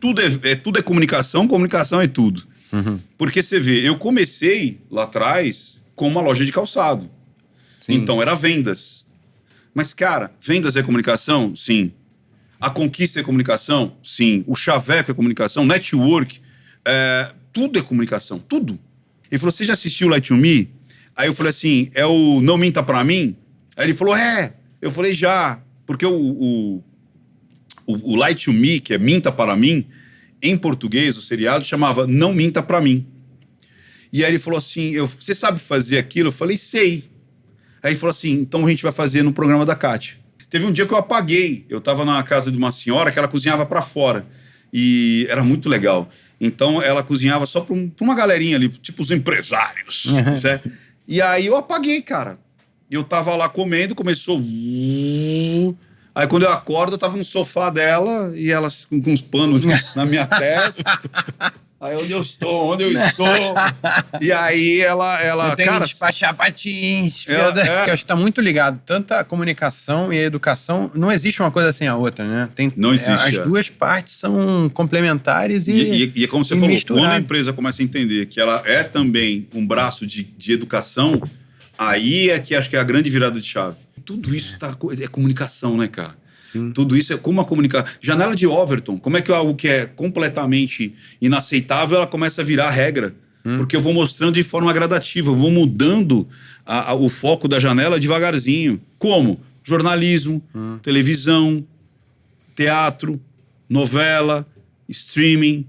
tudo é comunicação, comunicação é tudo. Porque você vê, eu comecei lá atrás com uma loja de calçado. Sim. Então era vendas. Mas, cara, vendas é comunicação? Sim. A conquista é comunicação? Sim. O chaveco é comunicação? Network? Tudo é comunicação, tudo. Ele falou, você já assistiu Light to Me? Aí eu falei assim, é o Não Minta Pra Mim? Aí ele falou, Eu falei, já. Porque o Light to Me, que é Minta Para Mim, em português, o seriado chamava Não Minta Pra Mim. E aí ele falou assim, você sabe fazer aquilo? Eu falei, sei. Aí ele falou assim, então a gente vai fazer no programa da Kátia. Teve um dia que eu apaguei. Eu estava na casa de uma senhora que ela cozinhava para fora. E era muito legal. Então ela cozinhava só para uma galerinha ali, tipo os empresários. Certo? E aí eu apaguei, cara. Eu tava lá comendo, começou... Aí quando eu acordo, eu tava no sofá dela e ela com uns panos na minha testa. Aí onde eu estou? E aí ela tem cara, que despachar patins. Que eu acho que tá muito ligado. Tanto a comunicação e a educação. Não existe uma coisa sem a outra, né? Não existe. As duas partes são complementares e é como você falou, misturado. quando a empresa começa a entender que ela é também um braço de educação, aí é que acho que é a grande virada de chave. Tudo isso é comunicação, né, cara? Sim. Tudo isso é como a comunicação. Janela de Overton, como é que algo que é completamente inaceitável, ela começa a virar regra? Porque eu vou mostrando de forma gradativa, eu vou mudando o foco da janela devagarzinho. Como? Jornalismo, televisão, teatro, novela, streaming,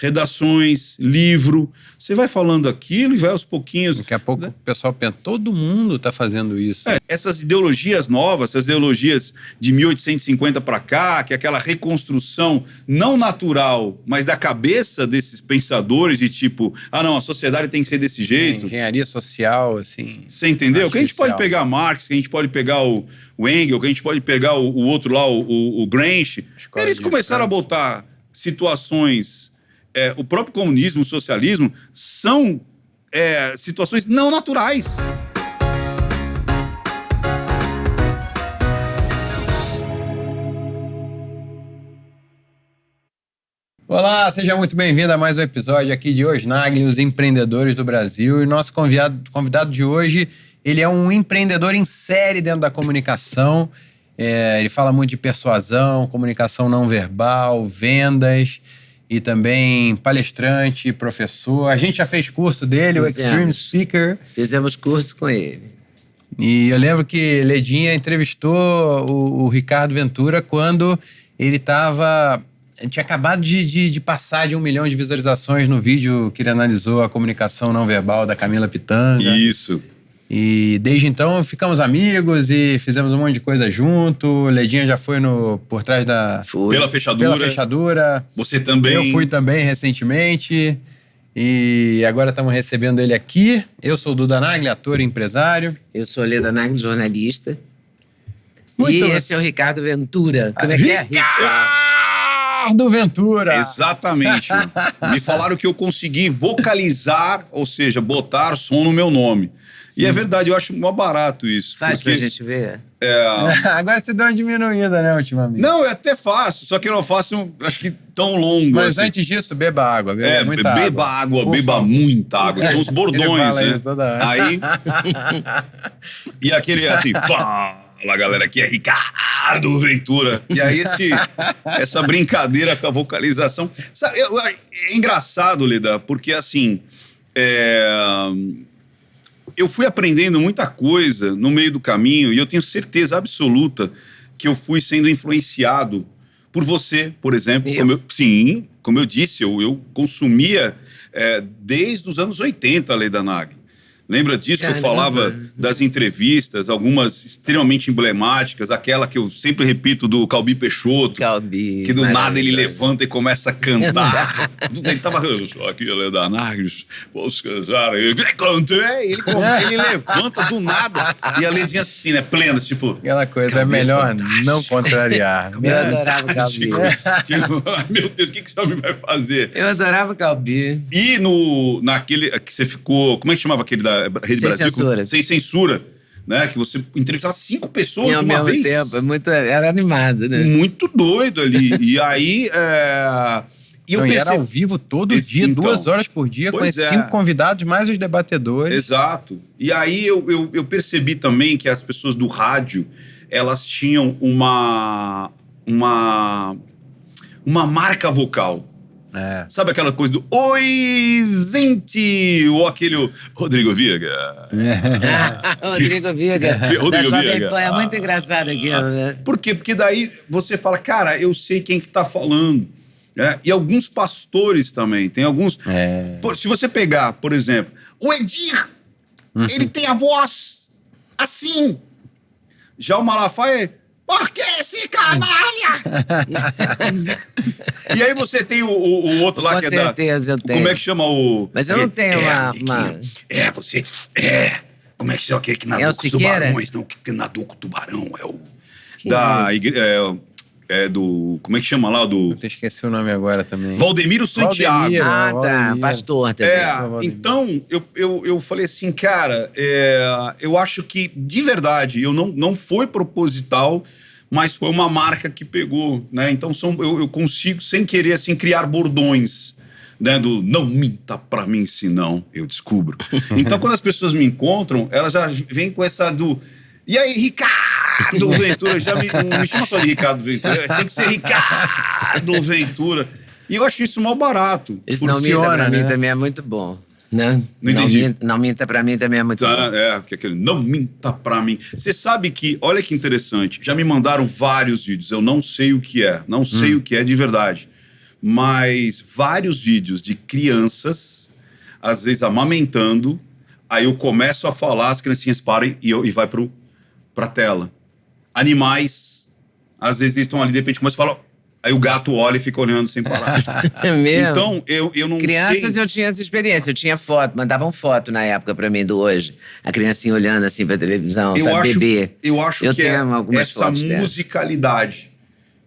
redações, livro. Você vai falando aquilo e vai aos pouquinhos. Daqui a pouco o pessoal pensa, todo mundo está fazendo isso. Essas ideologias novas, essas ideologias de 1850 para cá, que é aquela reconstrução não natural, mas da cabeça desses pensadores de tipo, não, a sociedade tem que ser desse jeito. Engenharia social, assim. Você entendeu? Que a gente pode pegar Marx, que a gente pode pegar o Engels, que a gente pode pegar o outro lá, o Gramsci. Eles começaram a botar situações... o próprio comunismo, o socialismo, são situações não naturais. Olá, seja muito bem-vindo a mais um episódio aqui de Osnagli, os empreendedores do Brasil. E nosso convidado de hoje, ele é um empreendedor em série dentro da comunicação. Ele fala muito de persuasão, comunicação não verbal, vendas... E também palestrante, professor. A gente já fez curso dele, o Extreme Speaker. Fizemos curso com ele. E eu lembro que Ledinha entrevistou o Ricardo Ventura quando ele tinha acabado de passar de 1 milhão de visualizações no vídeo que ele analisou a comunicação não verbal da Camila Pitanga. Isso. E desde então ficamos amigos e fizemos um monte de coisa junto. O Ledinha já foi por trás da... Pela fechadura. Você também. Eu fui também recentemente. E agora estamos recebendo ele aqui. Eu sou o Duda Nagli, ator e empresário. Eu sou a Leda Nagli, jornalista. Muito e esse é o Ricardo Ventura. Como é que é? Ricardo Ventura. Exatamente. Me falaram que eu consegui vocalizar, ou seja, botar som no meu nome. E é verdade, eu acho mó barato isso. Faz pra gente ver. Agora você deu uma diminuída, né, ultimamente? Não, eu até faço, só que eu não faço, acho que tão longo. Mas assim. Antes disso, beba água. Muita beba água, beba muita água. São os bordões, né? Isso toda hora. Aí. E aquele assim, fala galera, aqui é Ricardo Ventura. E aí essa brincadeira com a vocalização. Sabe, é engraçado, Leda, porque assim. Eu fui aprendendo muita coisa no meio do caminho e eu tenho certeza absoluta que eu fui sendo influenciado por você, por exemplo. Como eu disse, eu consumia desde os anos 80 a Leda Nagli. Lembra disso que eu falava das entrevistas, algumas extremamente emblemáticas, aquela que eu sempre repito do Calbi Peixoto, que do nada ele levanta e começa a cantar. Ele tava, eu sou aqui a Leda Nagli, posso cantar? Ele levanta do nada. E a Ledinha assim, né, plena, tipo... Aquela coisa, é melhor não contrariar. Eu adorava o Calbi. Meu Deus, o que esse homem vai fazer? Eu adorava o Calbi. E naquele que você ficou... Como é que chamava aquele da Rede Brasil? Censura. Sem censura, né? Que você entrevistava 5 pessoas de uma vez. Tempo, era animado, né? Muito doido ali. E aí, E eu Não, e era percebi... ao vivo todo dia, Então, 2 horas por dia, com pois esses é. 5 convidados, mais os debatedores. Exato. E aí eu percebi também que as pessoas do rádio, elas tinham uma marca vocal. É. Sabe aquela coisa do oi, gente! Ou aquele Rodrigo Viega. Rodrigo Viga. Rodrigo da Jovem Viega. Pan. É muito engraçado aquilo, né? Por quê? Porque daí você fala, cara, eu sei quem que tá falando. Né? E alguns pastores também. Tem alguns... Se você pegar, por exemplo, o Edir, ele tem a voz assim. Já o Malafaia... Por que esse canalha? E aí você tem o outro lá Com que é certeza, eu tenho. Como é que chama o... Mas eu não tenho uma... você... como é que chama aquele que É o nadou com os Siqueira? tubarões? Não, que nadou com o tubarão. É o... Quem da é igreja... do... Como é que chama lá? Do... Eu esqueci o nome agora também. Valdemiro Santiago. Valdemiro. Ah, tá. Valdemiro. Pastor também. Então, eu falei assim, cara, eu acho que, de verdade, não foi proposital, mas foi uma marca que pegou, né? Então, eu consigo, sem querer, assim, criar bordões, né? Do não minta pra mim, senão eu descubro. Então, quando as pessoas me encontram, elas já vêm com essa do... E aí, Ricardo Ventura, não me chama só de Ricardo Ventura, tem que ser Ricardo Ventura. E eu acho isso mal barato. Esse não minta pra mim também é muito bom. Né? Não entendi. Não minta pra mim também é muito bom. Que aquele não minta pra mim. Você sabe que, olha que interessante, já me mandaram vários vídeos, eu não sei o que é, não sei o que é de verdade, mas vários vídeos de crianças, às vezes amamentando, aí eu começo a falar, as criancinhas param e vai pra tela. Animais, às vezes eles estão ali, de repente começam a falar... Aí o gato olha e fica olhando sem parar. É mesmo? Então, eu não Crianças sei... eu tinha essa experiência, eu tinha foto, mandavam foto na época pra mim do hoje. A criancinha olhando assim pra televisão, sabe, bebê. Eu acho que é essa musicalidade.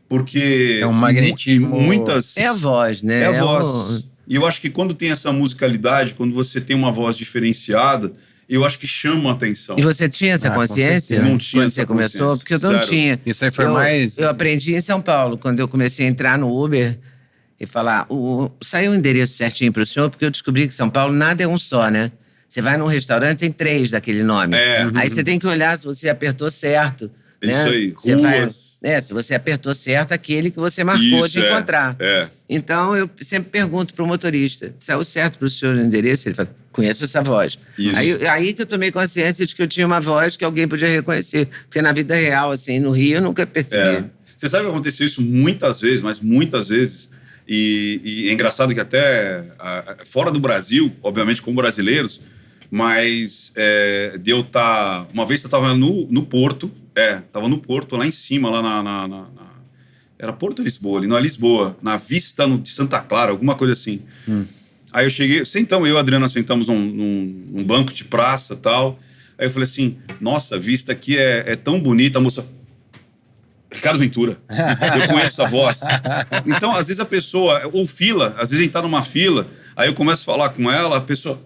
Porque... É um magnetismo... Muitas... É a voz, né? É a voz. E eu acho que quando tem essa musicalidade, quando você tem uma voz diferenciada, eu acho que chama a atenção. E você tinha essa consciência? Não tinha quando essa você começou? consciência. Porque eu não Zero. tinha. Isso aí foi mais... Eu aprendi em São Paulo, quando eu comecei a entrar no Uber e falar, saiu o endereço certinho pro senhor, porque eu descobri que São Paulo nada é um só, né? Você vai num restaurante, tem 3 daquele nome. Aí você tem que olhar se você apertou certo. Né? Isso aí, você ruas. se você apertou certo, aquele que você marcou de encontrar. Então, eu sempre pergunto pro motorista, saiu certo pro senhor o endereço? Ele fala, conheço essa voz. Aí que eu tomei consciência de que eu tinha uma voz que alguém podia reconhecer. Porque na vida real, assim, no Rio, eu nunca percebi. Você sabe que aconteceu isso muitas vezes, mas muitas vezes. E é engraçado que até fora do Brasil, obviamente como brasileiros, mas de eu estar... Uma vez eu estava no Porto, estava no Porto, lá em cima, lá era Porto ou Lisboa? Ali, não, é Lisboa, na vista de Santa Clara, alguma coisa assim. Aí eu cheguei, eu e a Adriana sentamos num banco de praça e tal. Aí eu falei assim, nossa, a vista aqui é tão bonita, a moça... Ricardo Ventura. Eu conheço essa voz. Então, às vezes a pessoa... Ou fila, às vezes a gente tá numa fila, aí eu começo a falar com ela, a pessoa...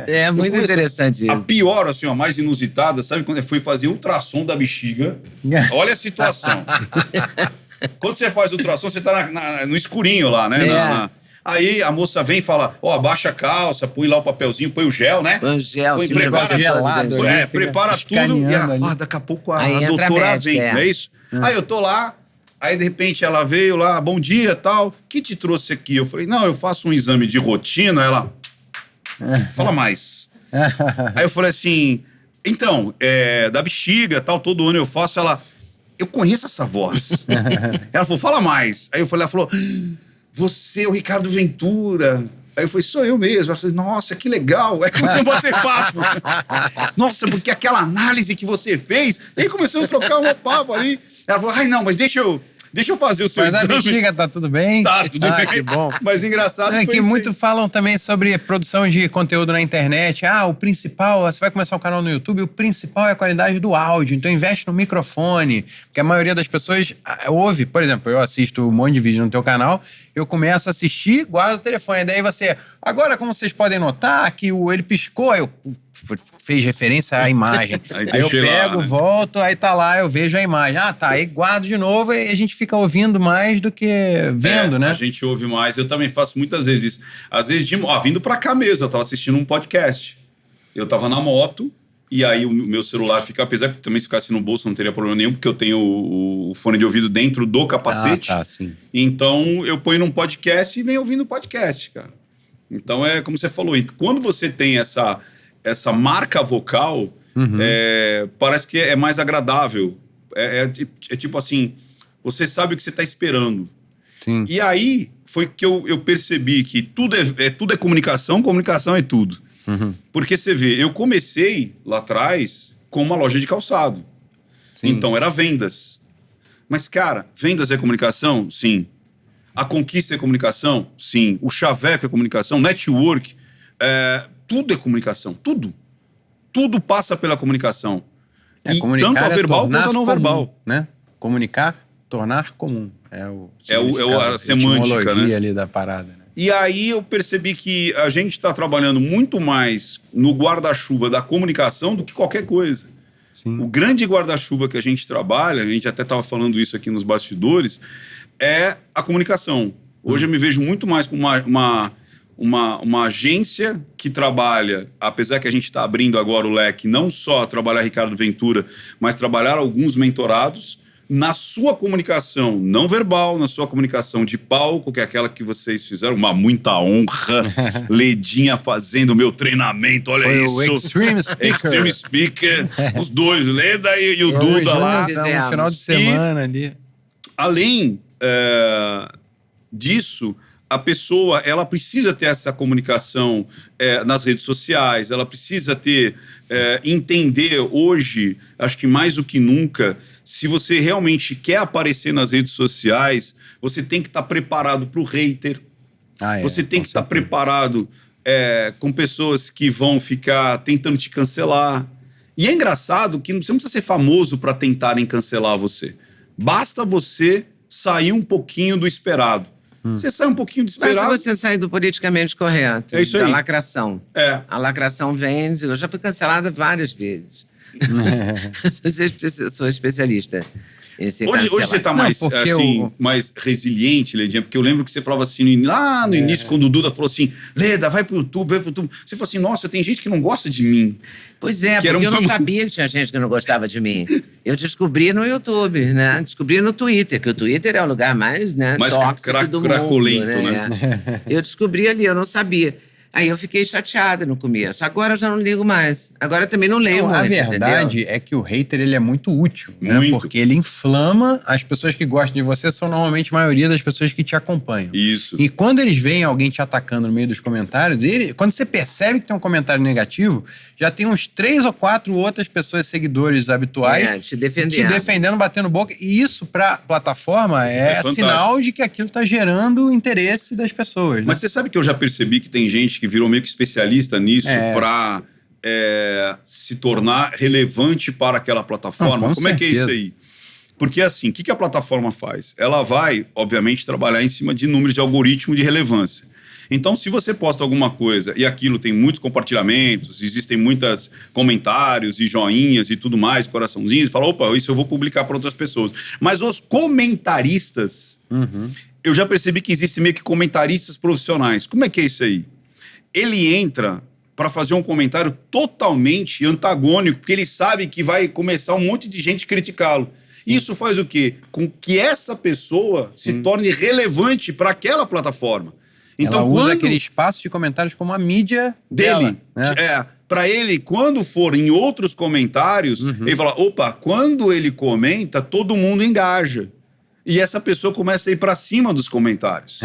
É muito interessante isso. A pior, assim, a mais inusitada, sabe quando eu fui fazer ultrassom da bexiga? Olha a situação. Quando você faz ultrassom, você tá no escurinho lá, né? Aí a moça vem e fala, abaixa a calça, põe lá o papelzinho, põe o gel, né? Põe o gel, põe, prepara gelado. Prepara tudo e daqui a pouco a doutora vem, não é isso? Aí eu tô lá, aí de repente ela veio lá, bom dia e tal, o que te trouxe aqui? Eu falei, não, eu faço um exame de rotina, ela... Fala mais. Aí eu falei assim, então, da bexiga, tal, todo ano eu faço, eu conheço essa voz. Ela falou, fala mais. Aí ela falou, você é o Ricardo Ventura. Aí eu falei, sou eu mesmo. Ela falou, nossa, que legal. Aí começamos a bater papo. Nossa, porque aquela análise que você fez, e aí começamos a trocar um papo ali. Ela falou, não, mas deixa eu fazer o seu exame. Mas a bexiga tá tudo bem? Tá, tudo bem. Que bom. Mas engraçado foi que muito falam também sobre produção de conteúdo na internet. O principal, você vai começar um canal no YouTube, o principal é a qualidade do áudio. Então investe no microfone. Porque a maioria das pessoas ouve. Por exemplo, eu assisto um monte de vídeo no teu canal, eu começo a assistir, guardo o telefone. Daí você... Agora, como vocês podem notar, que ele piscou, eu fez referência à imagem. Aí eu pego, volto, aí tá lá, eu vejo a imagem. Ah, tá, aí guardo de novo e a gente fica ouvindo mais do que vendo, né? A gente ouve mais. Eu também faço muitas vezes isso. Às vezes, vindo pra cá mesmo, eu tava assistindo um podcast. Eu tava na moto, e aí o meu celular fica, apesar que também se ficasse no bolso não teria problema nenhum, porque eu tenho o fone de ouvido dentro do capacete. Ah, tá, sim. Então eu ponho num podcast e venho ouvindo o podcast, cara. Então é como você falou, quando você tem essa marca vocal, parece que é mais agradável. É tipo assim, você sabe o que você está esperando. Sim. E aí foi que eu percebi que tudo é comunicação, comunicação é tudo. Porque você vê, eu comecei lá atrás com uma loja de calçado. Sim. Então era vendas. Mas, cara, vendas é comunicação? Sim. A conquista é comunicação? Sim. O chaveco é comunicação? Network? Tudo é comunicação. Tudo. Tudo passa pela comunicação. E tanto a verbal quanto a não verbal. Né? Comunicar, tornar comum. A semântica, né? Ali da parada, né? E aí eu percebi que a gente está trabalhando muito mais no guarda-chuva da comunicação do que qualquer coisa. Sim. O grande guarda-chuva que a gente trabalha, a gente até estava falando isso aqui nos bastidores, é a comunicação. Hoje eu me vejo muito mais como uma agência que trabalha, apesar que a gente está abrindo agora o leque, não só trabalhar Ricardo Ventura, mas trabalhar alguns mentorados na sua comunicação não verbal, na sua comunicação de palco, que é aquela que vocês fizeram, muita honra, Ledinha fazendo o meu treinamento, olha foi isso. O Extreme Speaker. Extreme Speaker, os dois, Leda e o Duda lá. No final de semana ali. Além disso, a pessoa ela precisa ter essa comunicação nas redes sociais, ela precisa entender hoje, acho que mais do que nunca, se você realmente quer aparecer nas redes sociais, você tem que estar preparado para o hater. Você tem que estar preparado com pessoas que vão ficar tentando te cancelar. E é engraçado que você não precisa ser famoso para tentarem cancelar você. Basta você sair um pouquinho do esperado. Você sai um pouquinho do esperado. Mas você sair do politicamente correto. É isso aí. Da lacração. A lacração vem... Eu já fui cancelada várias vezes. Sou especialista. Hoje você está mais, mais resiliente, Ledinha, porque eu lembro que você falava assim, lá no início, quando o Duda falou assim, Leda, vai pro YouTube, vai pro YouTube. Você falou assim, nossa, tem gente que não gosta de mim. Pois é, porque eu não sabia que tinha gente que não gostava de mim. Eu descobri no YouTube, né? Descobri no Twitter, que o Twitter é o lugar mais tóxico do mundo, né? Eu descobri ali, eu não sabia. Aí eu fiquei chateada no começo. Agora eu já não ligo mais. Agora eu também não leio muito, a verdade é que o hater ele é muito útil, né? Porque ele inflama. As pessoas que gostam de você são normalmente a maioria das pessoas que te acompanham. Isso. E quando eles veem alguém te atacando no meio dos comentários, quando você percebe que tem um comentário negativo, já tem uns 3 ou 4 outras pessoas, seguidores habituais, te defendendo, batendo boca. E isso, pra plataforma, é sinal de que aquilo tá gerando o interesse das pessoas. Mas você sabe que eu já percebi que tem gente que virou meio que especialista nisso para se tornar relevante para aquela plataforma. Como é que é isso aí? Porque assim, o que a plataforma faz? Ela vai, obviamente, trabalhar em cima de números de algoritmo de relevância. Então, se você posta alguma coisa e aquilo tem muitos compartilhamentos, existem muitos comentários e joinhas e tudo mais, coraçãozinhos, fala, opa, isso eu vou publicar para outras pessoas. Mas os comentaristas, eu já percebi que existem meio que comentaristas profissionais. Como é que é isso aí? Ele entra para fazer um comentário totalmente antagônico, porque ele sabe que vai começar um monte de gente criticá-lo. Isso faz o quê? Com que essa pessoa se torne relevante para aquela plataforma. Então, ela usa aquele espaço de comentários como a mídia dele. Para ele, quando for em outros comentários, ele fala, opa, quando ele comenta, todo mundo engaja. E essa pessoa começa a ir para cima dos comentários.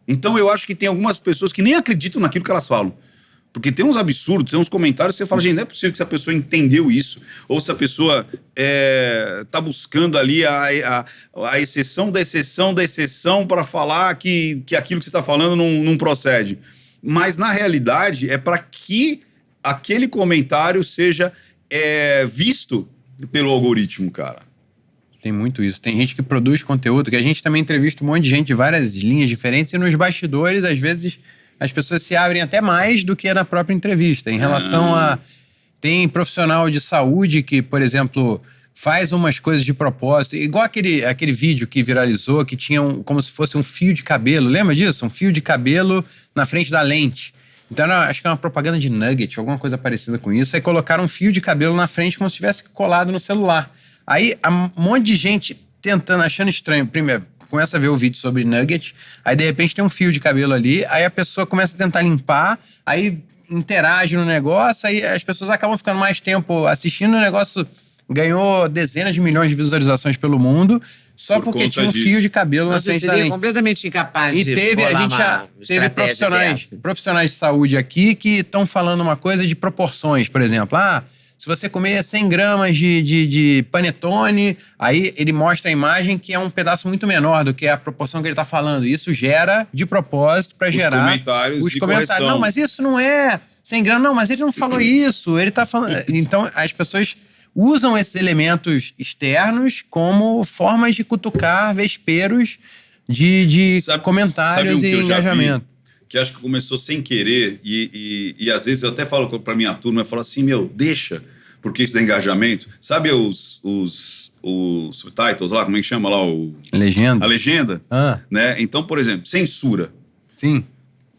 Então, eu acho que tem algumas pessoas que nem acreditam naquilo que elas falam. Porque tem uns absurdos, tem uns comentários que você fala, gente, não é possível que essa pessoa entendeu isso. Ou se a pessoa está buscando ali a exceção da exceção da exceção para falar que aquilo que você está falando não procede. Mas, na realidade, é para que aquele comentário seja visto pelo algoritmo, cara. Tem muito isso. Tem gente que produz conteúdo, que a gente também entrevista um monte de gente de várias linhas diferentes e nos bastidores, às vezes, as pessoas se abrem até mais do que na própria entrevista, em relação a Tem profissional de saúde que, por exemplo, faz umas coisas de propósito. Igual aquele vídeo que viralizou, que tinha como se fosse um fio de cabelo. Lembra disso? Um fio de cabelo na frente da lente. Então, acho que é uma propaganda de nugget, alguma coisa parecida com isso. Aí colocaram um fio de cabelo na frente como se tivesse colado no celular. Aí, um monte de gente tentando, achando estranho. Primeiro, começa a ver o vídeo sobre nugget. Aí, de repente, tem um fio de cabelo ali. Aí, a pessoa começa a tentar limpar. Aí, interage no negócio. Aí, as pessoas acabam ficando mais tempo assistindo. O negócio ganhou dezenas de milhões de visualizações pelo mundo. Só porque tinha um fio de cabelo na frente da lente. Completamente incapaz de a gente já teve profissionais de saúde aqui que estão falando uma coisa de proporções, por exemplo. Se você comer 100 gramas de panetone, aí ele mostra a imagem que é um pedaço muito menor do que a proporção que ele está falando. Isso gera, de propósito, para gerar os comentários. Correção. Não, mas isso não é 100 gramas. Não, mas ele não falou isso. Ele está falando... Então, as pessoas usam esses elementos externos como formas de cutucar vesperos de comentários e engajamento. Que acho que começou sem querer e às vezes eu até falo pra minha turma, eu falo assim, deixa, porque isso dá engajamento. Sabe os subtitles lá, como é que chama lá? Legenda. A legenda, né? Então, por exemplo, censura. Sim.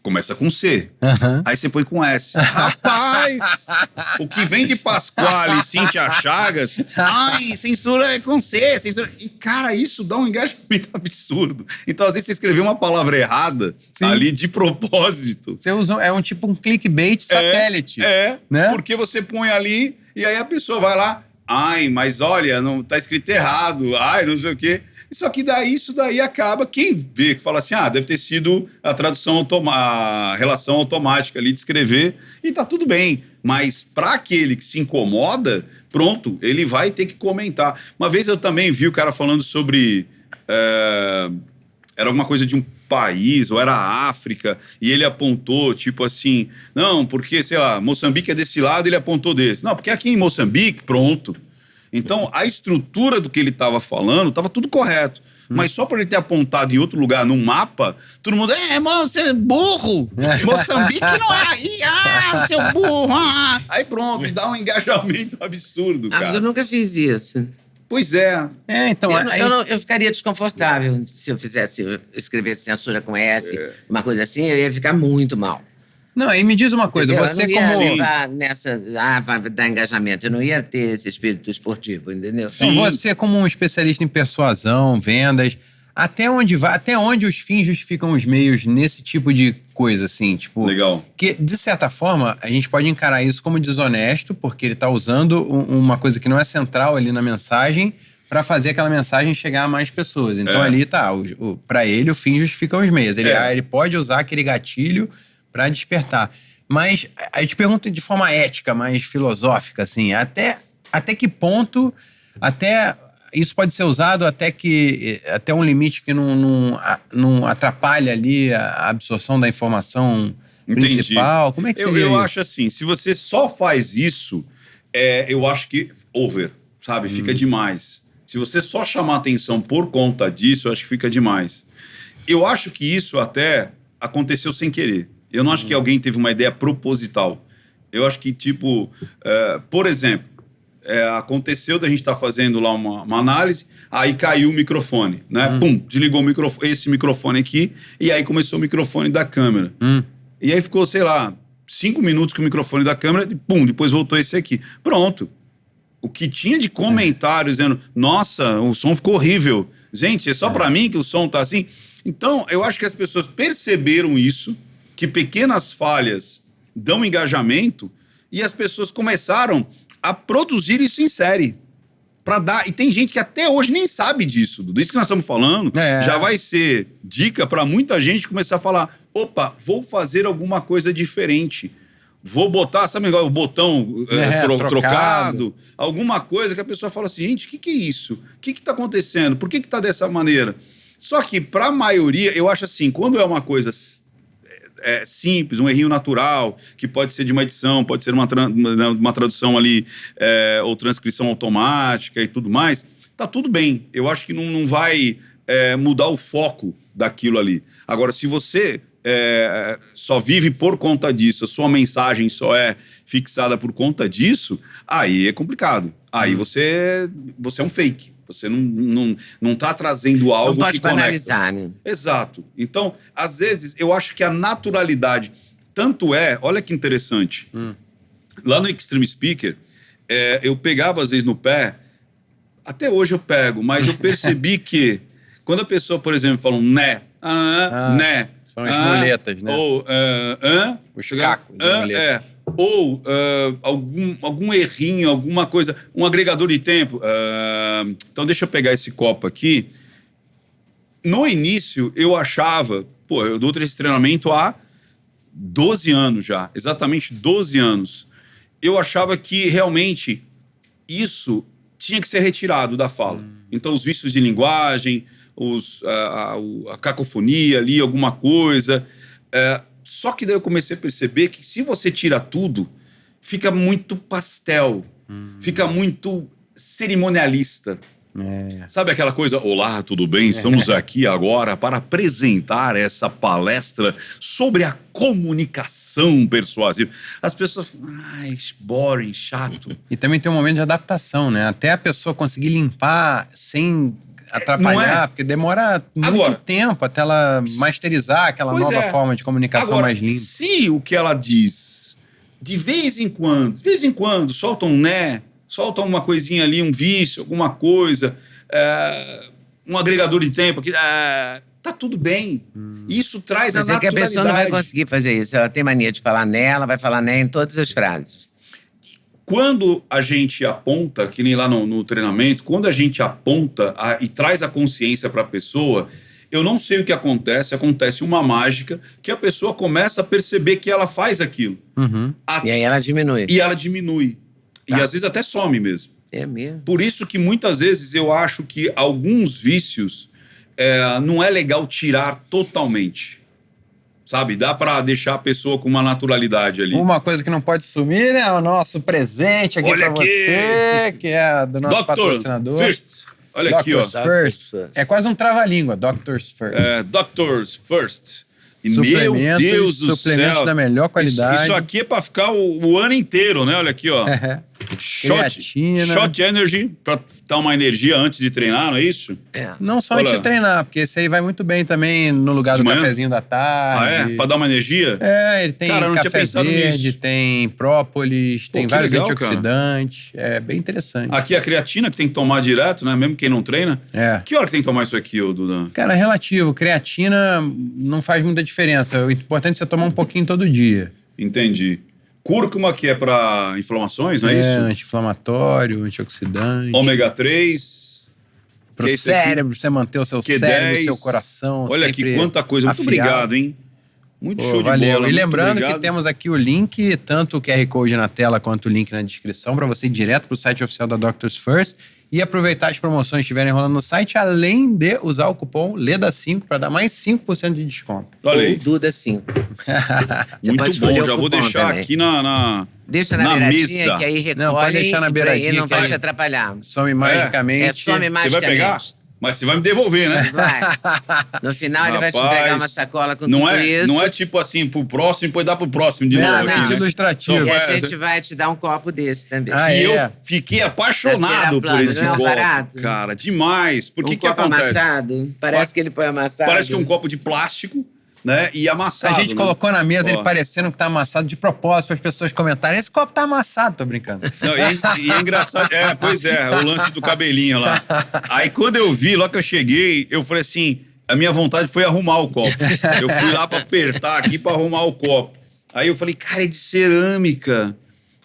Começa com C. Aí você põe com S. Rapaz! O que vem de Pasquale e Cíntia Chagas... censura é com C. Censura... E, cara, isso dá um engajamento absurdo. Então, às vezes, você escreveu uma palavra errada ali de propósito. Você usa... É um tipo um satélite. Né? Porque você põe ali e aí a pessoa vai lá... mas olha, não tá escrito errado. Não sei o quê... Só que isso daí acaba, quem vê, que fala assim, deve ter sido a tradução, a relação automática ali de escrever, e tá tudo bem. Mas para aquele que se incomoda, pronto, ele vai ter que comentar. Uma vez eu também vi o cara falando sobre... era alguma coisa de um país, ou era a África, e ele apontou, tipo assim, não, porque, sei lá, Moçambique é desse lado, ele apontou desse. Não, porque aqui em Moçambique, pronto. Então, a estrutura do que ele estava falando estava tudo correto. Mas só por ele ter apontado em outro lugar no mapa, todo mundo, irmão, você é burro! Moçambique não é aí! Seu burro! Aí pronto, e dá um engajamento absurdo, cara. Mas eu nunca fiz isso. Pois é. Então... Eu ficaria desconfortável se eu escrevesse censura com S, uma coisa assim, eu ia ficar muito mal. Não, e me diz uma coisa, você vai dar engajamento, eu não ia ter esse espírito esportivo, entendeu? Então, você como um especialista em persuasão, vendas, até onde os fins justificam os meios nesse tipo de coisa, assim, tipo... Legal. Que, de certa forma, a gente pode encarar isso como desonesto, porque ele está usando uma coisa que não é central ali na mensagem para fazer aquela mensagem chegar a mais pessoas. Então, ali tá, para ele, o fim justifica os meios. Ele pode usar aquele gatilho para despertar. Mas eu te pergunto de forma ética, mais filosófica, assim, até que ponto, isso pode ser usado até um limite que não atrapalha ali a absorção da informação principal? Como é que seria eu isso? acho assim, se você só faz isso, eu acho que sabe? Fica demais. Se você só chamar atenção por conta disso, eu acho que fica demais. Eu acho que isso até aconteceu sem querer. Eu não acho que alguém teve uma ideia proposital. Eu acho que, por exemplo, aconteceu da gente estar fazendo lá uma análise, aí caiu o microfone, né? Pum, desligou esse microfone aqui, e aí começou o microfone da câmera. E aí ficou, sei lá, 5 minutos com o microfone da câmera, e pum, depois voltou esse aqui. Pronto. O que tinha de comentários dizendo, nossa, o som ficou horrível. Gente, é só para mim que o som tá assim? Então, eu acho que as pessoas perceberam isso, que pequenas falhas dão engajamento, e as pessoas começaram a produzir isso em série. E tem gente que até hoje nem sabe disso. Isso que nós estamos falando já vai ser dica para muita gente começar a falar, opa, vou fazer alguma coisa diferente. Vou botar, sabe o botão trocado, alguma coisa que a pessoa fala assim, gente, o que é isso? O que está acontecendo? Por que está dessa maneira? Só que, para a maioria, eu acho assim, quando é uma coisa simples, um errinho natural, que pode ser de uma edição, pode ser uma tradução ali, ou transcrição automática e tudo mais, tá tudo bem. Eu acho que não vai mudar o foco daquilo ali. Agora, se você só vive por conta disso, a sua mensagem só é fixada por conta disso, aí é complicado. Aí você é um fake. Você não tá trazendo algo que conecta. Não pode banalizar, né? Exato. Então, às vezes, eu acho que a naturalidade... Tanto olha que interessante. Lá no Extreme Speaker, eu pegava às vezes no pé, até hoje eu pego, mas eu percebi que quando a pessoa, por exemplo, fala né, né. São as muletas, né? Ou os cacos de muleta. Ou algum errinho, alguma coisa, um agregador de tempo. Então deixa eu pegar esse copo aqui. No início, eu achava... Pô, eu dou esse treinamento há 12 anos já. Exatamente 12 anos. Eu achava que realmente isso tinha que ser retirado da fala. Então, os vícios de linguagem, a cacofonia ali, alguma coisa. Só que daí eu comecei a perceber que se você tira tudo, fica muito pastel, fica muito cerimonialista. Sabe aquela coisa, olá, tudo bem? Estamos aqui agora para apresentar essa palestra sobre a comunicação persuasiva. As pessoas falam, boring, chato. E também tem um momento de adaptação, né? Até a pessoa conseguir limpar sem atrapalhar, porque demora muito tempo até ela masterizar aquela nova forma de comunicação mais limpa. Se o que ela diz, de vez em quando, solta um né, solta uma coisinha ali, um vício, alguma coisa, um agregador de tempo aqui, tá tudo bem. Isso traz a naturalidade. Mas que a pessoa não vai conseguir fazer isso. Ela tem mania de falar né, ela vai falar né em todas as frases. Quando a gente aponta, que nem lá no treinamento, quando a gente aponta e traz a consciência para a pessoa, eu não sei o que acontece uma mágica que a pessoa começa a perceber que ela faz aquilo. E aí ela diminui. E às vezes até some mesmo. É mesmo. Por isso que muitas vezes eu acho que alguns vícios não é legal tirar totalmente. Sabe? Dá pra deixar a pessoa com uma naturalidade ali. Uma coisa que não pode sumir é o nosso presente aqui pra você, que é do nosso patrocinador. First. Olha aqui, ó. First. É quase um trava-língua, Doctors First. Doctors First. E suplementos, meu Deus do suplementos céu. da melhor qualidade. Isso aqui é pra ficar o ano inteiro, né? Olha aqui, ó. Creatina. Shot Energy, pra dar uma energia antes de treinar, não é isso? Não só antes de treinar, porque esse aí vai muito bem também no lugar do cafezinho da tarde. Pra dar uma energia? Ele tem café verde, tem própolis, tem vários antioxidantes. É bem interessante. Aqui a creatina, que tem que tomar direto, né? Mesmo quem não treina. Que hora que tem que tomar isso aqui, Duda? Cara, relativo. Creatina não faz muita diferença. O importante é você tomar um pouquinho todo dia. Entendi. Cúrcuma, que é para inflamações, não é isso? Anti-inflamatório, antioxidante. Ômega 3. Para o cérebro, você manter o seu cérebro, o seu coração. Olha aqui, quanta coisa. Muito obrigado, hein? Muito show de bola. E lembrando que temos aqui o link, tanto o QR Code na tela quanto o link na descrição, para você ir direto para o site oficial da Doctors First e aproveitar as promoções que estiverem rolando no site, além de usar o cupom LEDA5 para dar mais 5% de desconto. Olha aí. Duda5. Muito bom, já vou deixar também aqui Deixa na beiradinha, que aí recolhe. Não, pode deixar na beiradinha. Não vai te atrapalhar. Some magicamente. Some magicamente. Você vai pegar? Mas você vai me devolver, né? Vai. No final, ele vai te pegar uma sacola com tudo isso. Não é tipo assim, pro próximo, depois dá pro próximo de novo. Não, ilustrativo. E a gente vai te dar um copo desse também. Eu fiquei apaixonado por esse copo. Barato. Cara, demais. Por que acontece? Amassado. Parece que ele foi amassado. Parece que é um copo de plástico, né? E amassado. A gente colocou na mesa ele parecendo que tá amassado de propósito para as pessoas comentarem. Esse copo tá amassado, tô brincando. Não, e é engraçado. Pois é, o lance do cabelinho lá. Aí quando eu vi, logo que eu cheguei, eu falei assim, a minha vontade foi arrumar o copo. Eu fui lá para apertar aqui para arrumar o copo. Aí eu falei, cara, é de cerâmica.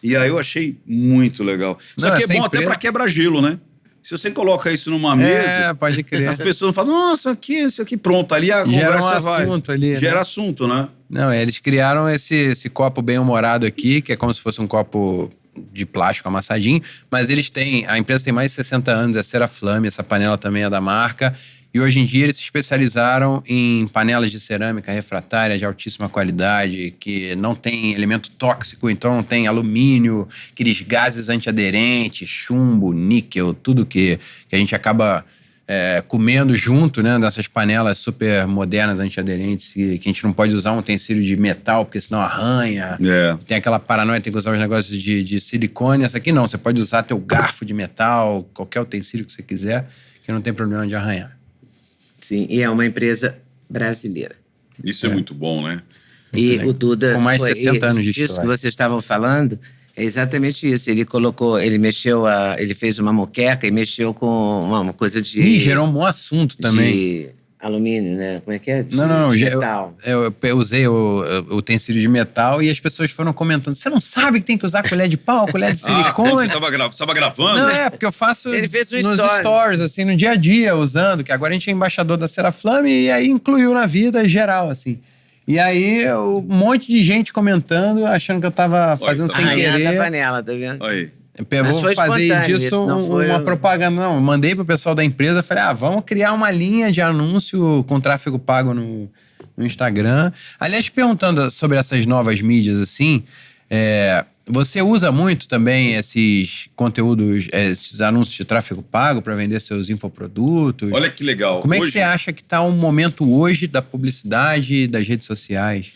E aí eu achei muito legal. Só que é bom até para quebra-gelo, né? Se você coloca isso numa mesa, pode crer. As pessoas falam, nossa, isso aqui, pronto, ali a conversa vai. Gera assunto, né? Não, eles criaram esse copo bem-humorado aqui, que é como se fosse um copo de plástico amassadinho, mas a empresa tem mais de 60 anos, é Ceraflame, essa panela também é da marca, e hoje em dia eles se especializaram em panelas de cerâmica refratária de altíssima qualidade, que não tem elemento tóxico, então não tem alumínio, aqueles gases antiaderentes, chumbo, níquel, tudo que a gente acaba comendo junto, né? Nessas panelas super modernas, antiaderentes, que a gente não pode usar um utensílio de metal, porque senão arranha. Tem aquela paranoia, tem que usar os negócios de silicone. Essa aqui não, você pode usar teu garfo de metal, qualquer utensílio que você quiser, que não tem problema de arranhar. Sim, e é uma empresa brasileira. Isso é muito bom, né? E o Duda... Com mais de 60 anos de história. Isso que vocês estavam falando... É exatamente isso. Ele ele fez uma moqueca e mexeu com uma coisa de... gerou um bom assunto também. De alumínio, né? Como é que é? De metal. Eu usei o utensílio de metal e as pessoas foram comentando. Você não sabe que tem que usar colher de pau, colher de silicone? Você tava gravando? Não, porque eu faço Ele fez nos stories, assim, no dia a dia, usando. Que agora a gente é embaixador da Seraflame e aí incluiu na vida geral, assim. E aí, um monte de gente comentando, achando que eu tava fazendo sem querer. Da panela, tá vendo? Aí. Vou fazer disso uma propaganda. Não, eu mandei pro pessoal da empresa, falei, vamos criar uma linha de anúncio com tráfego pago no Instagram. Aliás, perguntando sobre essas novas mídias, assim, você usa muito também esses conteúdos, esses anúncios de tráfego pago para vender seus infoprodutos? Olha que legal. Como é que você acha que está o momento hoje da publicidade, das redes sociais?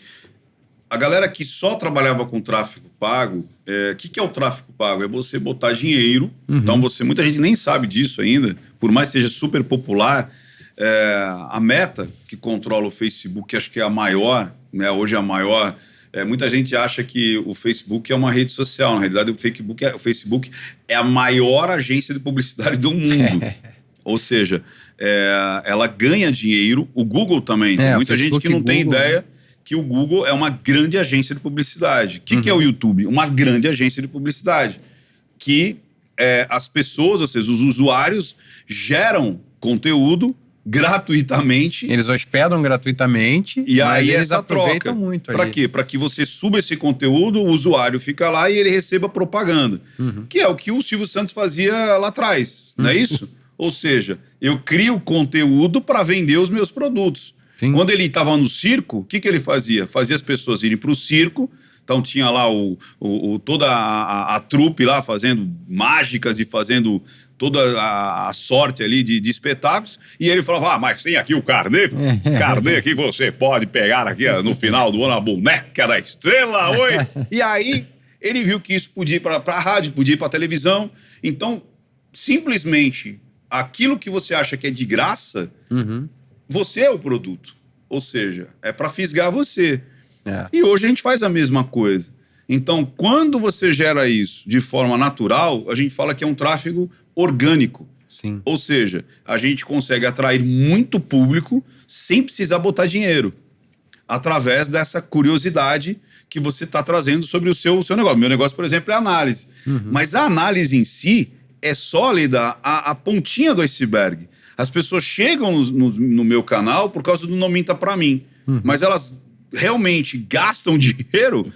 A galera que só trabalhava com tráfego pago, o que é o tráfego pago? É você botar dinheiro. Então, muita gente nem sabe disso ainda, por mais que seja super popular. A Meta, que controla o Facebook, acho que é a maior, né? Hoje é a maior. Muita gente acha que o Facebook é uma rede social. Na realidade, o Facebook é a maior agência de publicidade do mundo. Ou seja, ela ganha dinheiro. O Google também. Tem muita gente que não tem ideia que o Google é uma grande agência de publicidade. O que é o YouTube? Uma grande agência de publicidade. Que as pessoas, ou seja, os usuários, geram conteúdo gratuitamente. Eles hospedam gratuitamente. E aí eles essa aproveitam troca. Muito. Para quê? Para que você suba esse conteúdo, o usuário fica lá e ele receba propaganda. Que é o que o Silvio Santos fazia lá atrás, não é isso? Ou seja, eu crio conteúdo para vender os meus produtos. Sim. Quando ele estava no circo, o que ele fazia? Fazia as pessoas irem para o circo. Então tinha lá toda a trupe lá fazendo mágicas e fazendo toda a sorte ali de espetáculos. E ele falava, mas tem aqui o carnê. Carnê aqui que você pode pegar aqui no final do ano, a boneca da estrela, oi! E aí ele viu que isso podia ir para a rádio, podia ir para a televisão. Então, simplesmente, aquilo que você acha que é de graça, você é o produto. Ou seja, é para fisgar você. E hoje a gente faz a mesma coisa. Então, quando você gera isso de forma natural, a gente fala que é um tráfego orgânico. Sim. Ou seja, a gente consegue atrair muito público sem precisar botar dinheiro. Através dessa curiosidade que você está trazendo sobre o seu negócio. Meu negócio, por exemplo, é análise. Mas a análise em si é sólida, a pontinha do iceberg. As pessoas chegam no meu canal por causa do Não Minta Pra Mim. Mas elas realmente gastam dinheiro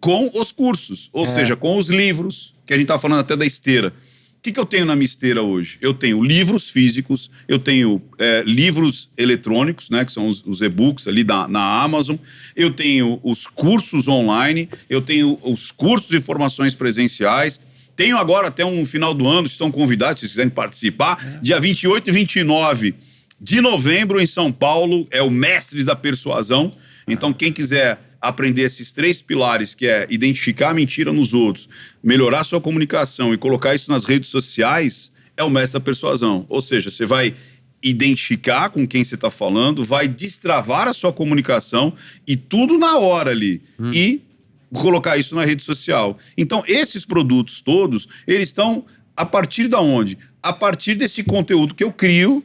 com os cursos, ou seja, com os livros, que a gente tá falando até da esteira. O que eu tenho na minha esteira hoje? Eu tenho livros físicos, eu tenho livros eletrônicos, né, que são os e-books ali na Amazon, eu tenho os cursos online, eu tenho os cursos de formações presenciais, tenho agora até um final do ano, estão convidados, se quiserem participar, dia 28 e 29 de novembro em São Paulo, é o Mestres da Persuasão. Então, quem quiser aprender esses 3 pilares, que é identificar a mentira nos outros, melhorar a sua comunicação e colocar isso nas redes sociais, é o Mestre da Persuasão. Ou seja, você vai identificar com quem você está falando, vai destravar a sua comunicação e tudo na hora ali. E colocar isso na rede social. Então, esses produtos todos, eles estão a partir de onde? A partir desse conteúdo que eu crio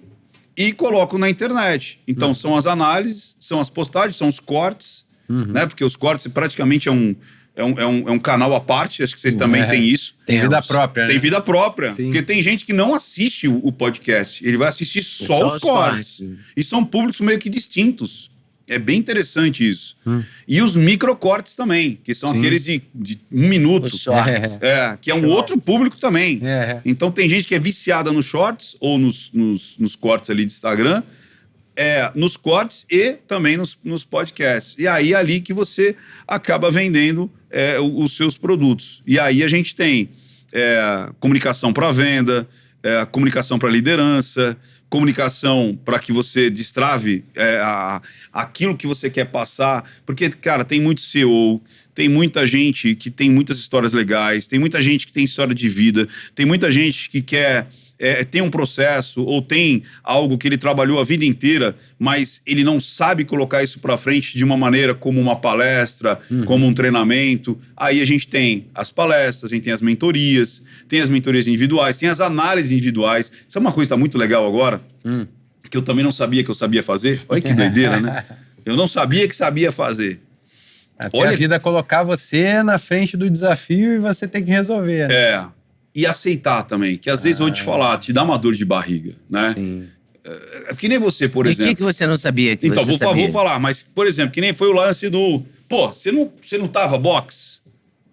e coloco na internet. Então, são as análises, são as postagens, são os cortes, né? Porque os cortes praticamente é um canal à parte, acho que vocês também têm isso. Tem vida própria, Tem vida própria. Sim. Porque tem gente que não assiste o podcast, ele vai assistir só os cortes. E são públicos meio que distintos. É bem interessante isso. E os microcortes também, que são aqueles de 1 minuto. Os shorts. Que é um outro público também. Então tem gente que é viciada nos shorts ou nos cortes ali de Instagram, nos cortes e também nos podcasts. E aí é ali que você acaba vendendo os seus produtos. E aí a gente tem comunicação para venda, comunicação para liderança, comunicação para que você destrave aquilo que você quer passar. Porque, cara, tem muito CEO, tem muita gente que tem muitas histórias legais, tem muita gente que tem história de vida, tem muita gente que quer... tem um processo ou tem algo que ele trabalhou a vida inteira, mas ele não sabe colocar isso para frente de uma maneira como uma palestra, como um treinamento. Aí a gente tem as palestras, a gente tem as mentorias individuais, tem as análises individuais. Isso é uma coisa que está muito legal agora, que eu também não sabia que eu sabia fazer. Olha que doideira, né? Eu não sabia que sabia fazer. Até a vida colocar você na frente do desafio e você tem que resolver. Né? E aceitar também, que às vezes eu vou te falar, te dá uma dor de barriga, né? Sim. Que nem você, por exemplo. E o que você não sabia que então, você sabia? Vou falar, mas, por exemplo, que nem foi o lance do... Pô, você não tava boxe?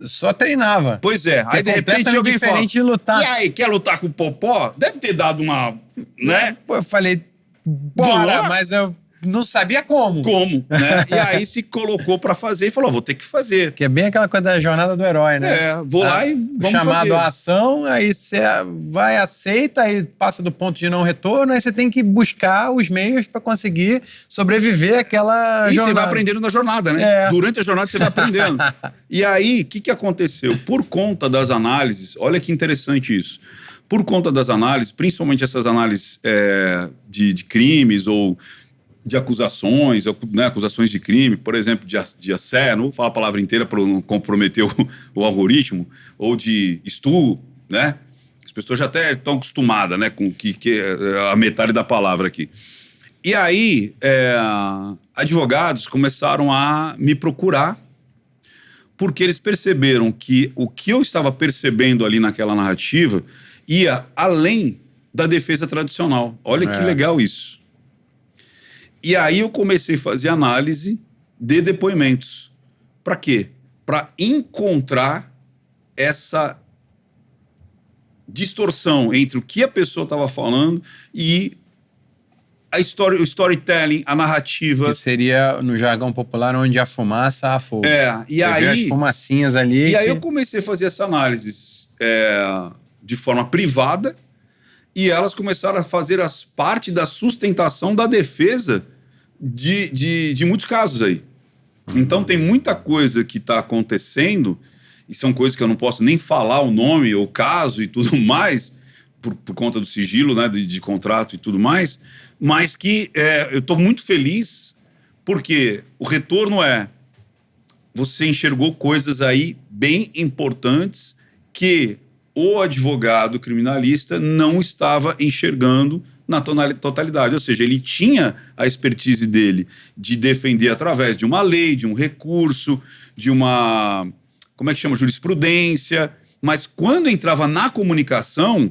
Só treinava. Pois é. Aí, de repente, alguém fala... De lutar. E aí, quer lutar com o Popó? Deve ter dado uma... né? Pô, eu falei, bora, mas eu... não sabia como. Como, né? E aí se colocou pra fazer e falou, vou ter que fazer. Que é bem aquela coisa da jornada do herói, né? Vou lá e vamos chamado fazer. à ação, aí você vai, aceita, aí passa do ponto de não retorno, aí você tem que buscar os meios pra conseguir sobreviver àquela jornada. E você vai aprendendo na jornada, né? Durante a jornada você vai aprendendo. E aí, o que aconteceu? Por conta das análises, olha que interessante isso. Por conta das análises, principalmente essas análises de crimes ou de acusações, né, acusações de crime, por exemplo, de assédio, não vou falar a palavra inteira para não comprometer o algoritmo, ou de estupro, né? As pessoas já até estão acostumadas, né, com que a metade da palavra aqui. E aí, advogados começaram a me procurar porque eles perceberam que o que eu estava percebendo ali naquela narrativa ia além da defesa tradicional. Olha que legal isso. E aí eu comecei a fazer análise de depoimentos. Para quê? Para encontrar essa distorção entre o que a pessoa estava falando e o storytelling, a narrativa. Que seria, no jargão popular, onde a fumaça há fogo. E aí... as fumacinhas ali. E aí eu comecei a fazer essa análise de forma privada, e elas começaram a fazer parte da sustentação da defesa de muitos casos aí. Então tem muita coisa que está acontecendo, e são coisas que eu não posso nem falar o nome, o caso e tudo mais, por conta do sigilo, né, de contrato e tudo mais, mas que eu estou muito feliz porque o retorno você enxergou coisas aí bem importantes que o advogado criminalista não estava enxergando na totalidade. Ou seja, ele tinha a expertise dele de defender através de uma lei, de um recurso, de uma, como é que chama, jurisprudência, mas quando entrava na comunicação,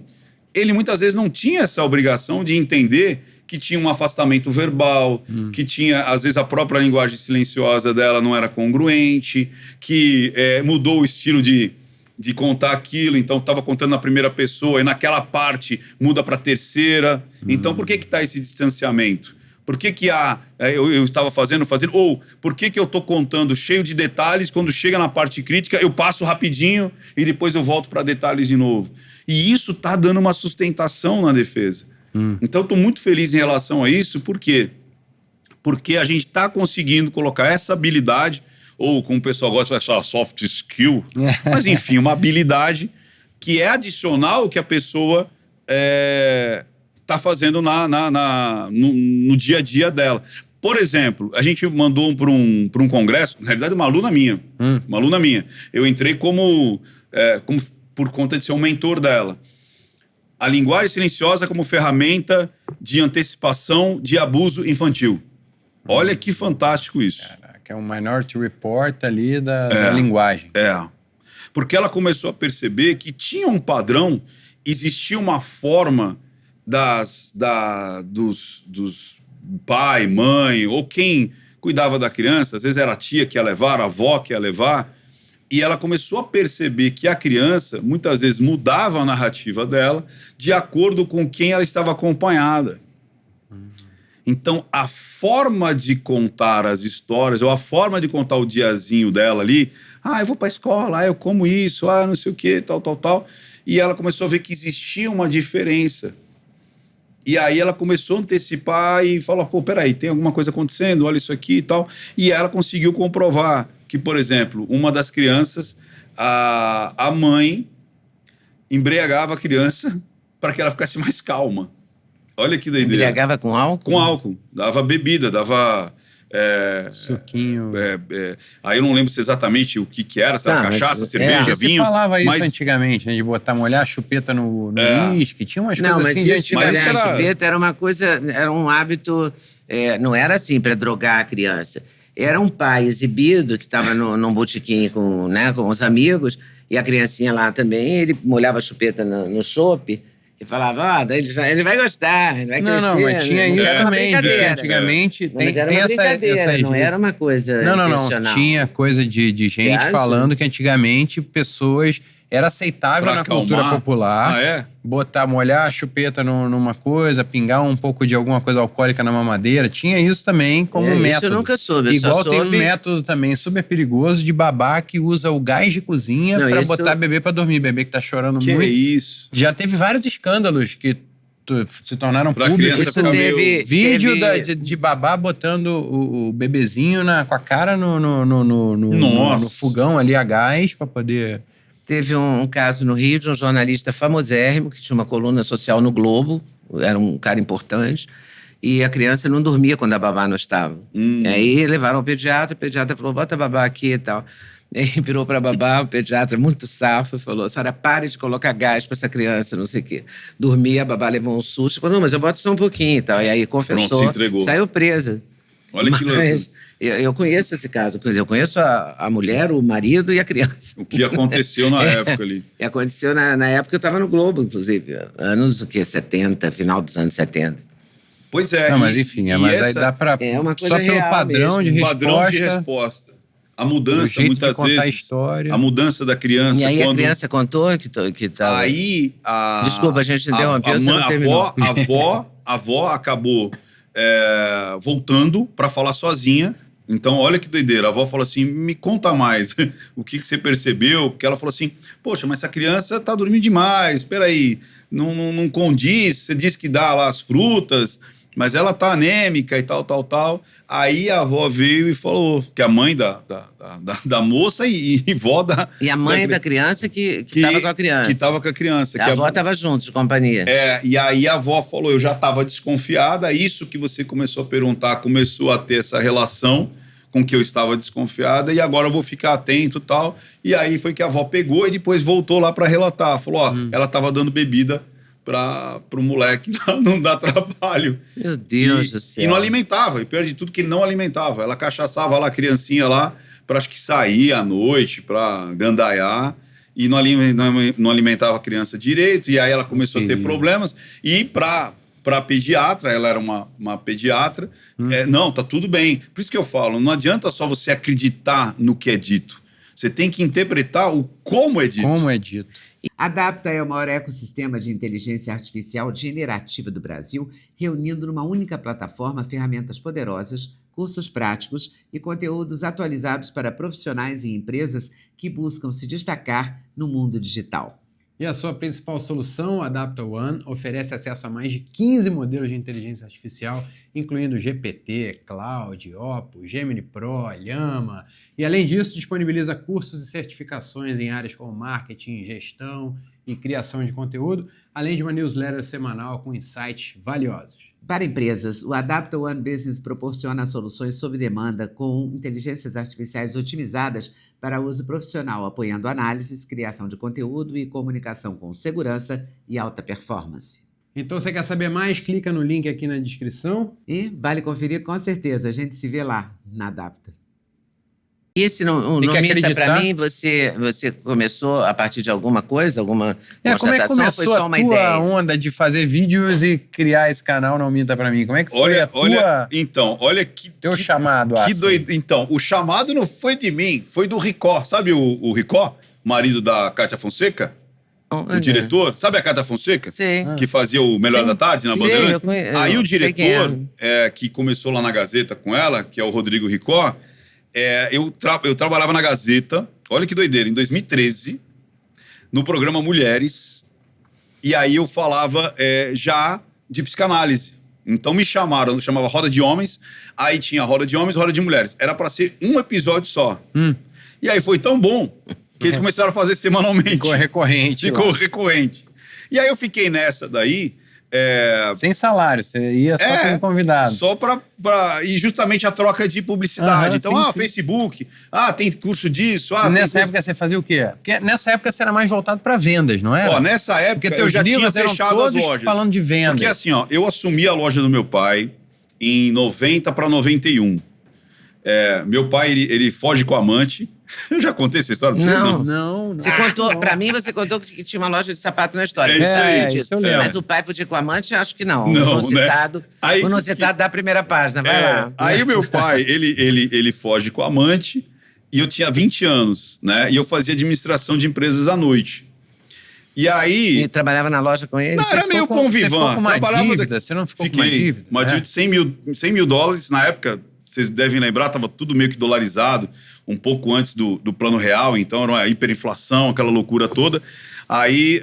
ele muitas vezes não tinha essa obrigação de entender que tinha um afastamento verbal, que tinha, às vezes, a própria linguagem silenciosa dela não era congruente, que mudou o estilo de contar aquilo, então estava contando na primeira pessoa e naquela parte muda para a terceira. Então, por que está esse distanciamento? Por que eu estava fazendo, ou por que eu estou contando cheio de detalhes, quando chega na parte crítica eu passo rapidinho e depois eu volto para detalhes de novo? E isso está dando uma sustentação na defesa. Então, estou muito feliz em relação a isso, por quê? Porque a gente está conseguindo colocar essa habilidade, ou como o pessoal gosta de falar, soft skill, mas enfim, uma habilidade que é adicional ao que a pessoa está fazendo no dia a dia dela. Por exemplo, a gente mandou para um congresso, na realidade uma aluna minha, eu entrei como por conta de ser um mentor dela. A linguagem silenciosa como ferramenta de antecipação de abuso infantil. Olha que fantástico isso. Que é um Minority Report ali da linguagem. Porque ela começou a perceber que tinha um padrão, existia uma forma dos pai, mãe, ou quem cuidava da criança, às vezes era a tia que ia levar, a avó que ia levar, e ela começou a perceber que a criança, muitas vezes, mudava a narrativa dela de acordo com quem ela estava acompanhada. Então, a forma de contar as histórias, ou a forma de contar o diazinho dela ali, eu vou para a escola, eu como isso, não sei o quê, tal. E ela começou a ver que existia uma diferença. E aí ela começou a antecipar e falou, pô, peraí, tem alguma coisa acontecendo, olha isso aqui e tal. E ela conseguiu comprovar que, por exemplo, uma das crianças, a mãe embriagava a criança para que ela ficasse mais calma. Olha que doideira. Embriagava com álcool? Com álcool. Dava bebida, dava... suquinho. Aí eu não lembro exatamente o que era, sabe? Cachaça, cerveja, vinho. Você falava isso antigamente, né? De molhar a chupeta no uísque. Tinha umas coisas assim de antigamente. Mas molhar a chupeta era uma coisa, era um hábito, não era assim para drogar a criança. Era um pai exibido que estava num botequim com os amigos, e a criancinha lá também, ele molhava a chupeta no chopp. E falava, daí ele vai gostar, ele vai crescer. Não, mas tinha isso também. Antigamente tem essas... Não era uma coisa intencional. Tinha coisa de gente falando que antigamente pessoas... Era aceitável na cultura popular molhar a chupeta numa coisa, pingar um pouco de alguma coisa alcoólica na mamadeira. Tinha isso também como método. Isso eu nunca soube. Igual tem um método também super perigoso de babá que usa o gás de cozinha pra botar bebê pra dormir. Bebê que tá chorando muito. Que isso? Já teve vários escândalos que se tornaram públicos. Vídeo de babá botando o bebezinho com a cara no fogão ali a gás pra poder... Teve um caso no Rio de um jornalista famosérrimo que tinha uma coluna social no Globo, era um cara importante, e a criança não dormia quando a babá não estava. E aí levaram ao pediatra, o pediatra falou, bota a babá aqui e tal. E aí virou para a babá, o pediatra muito safo, falou, a senhora pare de colocar gás para essa criança, não sei o quê. Dormia, a babá levou um susto, falou, não, mas eu boto só um pouquinho e tal. E aí confessou, pronto, se entregou. Saiu presa. Olha que louco. Eu conheço esse caso, eu conheço a mulher, o marido e a criança. O que aconteceu na época ali. E aconteceu na época que eu estava no Globo, inclusive. Anos, 70, final dos anos 70. Pois é. Não, mas enfim, mas aí dá pra... uma coisa só pelo padrão de resposta. Padrão de resposta. A mudança, muitas vezes. A história. A mudança da criança. E aí a criança contou que tava... Aí Desculpa, a gente interrompeu, você não terminou. A avó acabou voltando para falar sozinha. Então, olha que doideira. A avó falou assim, me conta mais o que você percebeu. Porque ela falou assim, poxa, mas essa criança tá dormindo demais. Espera aí, não condiz. Você disse que dá lá as frutas, mas ela tá anêmica e tal. Aí a avó veio e falou que a mãe da moça e vó da... E a mãe da criança que tava com a criança. Que tava com a criança. A avó tava junto, de companhia. E aí a avó falou, eu já tava desconfiada, isso que você começou a perguntar, começou a ter essa relação com que eu estava desconfiada, e agora eu vou ficar atento e tal. E aí foi que a avó pegou e depois voltou lá para relatar. Falou, ela tava dando bebida pro moleque não dar trabalho. Meu Deus do céu. E não alimentava, e pior de tudo que ele não alimentava. Ela cachaçava lá a criancinha lá, para acho que sair à noite, para gandaiar, e não alimentava a criança direito, e aí ela começou a ter problemas, e para pediatra, ela era uma pediatra, não, tá tudo bem. Por isso que eu falo, não adianta só você acreditar no que é dito. Você tem que interpretar o como é dito. Como é dito. Adapta é o maior ecossistema de inteligência artificial generativa do Brasil, reunindo numa única plataforma ferramentas poderosas, cursos práticos e conteúdos atualizados para profissionais e empresas que buscam se destacar no mundo digital. E a sua principal solução, o Adapta One, oferece acesso a mais de 15 modelos de inteligência artificial, incluindo GPT, Cloud, Opus, Gemini Pro, Llama. E, além disso, disponibiliza cursos e certificações em áreas como marketing, gestão e criação de conteúdo, além de uma newsletter semanal com insights valiosos. Para empresas, o Adapta One Business proporciona soluções sob demanda com inteligências artificiais otimizadas para uso profissional, apoiando análises, criação de conteúdo e comunicação com segurança e alta performance. Então, você quer saber mais? Clica no link aqui na descrição. E vale conferir com certeza. A gente se vê lá na Adapta. Esse não minta para mim, você começou a partir de alguma coisa, alguma constatação? Como é que começou foi só uma ideia? Onda de fazer vídeos e criar esse canal Não Minta Para Mim? Como é que foi olha que... Teu chamado, que doido. Então, o chamado não foi de mim, foi do Ricó. Sabe o Ricó, marido da Cátia Fonseca? O diretor, sabe a Cátia Fonseca? Sim. Que fazia o Melhor da Tarde na Bandeirantes? Aí o diretor, que começou lá na Gazeta com ela, que é o Rodrigo Ricó, eu trabalhava na Gazeta, olha que doideira, em 2013, no programa Mulheres, e aí eu falava já de psicanálise. Então me chamaram, chamava Roda de Homens, aí tinha Roda de Homens, Roda de Mulheres. Era para ser um episódio só. E aí foi tão bom que eles começaram a fazer semanalmente. Ficou recorrente. Ficou recorrente. E aí eu fiquei nessa daí... Sem salário, você ia só como convidado. Só e justamente a troca de publicidade. Então, sim. Facebook, tem curso disso. Nessa época você fazia o quê? Porque nessa época você era mais voltado para vendas, não era? Nessa época eu já tinha fechado as lojas. Falando de vendas. Porque assim, eu assumi a loja do meu pai em 90 para 91. Meu pai, ele foge com a amante. Eu já contei essa história pra você? Não. Você contou, pra mim, você contou que tinha uma loja de sapato na história. Isso aí. Isso eu lembro. Mas o pai fugia com a amante, acho que não. Não, citado, né? O citado da primeira página, vai lá. Aí meu pai, ele foge com a amante e eu tinha 20 anos, né? E eu fazia administração de empresas à noite. E aí... E trabalhava na loja com ele? Não, era meio convivant. Você ficou com uma dívida? Você não ficou com uma dívida? Uma dívida de 100 mil dólares. Na época, vocês devem lembrar, estava tudo meio que dolarizado. Um pouco antes do plano real, então era uma hiperinflação, aquela loucura toda. Aí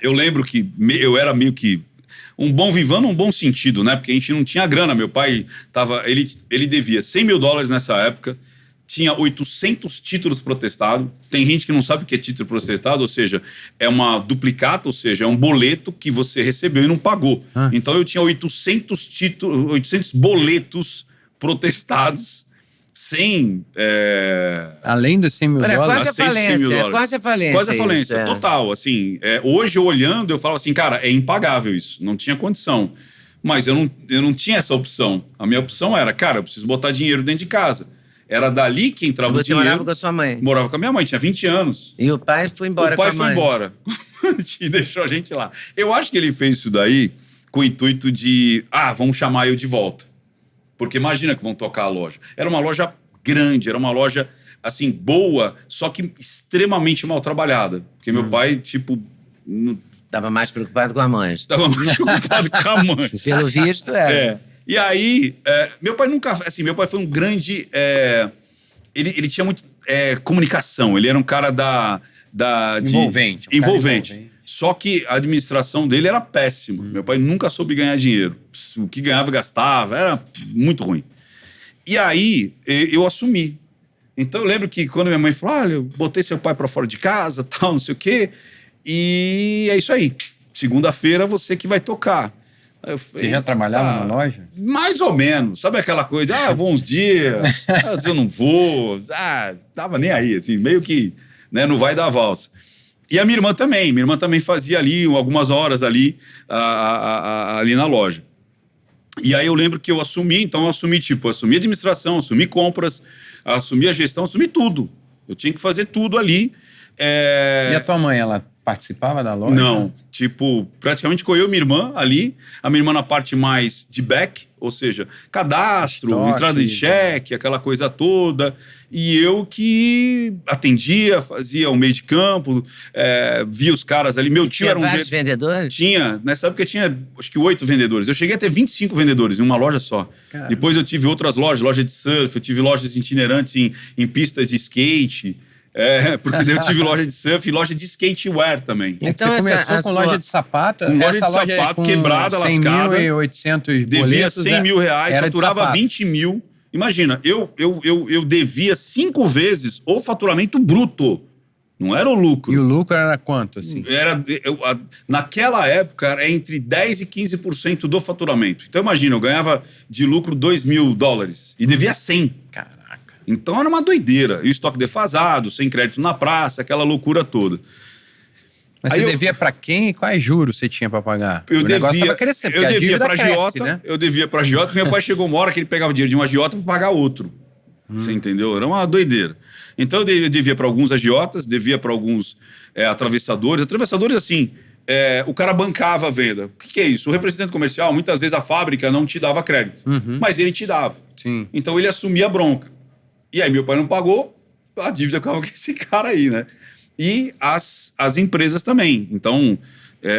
eu lembro que eu era meio que um bom vivant num bom sentido, né? Porque a gente não tinha grana. Meu pai ele devia 100 mil dólares nessa época, tinha 800 títulos protestados. Tem gente que não sabe o que é título protestado, ou seja, é uma duplicata, ou seja, é um boleto que você recebeu e não pagou. Então eu tinha 800 boletos protestados. Sem... Além dos 100 mil dólares? Quase a falência. Total. Assim, hoje, eu olhando, eu falo assim, cara, é impagável isso. Não tinha condição. Mas eu não tinha essa opção. A minha opção era, cara, eu preciso botar dinheiro dentro de casa. Era dali que entrava o dinheiro. Você morava com a sua mãe? Morava com a minha mãe, tinha 20 anos. E o pai foi embora com a mãe? O pai foi embora. E deixou a gente lá. Eu acho que ele fez isso daí com o intuito de, vamos chamar eu de volta. Porque imagina que vão tocar a loja. Era uma loja grande, era uma loja, assim, boa, só que extremamente mal trabalhada. Porque meu pai, tipo... Tava mais preocupado com a mãe. Tava mais preocupado com a mãe. Pelo visto, E aí, meu pai nunca... Assim, meu pai foi um grande... Ele tinha muito comunicação. Ele era um cara envolvente. Só que a administração dele era péssima. Meu pai nunca soube ganhar dinheiro. O que ganhava, gastava. Era muito ruim. E aí, eu assumi. Então, eu lembro que quando minha mãe falou, olha, eu botei seu pai para fora de casa, tal, não sei o quê. E é isso aí. Segunda-feira, você que vai tocar. Aí eu falei, você já trabalhava na loja? Mais ou menos. Sabe aquela coisa? Eu vou uns dias, eu não vou. Tava nem aí, assim, meio que, né, não vai dar valsa. E a minha irmã também. Minha irmã também fazia ali algumas horas ali na loja. E aí eu lembro que eu assumi, então eu assumi administração, assumi compras, assumi a gestão, assumi tudo. Eu tinha que fazer tudo ali. E a tua mãe, ela participava da loja? Não, praticamente com eu e minha irmã ali, a minha irmã na parte mais de back, ou seja, cadastro, estoque, entrada de cheque, aquela coisa toda, e eu que atendia, fazia o meio de campo, via os caras ali. Meu tio tinha era vários vendedores? Tinha, nessa época tinha acho que 8 vendedores. Eu cheguei a ter 25 vendedores em uma loja só. Caramba. Depois eu tive outras lojas, loja de surf, eu tive lojas itinerantes em pistas de skate. Porque eu tive loja de surf e loja de skatewear também. Então você começou com loja de sapato? Com loja de sapato quebrada, lascada. 100.800 boletos. Devia 100 mil reais, faturava 20 mil. Imagina, eu devia 5 vezes o faturamento bruto. Não era o lucro. E o lucro era quanto, assim? Naquela época, era entre 10% e 15% do faturamento. Então, imagina, eu ganhava de lucro 2 mil dólares e devia 100. Caraca. Então, era uma doideira. E o estoque defasado, sem crédito na praça, aquela loucura toda. Mas aí você devia para quem e quais juros você tinha para pagar? O negócio estava crescendo, eu devia para agiota, né? Eu devia para agiota. Meu pai chegou uma hora que ele pegava dinheiro de um agiota para pagar outro. Você entendeu? Era uma doideira. Então, eu devia para alguns agiotas, devia para alguns atravessadores. Atravessadores, assim, o cara bancava a venda. O que é isso? O representante comercial, muitas vezes a fábrica não te dava crédito, mas ele te dava. Sim. Então, ele assumia a bronca. E aí, meu pai não pagou, a dívida ficava com esse cara aí, né? E as empresas também. Então,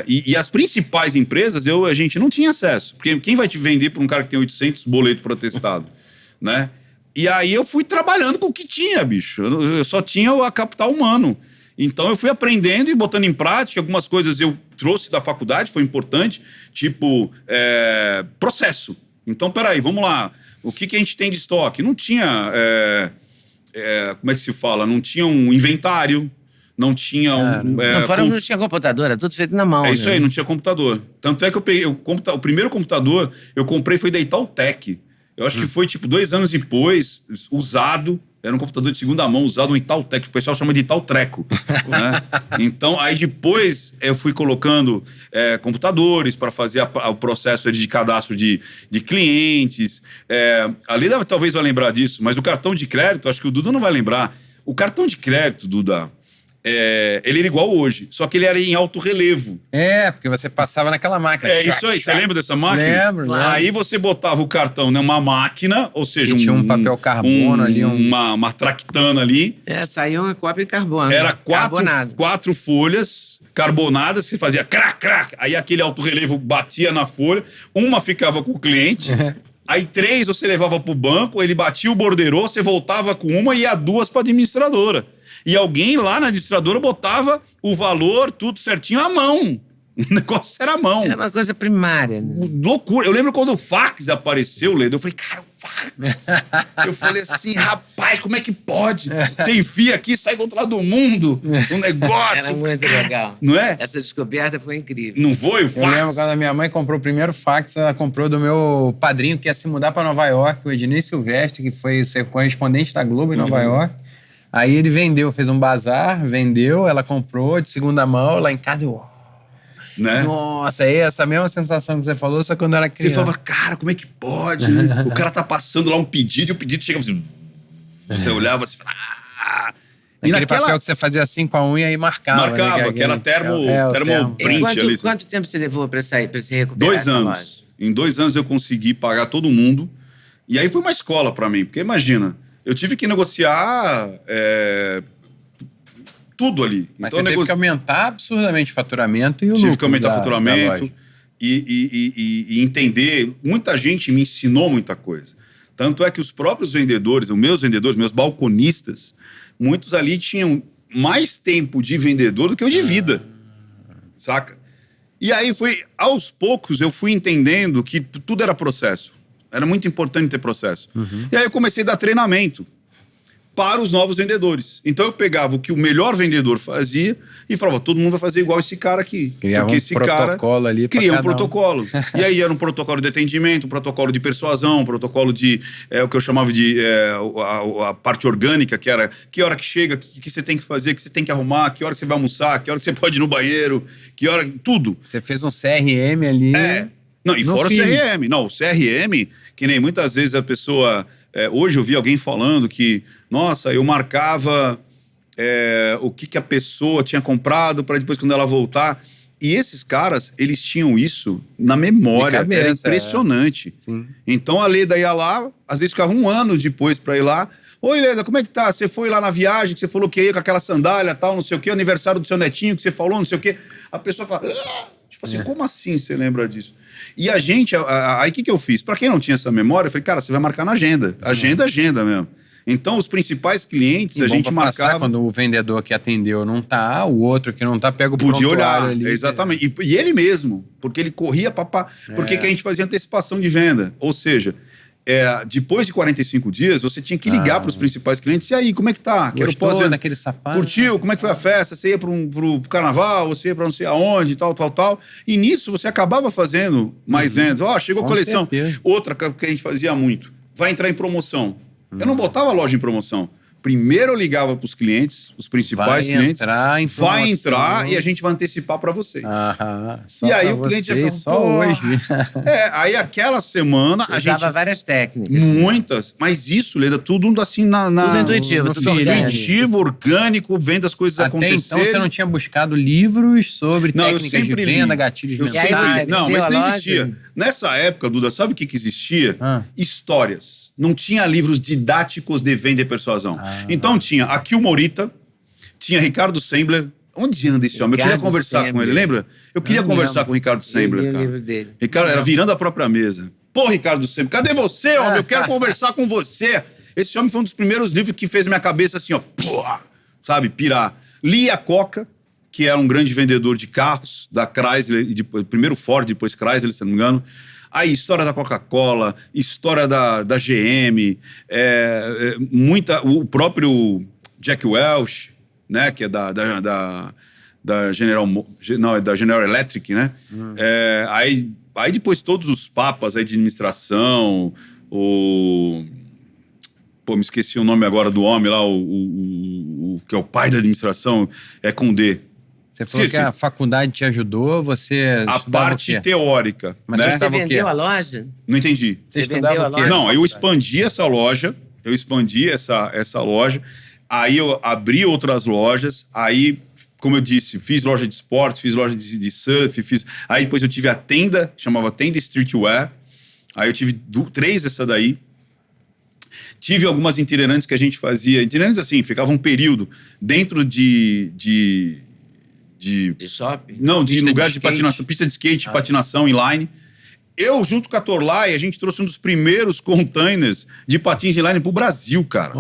e as principais empresas, a gente não tinha acesso. Porque quem vai te vender para um cara que tem 800 boletos protestados, né? E aí eu fui trabalhando com o que tinha, bicho. Eu só tinha a capital humano. Então eu fui aprendendo e botando em prática. Algumas coisas eu trouxe da faculdade, foi importante, tipo, processo. Então, peraí, vamos lá. O que a gente tem de estoque? Não tinha, como é que se fala? Não tinha um inventário, não tinha não tinha computador, era tudo feito na mão. É isso aí, não tinha computador. Tanto é que eu peguei, o primeiro computador eu comprei foi da Itautec. Eu acho que foi, tipo, 2 anos depois, usado. Era um computador de segunda mão, usado um Itautec, que o pessoal chama de Itautreco. Né? Então, aí depois eu fui colocando computadores para fazer o processo de cadastro de clientes. A Leda talvez vai lembrar disso, mas o cartão de crédito, acho que o Duda não vai lembrar. O cartão de crédito, Duda, ele era igual hoje, só que ele era em alto relevo. Porque você passava naquela máquina. Isso aí, você lembra dessa máquina? Lembro. Aí você botava o cartão numa máquina, ou seja... tinha um papel carbono ali. Uma tractana ali. Saiu uma cópia de carbono. Era 4 folhas carbonadas, você fazia crac, crac. Aí aquele alto relevo batia na folha, uma ficava com o cliente... Aí 3 você levava pro banco, ele batia o borderô, você voltava com uma e ia 2 pra administradora. E alguém lá na administradora botava o valor, tudo certinho, à mão. O negócio era à mão. Era uma coisa primária, né? Loucura. Eu lembro quando o fax apareceu, Leda, eu falei, cara, o fax. Eu falei assim, rapaz, como é que pode? Você enfia aqui e sai do outro lado do mundo. Um negócio. Era muito legal. Não é? Essa descoberta foi incrível. Não foi o fax? Eu lembro quando a minha mãe comprou o primeiro fax, ela comprou do meu padrinho que ia se mudar para Nova York, o Ednei Silvestre, que foi ser correspondente da Globo em Nova York. Aí ele vendeu, fez um bazar, vendeu, ela comprou de segunda mão, lá em casa, né? Nossa, é essa mesma sensação que você falou, só quando era criança. Você falava, cara, como é que pode, né? O cara tá passando lá um pedido e o pedido chega assim... Você olhava assim... Aquele papel que você fazia assim com a unha e marcava. Marcava, né? que era termoprint ali. Quanto tempo você levou para se recuperar? 2 anos. Em 2 anos eu consegui pagar todo mundo. E aí foi uma escola para mim, porque imagina... Eu tive que negociar tudo ali. Mas então, você teve que aumentar absurdamente o faturamento e o lucro. Tive que aumentar o faturamento e entender. Muita gente me ensinou muita coisa. Tanto é que os próprios vendedores, meus balconistas, muitos ali tinham mais tempo de vendedor do que eu de vida. Saca? E aí aos poucos, eu fui entendendo que tudo era processo. Era muito importante ter processo. E aí eu comecei a dar treinamento para os novos vendedores. Então eu pegava o que o melhor vendedor fazia e falava, todo mundo vai fazer igual esse cara aqui. Criava porque esse protocolo cara ali cria um protocolo. E aí era um protocolo de atendimento, um protocolo de persuasão, um protocolo de o que eu chamava de a parte orgânica, que era que hora que chega, o que você tem que fazer, o que você tem que arrumar, que hora que você vai almoçar, que hora que você pode ir no banheiro, que hora... Tudo. Você fez um CRM ali... Não, e fora o CRM. Não, o CRM, que nem muitas vezes a pessoa... hoje eu vi alguém falando que, nossa, eu marcava o que a pessoa tinha comprado para depois, quando ela voltar. E esses caras, eles tinham isso na memória. Cabeça, era impressionante. Então a Leda ia lá, às vezes ficava 1 ano depois para ir lá. Oi, Leda, como é que tá? Você foi lá na viagem, que você falou que ia com aquela sandália, tal, não sei o quê, aniversário do seu netinho, que você falou, não sei o quê. A pessoa fala... Tipo assim, como assim você lembra disso? E a gente, aí o que eu fiz? Para quem não tinha essa memória, eu falei, cara, você vai marcar na agenda. Agenda mesmo. Então, os principais clientes, a gente marcava... Quando o vendedor que atendeu não tá, o outro que não tá, pega o podia olhar, ali. Exatamente. E ele mesmo, porque ele corria para... Porque que a gente fazia antecipação de venda. Ou seja... depois de 45 dias, você tinha que ligar para os principais clientes. E aí, como é que tá? Gostou daquele sapato? Curtiu? Como é que foi a festa? Você ia pro carnaval? Você ia para não sei aonde? Tal. E nisso, você acabava fazendo mais vendas. Chegou a coleção. Certeza. Outra que a gente fazia muito. Vai entrar em promoção. Eu não botava a loja em promoção. Primeiro eu ligava para os clientes, os principais clientes. Vai entrar e a gente vai antecipar para vocês. E aí o cliente já falou, hoje. Aí aquela semana a gente usava várias técnicas. Muitas, mas isso, Leda, tudo assim tudo intuitivo, tudo intuitivo, orgânico, vendo as coisas acontecerem. Então você não tinha buscado livros sobre técnicas de venda, gatilhos mentais? Não, mas não existia. Nessa época, Duda, sabe o que existia? Histórias. Não tinha livros didáticos de venda e persuasão. Então tinha Akil Morita, tinha Ricardo Sembler. Onde anda esse homem? Eu queria conversar com ele, lembra? Eu queria conversar com o Ricardo Sembler, cara. Livro dele. Ricardo era virando a própria mesa. Pô, Ricardo Sembler, cadê você, homem? Eu quero conversar com você. Esse homem foi um dos primeiros livros que fez minha cabeça assim, ó, sabe, pirar. Li a Coca, que era um grande vendedor de carros, da Chrysler, primeiro Ford, depois Chrysler, se não me engano. Aí, história da Coca-Cola, história da GM, o próprio Jack Welch, né, que é da General Electric, né? Aí depois todos os papas aí de administração, me esqueci o nome agora do homem lá, que é o pai da administração, com D. Você falou que a faculdade te ajudou, você a parte teórica. Mas né? você vendeu a loja? Não entendi. Você vendeu a loja? Não, eu expandi essa loja, essa loja, aí eu abri outras lojas, aí, como eu disse, fiz loja de esporte, fiz loja de surf, aí depois eu tive a tenda, chamava Tenda Streetwear, aí eu tive 3 dessa daí. Tive algumas itinerantes que a gente fazia. Itinerantes assim, ficava um período dentro de shopping? Não, de lugar de patinação, pista de skate, patinação inline. Eu, junto com a Torlai, a gente trouxe um dos primeiros containers de patins inline pro Brasil, cara.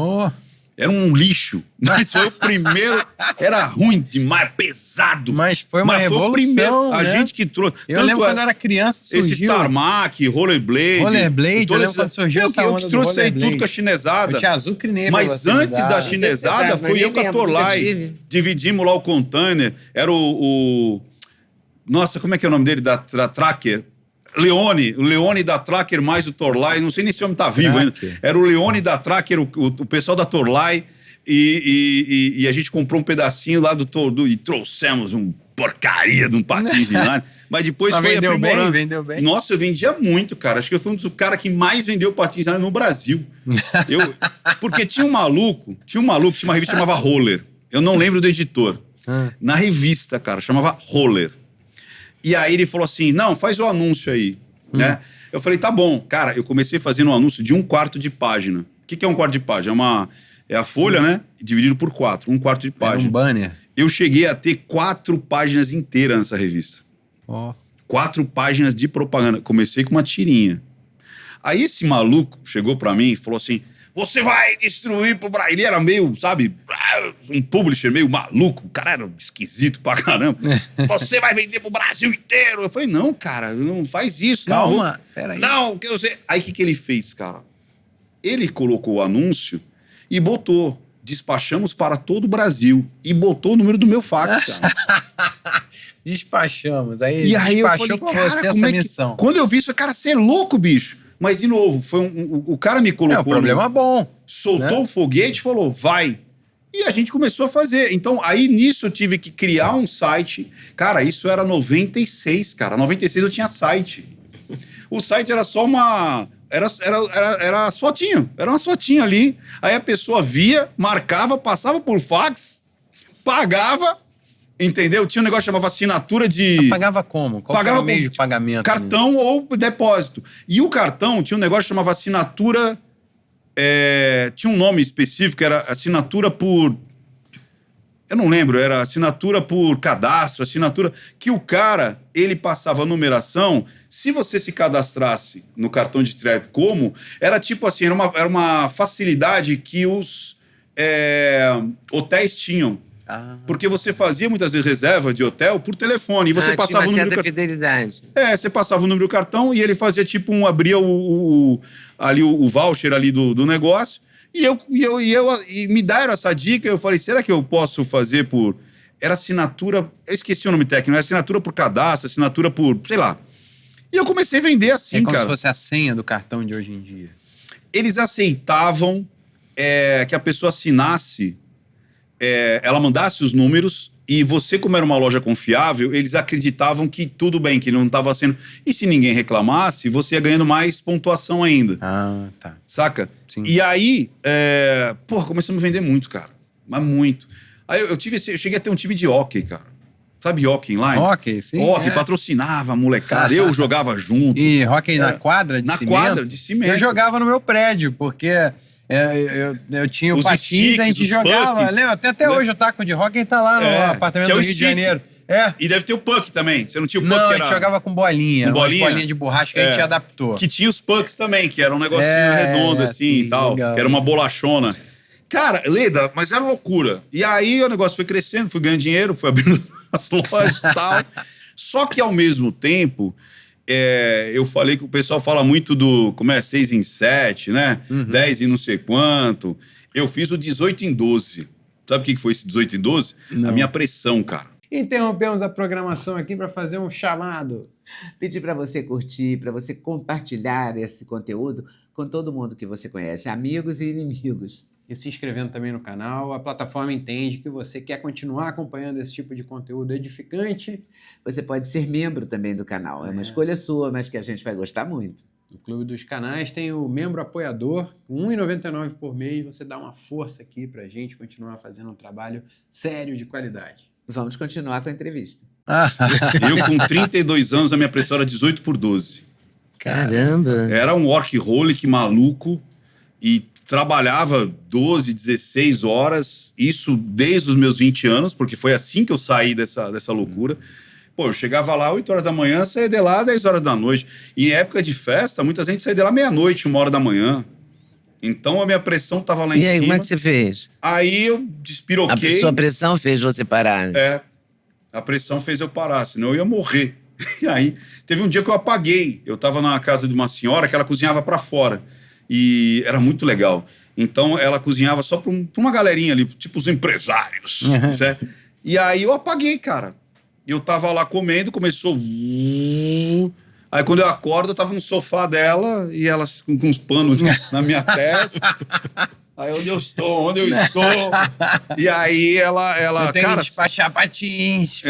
Era um lixo. Mas foi o primeiro. Era ruim demais, pesado. Mas foi uma revolução, foi o primeiro, né? A gente que trouxe. Eu lembro quando eu era criança, surgiu. Esse Tarmac, Rollerblade. Eu lembro quando surgiu essa onda. Eu que trouxe aí tudo com a chinesada. Eu tinha azucrinei. Mas antes da chinesada, fui eu com a Torlai. Dividimos lá o container. Era o... Nossa, como é que é o nome dele? Da Tracker. O Leone da Tracker mais o Torlai, não sei nem se o homem tá vivo ainda. Era o Leone da Tracker, o pessoal da Torlai, e a gente comprou um pedacinho lá e trouxemos uma porcaria de um patins lá. Mas depois foi aprimorando. Vendeu bem. Nossa, eu vendia muito, cara. Acho que eu fui um dos caras que mais vendeu patins lá no Brasil. Porque tinha uma revista que chamava Roller. Eu não lembro do editor. Na revista, cara, chamava Roller. E aí ele falou assim, não, faz o anúncio aí, né? Eu falei, tá bom. Cara, eu comecei fazendo um anúncio de 1/4 de página. O que é 1/4 de página? É a folha, né? Dividido por 4, 1/4 de página. Um banner. Eu cheguei a ter 4 páginas inteiras nessa revista. 4 páginas de propaganda. Comecei com uma tirinha. Aí esse maluco chegou pra mim e falou assim, você vai destruir pro Brasil. Ele era meio, sabe, um publisher meio maluco. O cara era esquisito pra caramba. Você vai vender pro Brasil inteiro. Eu falei, não, cara, não faz isso. Calma, peraí. Não, que eu sei. Aí o que ele fez, cara? Ele colocou o anúncio e botou, despachamos para todo o Brasil. E botou o número do meu fax, cara. Despachamos. Aí e aí despachou eu falei, pra cara, você essa missão. Quando eu vi isso, cara, você é louco, bicho. Mas, de novo, o cara me colocou... É um problema bom. Soltou o foguete e falou, vai. E a gente começou a fazer. Então, aí nisso eu tive que criar um site. Cara, isso era 96, cara. 96 eu tinha site. O site era só uma... Era fotinho. Era uma fotinha ali. Aí a pessoa via, marcava, passava por fax, pagava... Entendeu? Tinha um negócio que chamava assinatura de... Pagava como? Qual era o meio de pagamento? Cartão ou depósito. E o cartão tinha um negócio que chamava assinatura... tinha um nome específico, era assinatura por... Eu não lembro, era assinatura por cadastro, assinatura... Que o cara, ele passava a numeração. Se você se cadastrasse no cartão de crédito como... Era tipo assim, era uma facilidade que os hotéis tinham. Porque você fazia muitas vezes reserva de hotel por telefone e você passava tinha uma o número certa fidelidade. você passava o número do cartão e ele fazia tipo abria o voucher ali do negócio e me deram essa dica. Eu falei, será que eu posso fazer por... Era assinatura, eu esqueci o nome técnico, era assinatura por cadastro, assinatura por, sei lá. E eu comecei a vender assim, cara. É como se fosse a senha do cartão de hoje em dia. Eles aceitavam que a pessoa assinasse, ela mandasse os números e você, como era uma loja confiável, eles acreditavam que tudo bem, que não estava sendo... E se ninguém reclamasse, você ia ganhando mais pontuação ainda. Tá. Saca? Sim. E aí, começamos a vender muito, cara. Mas muito. Aí eu cheguei a ter um time de hóquei, cara. Sabe hóquei inline? Hóquei, sim. Hóquei, patrocinava a molecada, eu jogava junto. E hóquei na quadra de cimento? Na quadra de cimento. Eu jogava no meu prédio, porque... Eu tinha o patins, sticks, a gente jogava. Até hoje o taco de hóquei tá lá no apartamento do Rio de Janeiro. E deve ter o puck também. Você não tinha o puck? Não, a gente jogava com bolinha. Com bolinha de borracha que a gente adaptou. Que tinha os pucks também, que era um negocinho redondo assim e tal. Legal. Que era uma bolachona. Cara, Leda, mas era loucura. E aí o negócio foi crescendo, fui ganhando dinheiro, fui abrindo as lojas e tal. Só que, ao mesmo tempo, eu falei que o pessoal fala muito do, 6 em 7, né? 10 em não sei quanto. Eu fiz o 18 em 12. Sabe o que foi esse 18 em 12? Não. A minha pressão, cara. Interrompemos a programação aqui para fazer um chamado. Pedir para você curtir, para você compartilhar esse conteúdo com todo mundo que você conhece, amigos e inimigos. E se inscrevendo também no canal. A plataforma entende que você quer continuar acompanhando esse tipo de conteúdo edificante. Você pode ser membro também do canal. É uma escolha sua, mas que a gente vai gostar muito. No Clube dos Canais tem o membro apoiador, R$ 1,99 por mês. Você dá uma força aqui pra gente continuar fazendo um trabalho sério, de qualidade. Vamos continuar com a entrevista. Eu, com 32 anos, a minha pressão era 18 por 12. Caramba! Era um workaholic maluco e trabalhava 12, 16 horas, isso desde os meus 20 anos, porque foi assim que eu saí dessa loucura. Pô, eu chegava lá 8 horas da manhã, saía de lá 10 horas da noite. E em época de festa, muita gente saía de lá meia-noite, 1 hora da manhã. Então a minha pressão tava lá em cima. E aí, como é que você fez? Aí eu despiroquei. A sua pressão fez você parar? É, a pressão fez eu parar, senão eu ia morrer. E aí, teve um dia que eu apaguei. Eu tava na casa de uma senhora que ela cozinhava pra fora. E era muito legal. Então ela cozinhava só pra uma galerinha ali, tipo os empresários. Certo? E aí eu apaguei, cara. Eu tava lá comendo, começou... Aí quando eu acordo, eu tava no sofá dela e ela com uns panos na minha testa. Aí onde eu estou? E aí ela eu tenho cara, que despachar patins.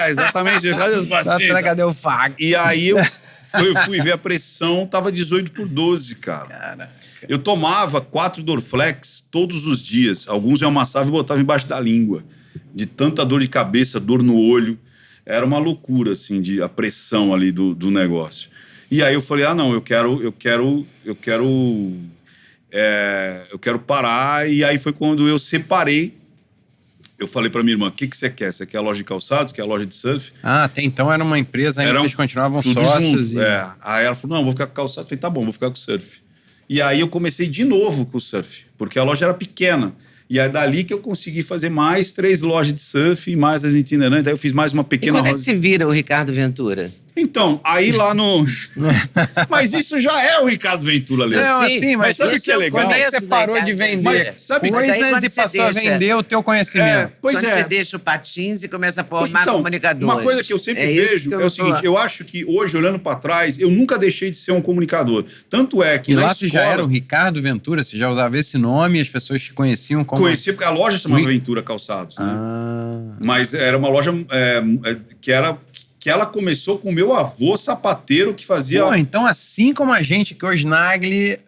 Exatamente. Cadê os patins? Cadê o fax? E aí eu fui ver a pressão, tava 18 por 12, cara. Caraca. Eu tomava 4 Dorflex todos os dias. Alguns eu amassava e botava embaixo da língua. De tanta dor de cabeça, dor no olho. Era uma loucura, assim, a pressão ali do negócio. E aí eu falei, não, eu quero parar. E aí foi quando eu separei. Eu falei pra minha irmã, o que você quer? Você quer a loja de calçados? Quer a loja de surf? Até então era uma empresa, ainda vocês continuavam sócios. Aí ela falou, não, vou ficar com calçado. Eu falei, tá bom, vou ficar com surf. E aí eu comecei de novo com o surf, porque a loja era pequena. E é dali que eu consegui fazer mais 3 lojas de surf e mais as itinerantes. Aí eu fiz mais uma pequena... E quando é que se vira o Ricardo Ventura? Então, aí lá no... Mas isso já é o Ricardo Ventura, Leo. Não, assim, mas sabe o que é legal? Quando é que você parou de vender? Mas sabe coisas e passou a vender o teu conhecimento. Quando você deixa o patins e começa a formar comunicadores. Uma coisa que eu sempre vejo é o seguinte, eu acho que hoje, olhando para trás, eu nunca deixei de ser um comunicador. Tanto é que e lá você já era o Ricardo Ventura? Você já usava esse nome e as pessoas te conheciam como... Conhecia porque a loja chamava Ventura Calçados. Né? Mas era uma loja que ela começou com o meu avô sapateiro que fazia... Pô, então assim como a gente, que o Snagli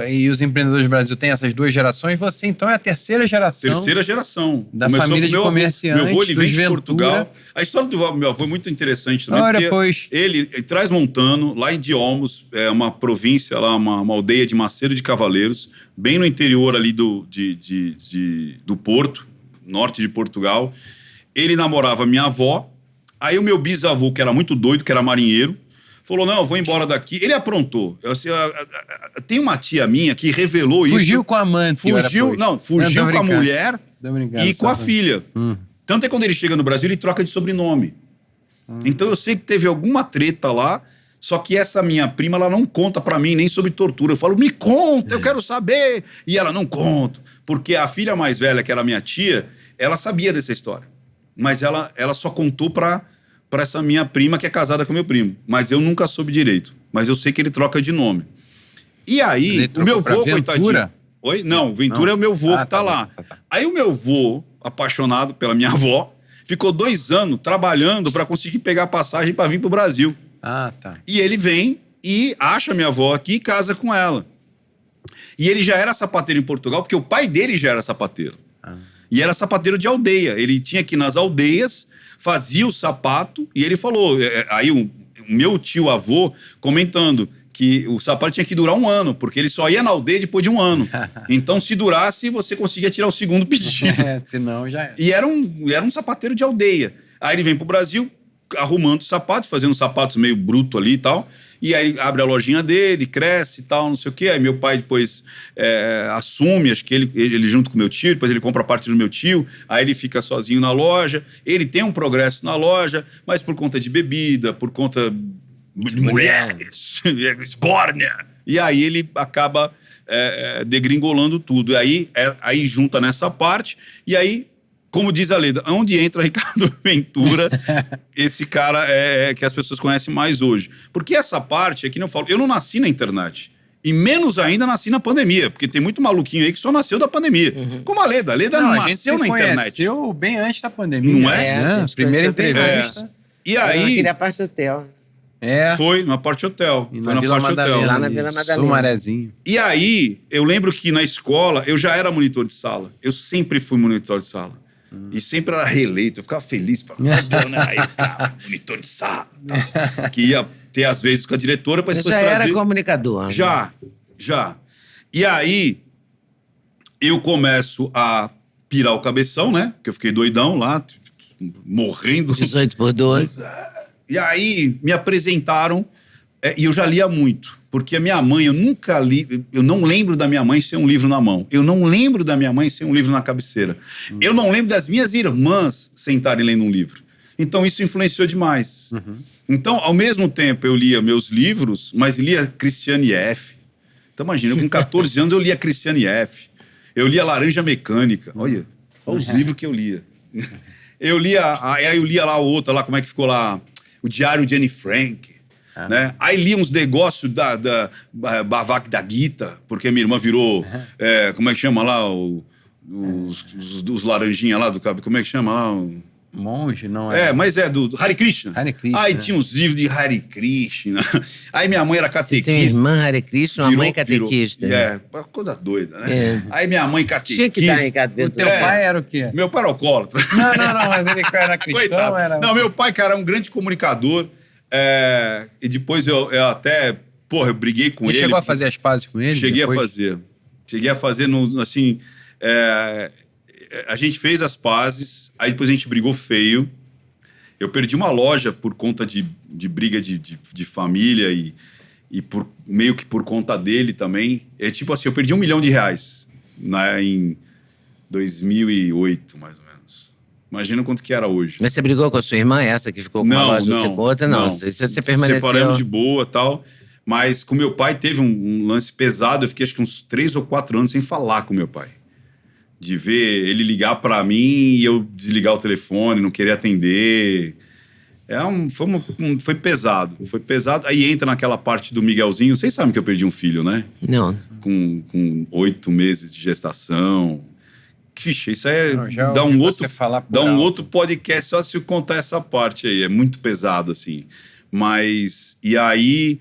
e os empreendedores do Brasil têm essas 2 gerações, você então é a terceira geração. Terceira geração. Da família de comerciantes. Meu avô, ele vem de Portugal. A história do meu avô é muito interessante também. Pois. Ele traz Montano, lá em Diomos, é uma província, lá uma aldeia de Macedo de Cavaleiros, bem no interior ali do Porto, norte de Portugal. Ele namorava minha avó. Aí o meu bisavô, que era muito doido, que era marinheiro, falou, não, eu vou embora daqui. Ele aprontou. Tem uma tia minha que revelou isso. Fugiu com a amante. Fugiu com a mulher e com a filha. Tanto é que quando ele chega no Brasil, ele troca de sobrenome. Então eu sei que teve alguma treta lá, só que essa minha prima, ela não conta pra mim nem sobre tortura. Eu falo, me conta, eu quero saber. E ela não conta. Porque a filha mais velha, que era minha tia, ela sabia dessa história. Mas ela só contou pra essa minha prima, que é casada com meu primo. Mas eu nunca soube direito. Mas eu sei que ele troca de nome. E aí, o meu vô, coitadinho... Oi? Não, Ventura é o meu vô que tá lá. Tá. Aí o meu vô, apaixonado pela minha avó, ficou 2 anos trabalhando para conseguir pegar passagem para vir pro Brasil. Tá. E ele vem e acha minha avó aqui e casa com ela. E ele já era sapateiro em Portugal, porque o pai dele já era sapateiro. E era sapateiro de aldeia. Ele tinha que ir nas aldeias, fazia o sapato, e ele falou... Aí o meu tio-avô comentando que o sapato tinha que durar 1 ano, porque ele só ia na aldeia depois de 1 ano. Então, se durasse, você conseguia tirar o segundo pedido. Senão já era. E era um sapateiro de aldeia. Aí ele vem pro Brasil, arrumando sapatos, fazendo sapatos meio bruto ali e tal. E aí abre a lojinha dele, cresce e tal, não sei o quê. Aí meu pai depois assume, acho que ele junto com meu tio, depois ele compra a parte do meu tio, aí ele fica sozinho na loja. Ele tem um progresso na loja, mas por conta de bebida, por conta de mulheres, esbórnia. E aí ele acaba degringolando tudo. E aí junta nessa parte, e aí, como diz a lenda, onde entra Ricardo Ventura, esse cara que as pessoas conhecem mais hoje. Porque essa parte, que eu falo, eu não nasci na internet. E menos ainda nasci na pandemia, porque tem muito maluquinho aí que só nasceu da pandemia. Como a Leda. A Leda não nasceu na internet. Nasceu bem antes da pandemia. Não é? Primeira entrevista. E aí... Aquele Aparte Hotel. Foi no Aparte Hotel. E foi na Vila Madalena. Lá na Vila Madalena. Sumarezinho. E aí, eu lembro que na escola, eu já era monitor de sala. Eu sempre fui monitor de sala. E sempre era reeleito. Eu ficava feliz. Aí, cara, monitor de sala. Tá. Que ia ter, às vezes, com a diretora para depois trazer... Já era comunicador. Já. E aí, eu começo a pirar o cabeção, né? Porque eu fiquei doidão lá, morrendo. 18 por 2. E aí, me apresentaram, e eu já lia muito. Porque a minha mãe, eu nunca li... Eu não lembro da minha mãe sem um livro na mão. Eu não lembro da minha mãe sem um livro na cabeceira. Eu não lembro das minhas irmãs sentarem lendo um livro. Então, isso influenciou demais. Então, ao mesmo tempo, eu lia meus livros, mas lia Christiane F. Então, imagina, com 14 anos, eu lia Christiane F. Eu lia Laranja Mecânica. Olha os livros que eu lia. Eu lia lá o outro, lá, como é que ficou lá? O Diário de Anne Frank. Né? Aí li uns negócios da Bavac da Guita, porque minha irmã virou, como é que chama lá, os laranjinha lá do cabelo, como é que chama lá? Monge, não é? Mas é do Hare Krishna. Aí tinha uns livros de Hare Krishna. Aí minha mãe era catequista. Tem irmã Hare Krishna, uma mãe catequista. Coisa doida, né? Aí minha mãe catequista. Tinha que dar, Ricardo Ventura. O teu pai era o quê? Meu pai era alcoólatra. Não, mas ele era cristão. Não, meu pai, cara, era um grande comunicador. E depois eu até, eu briguei com ele. Você chegou a fazer as pazes com ele? Cheguei a fazer, assim... a gente fez as pazes, aí depois a gente brigou feio. Eu perdi uma loja por conta de briga de família e meio que por conta dele também. Tipo assim, eu perdi R$1 milhão em 2008, mais ou menos. Imagina quanto que era hoje. Mas você brigou com a sua irmã, essa que ficou com a loja de outra? Não. Você permaneceu... Separamos de boa e tal. Mas com meu pai teve um lance pesado. Eu fiquei acho que uns 3 ou 4 anos sem falar com meu pai. De ver ele ligar pra mim e eu desligar o telefone, não querer atender. Foi pesado. Foi pesado. Aí entra naquela parte do Miguelzinho. Vocês sabem que eu perdi um filho, né? Não. Com 8 meses de gestação. Vixe, isso dá um outro podcast só se eu contar essa parte aí. É muito pesado, assim. Mas... E aí,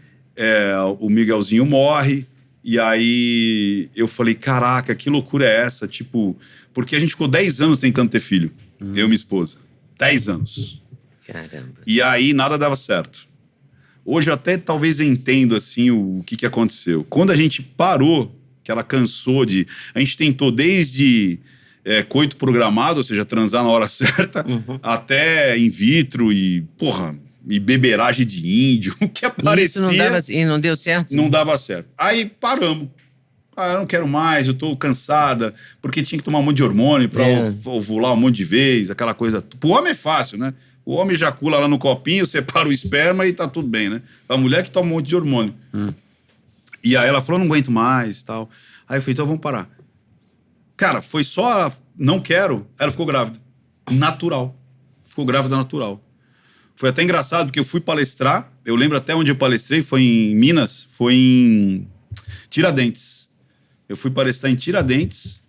o Miguelzinho morre. E aí, eu falei, caraca, que loucura é essa? Tipo... Porque a gente ficou 10 anos tentando ter filho. Eu e minha esposa. 10 anos. Caramba. E aí, nada dava certo. Hoje, até talvez eu entendo, assim, o que aconteceu. Quando a gente parou, que ela cansou de... A gente tentou desde... coito programado, ou seja, transar na hora certa, até in vitro e beberagem de índio, o que aparecia... E não deu certo? Não dava certo. Aí paramos. Eu não quero mais, eu tô cansada, porque tinha que tomar um monte de hormônio pra ovular um monte de vez, aquela coisa... O homem é fácil, né? O homem ejacula lá no copinho, separa o esperma e tá tudo bem, né? A mulher que toma um monte de hormônio. E aí ela falou, não aguento mais e tal. Aí eu falei, então vamos parar. Cara, foi só não quero, ela ficou grávida. Natural. Ficou grávida natural. Foi até engraçado, porque eu fui palestrar, eu lembro até onde eu palestrei, foi em Minas, foi em Tiradentes. Eu fui palestrar em Tiradentes,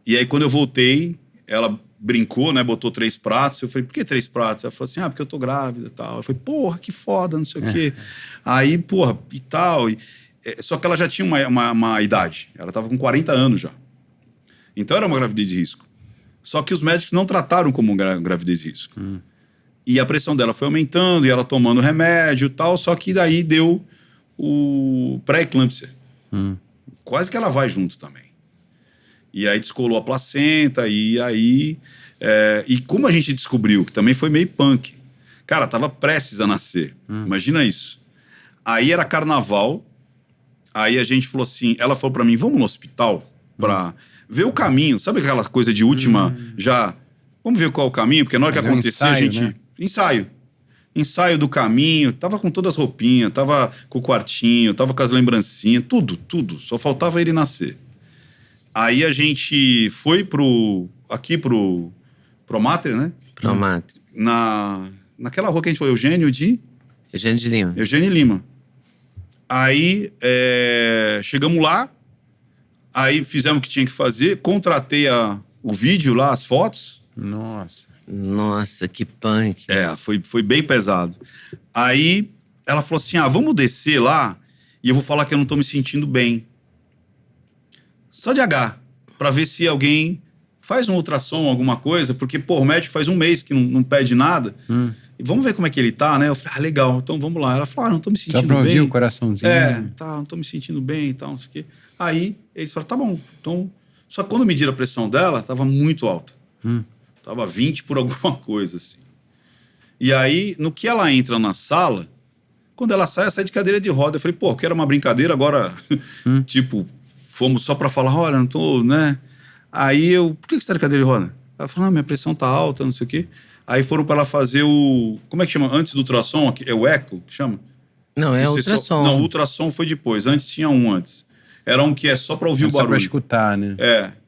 e aí quando eu voltei, ela brincou, né, botou 3 pratos, eu falei, por que 3 pratos? Ela falou assim, porque eu tô grávida e tal. Eu falei, porra, que foda, não sei o quê. Aí, e tal... Só que ela já tinha uma idade. Ela estava com 40 anos já. Então era uma gravidez de risco. Só que os médicos não trataram como gravidez de risco. E a pressão dela foi aumentando, e ela tomando remédio e tal, só que daí deu o pré-eclâmpsia. Quase que ela vai junto também. E aí descolou a placenta, e aí... e como a gente descobriu, que também foi meio punk, Cara, tava prestes a nascer. Imagina isso. Aí era carnaval. Aí a gente falou assim... Ela falou pra mim, vamos no hospital pra ver o caminho. Sabe aquela coisa de última... Já... Vamos ver qual é o caminho? Porque na hora que acontecer, a gente... Né? Ensaio do caminho. Tava com todas as roupinhas. Tava com o quartinho. Tava com as lembrancinhas. Tudo. Só faltava ele nascer. Aí a gente foi aqui pro Promater, né? Promater. Naquela rua que a gente foi, Eugênio de Lima. Aí chegamos lá, aí fizemos o que tinha que fazer, contratei o vídeo lá, as fotos. Nossa, que punk. Foi bem pesado. Aí ela falou assim, vamos descer lá e eu vou falar que eu não tô me sentindo bem. Só de H, pra ver se alguém faz um ultrassom, alguma coisa, porque, o médico faz um mês que não pede nada. E vamos ver como é que ele tá, né? Eu falei, legal, então vamos lá. Ela falou, não tô me sentindo bem. Só pra ouvir o coraçãozinho. Não tô me sentindo bem e tal, não sei o quê. Aí eles falaram, tá bom, então... Só que quando mediram a pressão dela, tava muito alta. Tava 20 por alguma coisa, assim. E aí, no que ela entra na sala, quando ela sai de cadeira de roda. Eu falei, que era uma brincadeira, agora, fomos só pra falar, olha, não tô, né? Aí por que você tá de cadeira de roda? Ela falou, minha pressão tá alta, não sei o quê. Aí foram pra ela fazer como é que chama? Antes do ultrassom, é o eco que chama? Não, é ultrassom. Não, o ultrassom foi depois. Antes tinha um antes. Era um que é só pra ouvir o barulho. Só pra escutar, né?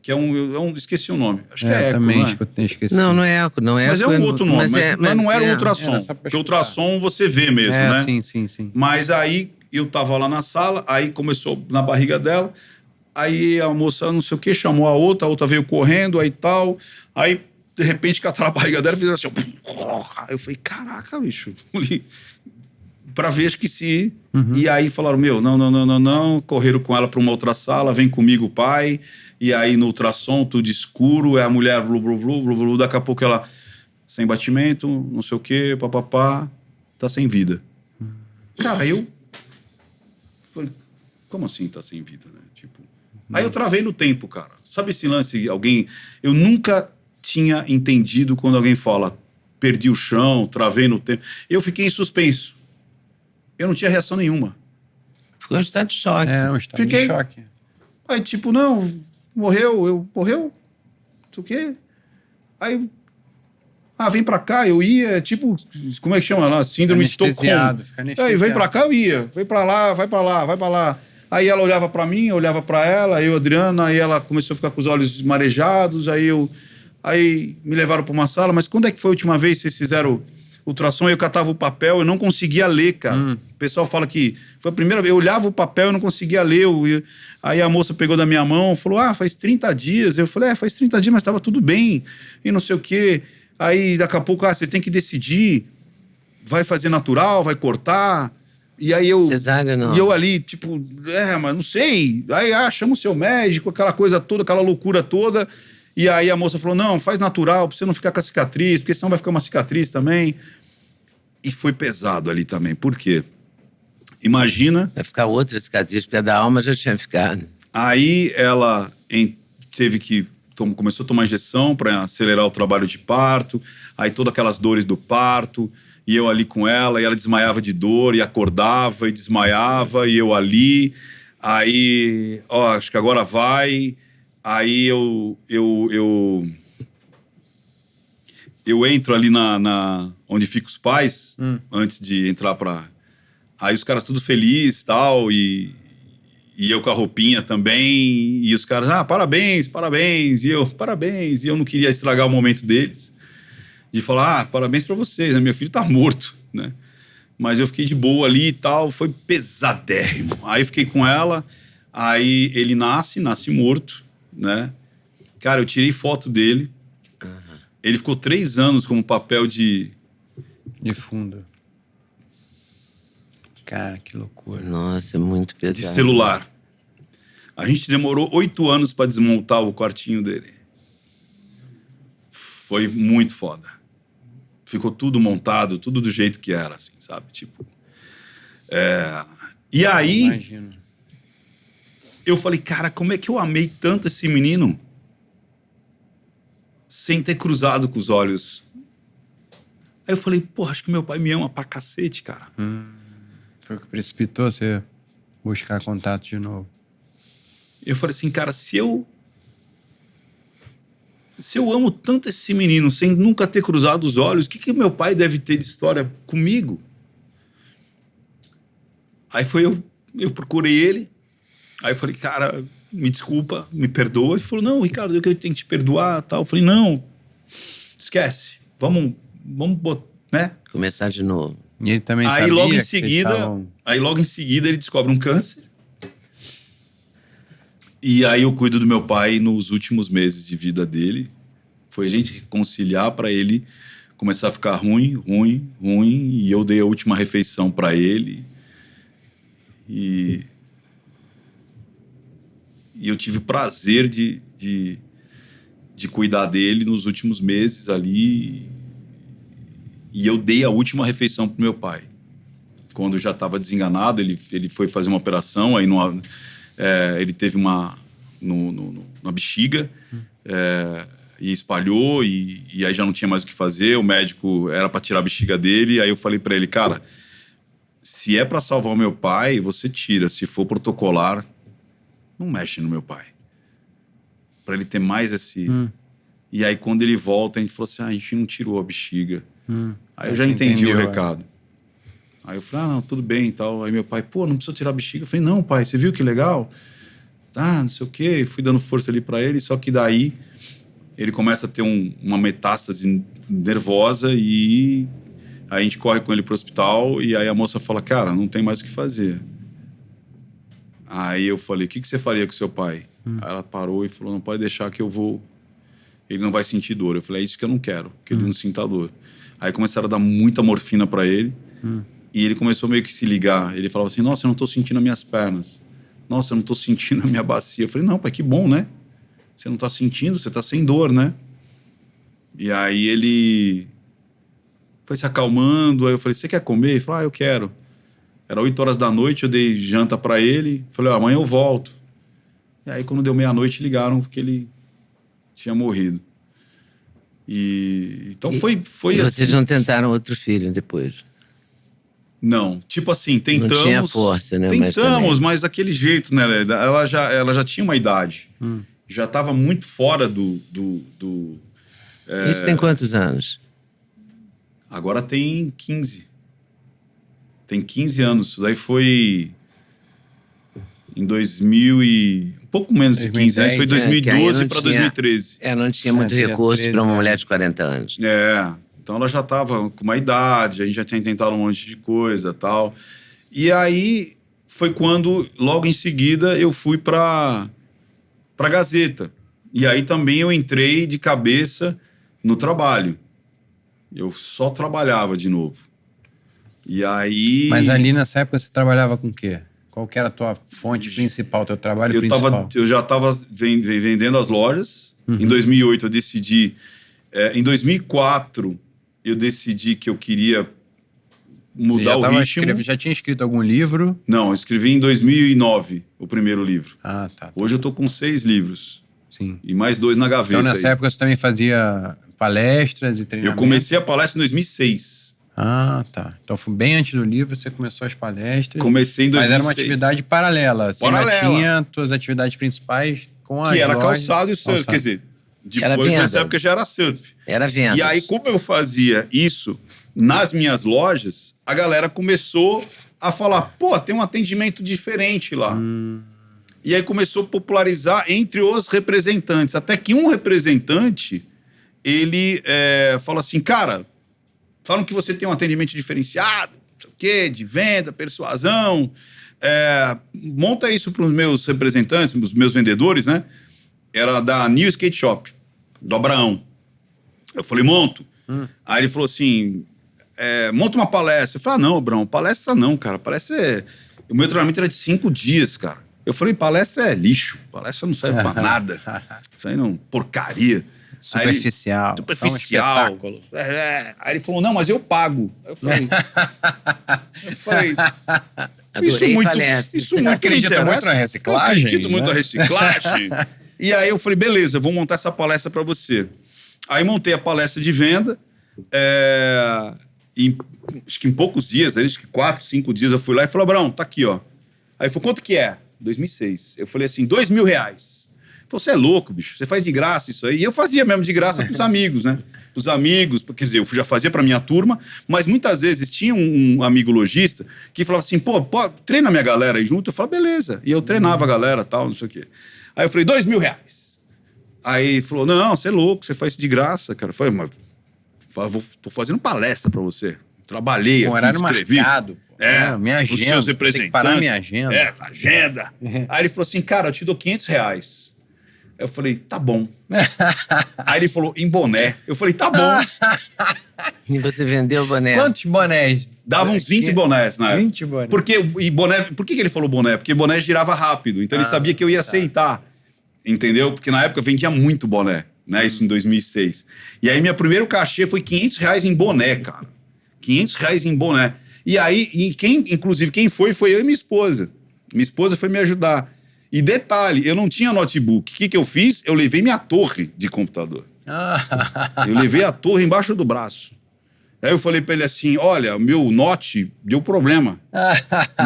Que é um esqueci o nome. Acho que é eco, também, né? Esqueci. Não é eco, não é eco. Mas é um outro nome, mas não era o ultrassom. Porque o ultrassom você vê mesmo, né? Sim. Mas aí eu tava lá na sala, aí começou na barriga dela, aí a moça, não sei o que, chamou a outra veio correndo, aí tal, aí de repente cataram a barriga dela e fizeram assim, eu falei, caraca, bicho, pra ver, acho que se... E aí falaram, não, correram com ela pra uma outra sala, vem comigo, pai, e aí no ultrassom, tudo escuro, a mulher, blu, daqui a pouco ela, sem batimento, não sei o que, papapá, tá sem vida. Cara, eu falei, como assim tá sem vida, né? Aí eu travei no tempo, cara. Sabe esse lance, eu nunca tinha entendido quando alguém fala, perdi o chão, travei no tempo. Eu fiquei em suspenso. Eu não tinha reação nenhuma. Ficou em estado de choque. Um estado de choque. Aí, não, morreu, não sei o quê. Aí, vem pra cá, eu ia, como é que chama lá? Síndrome de Estocolmo. Aí, vem pra cá, eu ia. Vem pra lá, vai pra lá. Aí ela olhava pra mim, eu olhava pra ela, eu, Adriana, aí ela começou a ficar com os olhos marejados, aí me levaram pra uma sala, mas quando é que foi a última vez que vocês fizeram ultrassom? Eu catava o papel, eu não conseguia ler, cara. O pessoal fala que foi a primeira vez, eu olhava o papel e não conseguia ler. Aí a moça pegou da minha mão, falou, faz 30 dias. Eu falei, faz 30 dias, mas tava tudo bem, e não sei o quê. Aí daqui a pouco, vocês têm que decidir, vai fazer natural, vai cortar... E aí Cesárea, não. E eu ali, mas não sei. Aí, chama o seu médico, aquela coisa toda, aquela loucura toda. E aí a moça falou, não, faz natural, pra você não ficar com a cicatriz, porque senão vai ficar uma cicatriz também. E foi pesado ali também. Por quê? Imagina... Vai ficar outra cicatriz, porque a da alma já tinha ficado. Aí ela teve que... começou a tomar injeção para acelerar o trabalho de parto. Aí todas aquelas dores do parto... E eu ali com ela, e ela desmaiava de dor, e acordava, e desmaiava, e eu ali. Aí, acho que agora vai. Aí eu entro ali onde ficam os pais, antes de entrar pra... Aí os caras tudo felizes, tal, e eu com a roupinha também, e os caras, parabéns, e eu, parabéns, e eu não queria estragar o momento deles. De falar, parabéns pra vocês, né? Meu filho tá morto, né? Mas eu fiquei de boa ali e tal, foi pesadérrimo. Aí fiquei com ela, aí ele nasce morto, né? Cara, eu tirei foto dele. Ele ficou 3 anos como papel de fundo. Cara, que loucura. Nossa, é muito pesado. De celular. A gente demorou 8 anos pra desmontar o quartinho dele. Foi muito foda. Ficou tudo montado, tudo do jeito que era, assim, sabe? E aí... Imagino. Eu falei, cara, como é que eu amei tanto esse menino sem ter cruzado com os olhos? Aí eu falei, porra, acho que meu pai me ama pra cacete, cara. Foi o que precipitou você buscar contato de novo. Eu falei assim, cara, se eu amo tanto esse menino sem nunca ter cruzado os olhos, o que meu pai deve ter de história comigo? Aí eu procurei ele, aí eu falei, cara, me desculpa, me perdoa. Ele falou, não, Ricardo, eu tenho que te perdoar, tal. Eu falei, não, esquece, vamos botar, né? Começar de novo. E ele também aí sabia logo em que seguida, estavam... Aí logo em seguida ele descobre um câncer. E aí eu cuido do meu pai nos últimos meses de vida dele. Foi a gente reconciliar para ele começar a ficar ruim. E eu dei a última refeição para ele. E eu tive o prazer de cuidar dele nos últimos meses ali. E eu dei a última refeição pro meu pai. Quando já estava desenganado, ele foi fazer uma operação, aí ele teve uma na bexiga, e espalhou, e aí já não tinha mais o que fazer. O médico era para tirar a bexiga dele, aí eu falei para ele, cara, se é para salvar o meu pai, você tira. Se for protocolar, não mexe no meu pai. Para ele ter mais esse... E aí quando ele volta, a gente falou assim, a gente não tirou a bexiga. Aí eu já entendi o recado. Aí eu falei, não, tudo bem e tal. Aí meu pai, pô, não precisa tirar a bexiga. Eu falei, não, pai, você viu que legal? Não sei o quê. Fui dando força ali pra ele, só que daí ele começa a ter uma metástase nervosa e aí a gente corre com ele pro hospital e aí a moça fala, cara, não tem mais o que fazer. Aí eu falei, o que você faria com seu pai? Aí ela parou e falou, não pode deixar que eu vou... Ele não vai sentir dor. Eu falei, é isso que eu não quero, que ele não sinta dor. Aí começaram a dar muita morfina pra ele. E ele começou meio que se ligar. Ele falava assim, nossa, eu não tô sentindo as minhas pernas. Nossa, eu não tô sentindo a minha bacia. Eu falei, não, pai, que bom, né? Você não tá sentindo, você tá sem dor, né? E aí ele foi se acalmando. Aí eu falei, você quer comer? Ele falou, eu quero. Era 8 horas da noite, eu dei janta pra ele. Falei, amanhã eu volto. E aí quando deu meia-noite, ligaram porque ele tinha morrido. Então foi e assim. vocês não tentaram outro filho depois? Não, tipo assim, tentamos... Não tinha força, né? Tentamos, mas daquele jeito, né? Ela já tinha uma idade. Já estava muito fora do... Isso tem quantos anos? Agora tem 15. Tem 15 anos. Isso daí foi em 2000 e... Um pouco menos de 15 anos. Foi 2012 para 2013. Não tinha muito recurso para uma mulher de 40 anos. Então ela já estava com uma idade, a gente já tinha tentado um monte de coisa e tal. E aí foi quando, logo em seguida, eu fui para Gazeta. E aí também eu entrei de cabeça no trabalho. Eu só trabalhava de novo. E aí... Mas ali nessa época você trabalhava com o quê? Qual que era a tua fonte principal, teu trabalho principal? Eu já estava vendendo as lojas. Em 2008 eu decidi... em 2004... eu decidi que eu queria mudar o ritmo. Já tinha escrito algum livro? Não, eu escrevi em 2009 o primeiro livro. Tá. Hoje eu tô com 6 livros. Sim. E mais 2 na gaveta. Então nessa época você também fazia palestras e treinamentos? Eu comecei a palestra em 2006. Tá. Então foi bem antes do livro, você começou as palestras. Comecei em 2006. Mas era uma atividade paralela. Você já tinha suas atividades principais com a que era calçado e surf. Quer dizer, depois nessa época já era surf. Era venda. E aí, como eu fazia isso nas minhas lojas, a galera começou a falar, pô, tem um atendimento diferente lá. E aí começou a popularizar entre os representantes. Até que um representante, ele fala assim, cara, falam que você tem um atendimento diferenciado, não sei o quê, de venda, persuasão. Monta isso para os meus representantes, os meus vendedores, né? Era da New Skate Shop, do Abraão. Eu falei, monto. Aí ele falou assim, monta uma palestra. Eu falei, não, Abraão, palestra não, cara. Palestra O meu treinamento era de 5 dias, cara. Eu falei, palestra é lixo. Palestra não serve pra nada. Isso aí não, porcaria. Superficial. Superficial. Um Aí ele falou, não, mas eu pago. Aí eu falei... Isso muito acredita muito na reciclagem. Eu acredito muito na reciclagem. E aí eu falei, beleza, eu vou montar essa palestra para você. Aí montei a palestra de venda, Acho que em poucos dias, acho que 4, 5 dias, eu fui lá e falei, Abraão, tá aqui, ó. Aí ele falou, quanto que é? 2006. Eu falei assim, R$2.000. Ele falou, você é louco, bicho, você faz de graça isso aí. E eu fazia mesmo de graça pros amigos, né? Os amigos, quer dizer, eu já fazia pra minha turma, mas muitas vezes tinha um amigo lojista que falava assim, pô, treina minha galera aí junto. Eu falava, beleza. E eu treinava a galera, tal, não sei o quê. Aí eu falei, R$2.000. Aí ele falou, não, você é louco, você faz de graça, cara. Eu falei, mas tô fazendo palestra pra você. Trabalhei aqui, horário escrevi. Marcado, minha agenda. Os seus representantes. Tem que parar minha agenda. Agenda. Aí ele falou assim, cara, eu te dou R$500. Eu falei, tá bom. Aí ele falou, em boné. Eu falei, tá bom. E você vendeu o boné? Quantos bonés? Dava uns 20 bonés na época. 20 bonés. Por que ele falou boné? Porque boné girava rápido. Então ele sabia que eu ia aceitar. Entendeu? Porque na época vendia muito boné. Né? Isso em 2006. E aí, meu primeiro cachê foi R$500 em boné, cara. R$500 em boné. E aí, inclusive, quem foi eu e minha esposa. Minha esposa foi me ajudar. E detalhe, eu não tinha notebook. O que eu fiz? Eu levei minha torre de computador. Eu levei a torre embaixo do braço. Aí eu falei pra ele assim, olha, meu Note deu problema.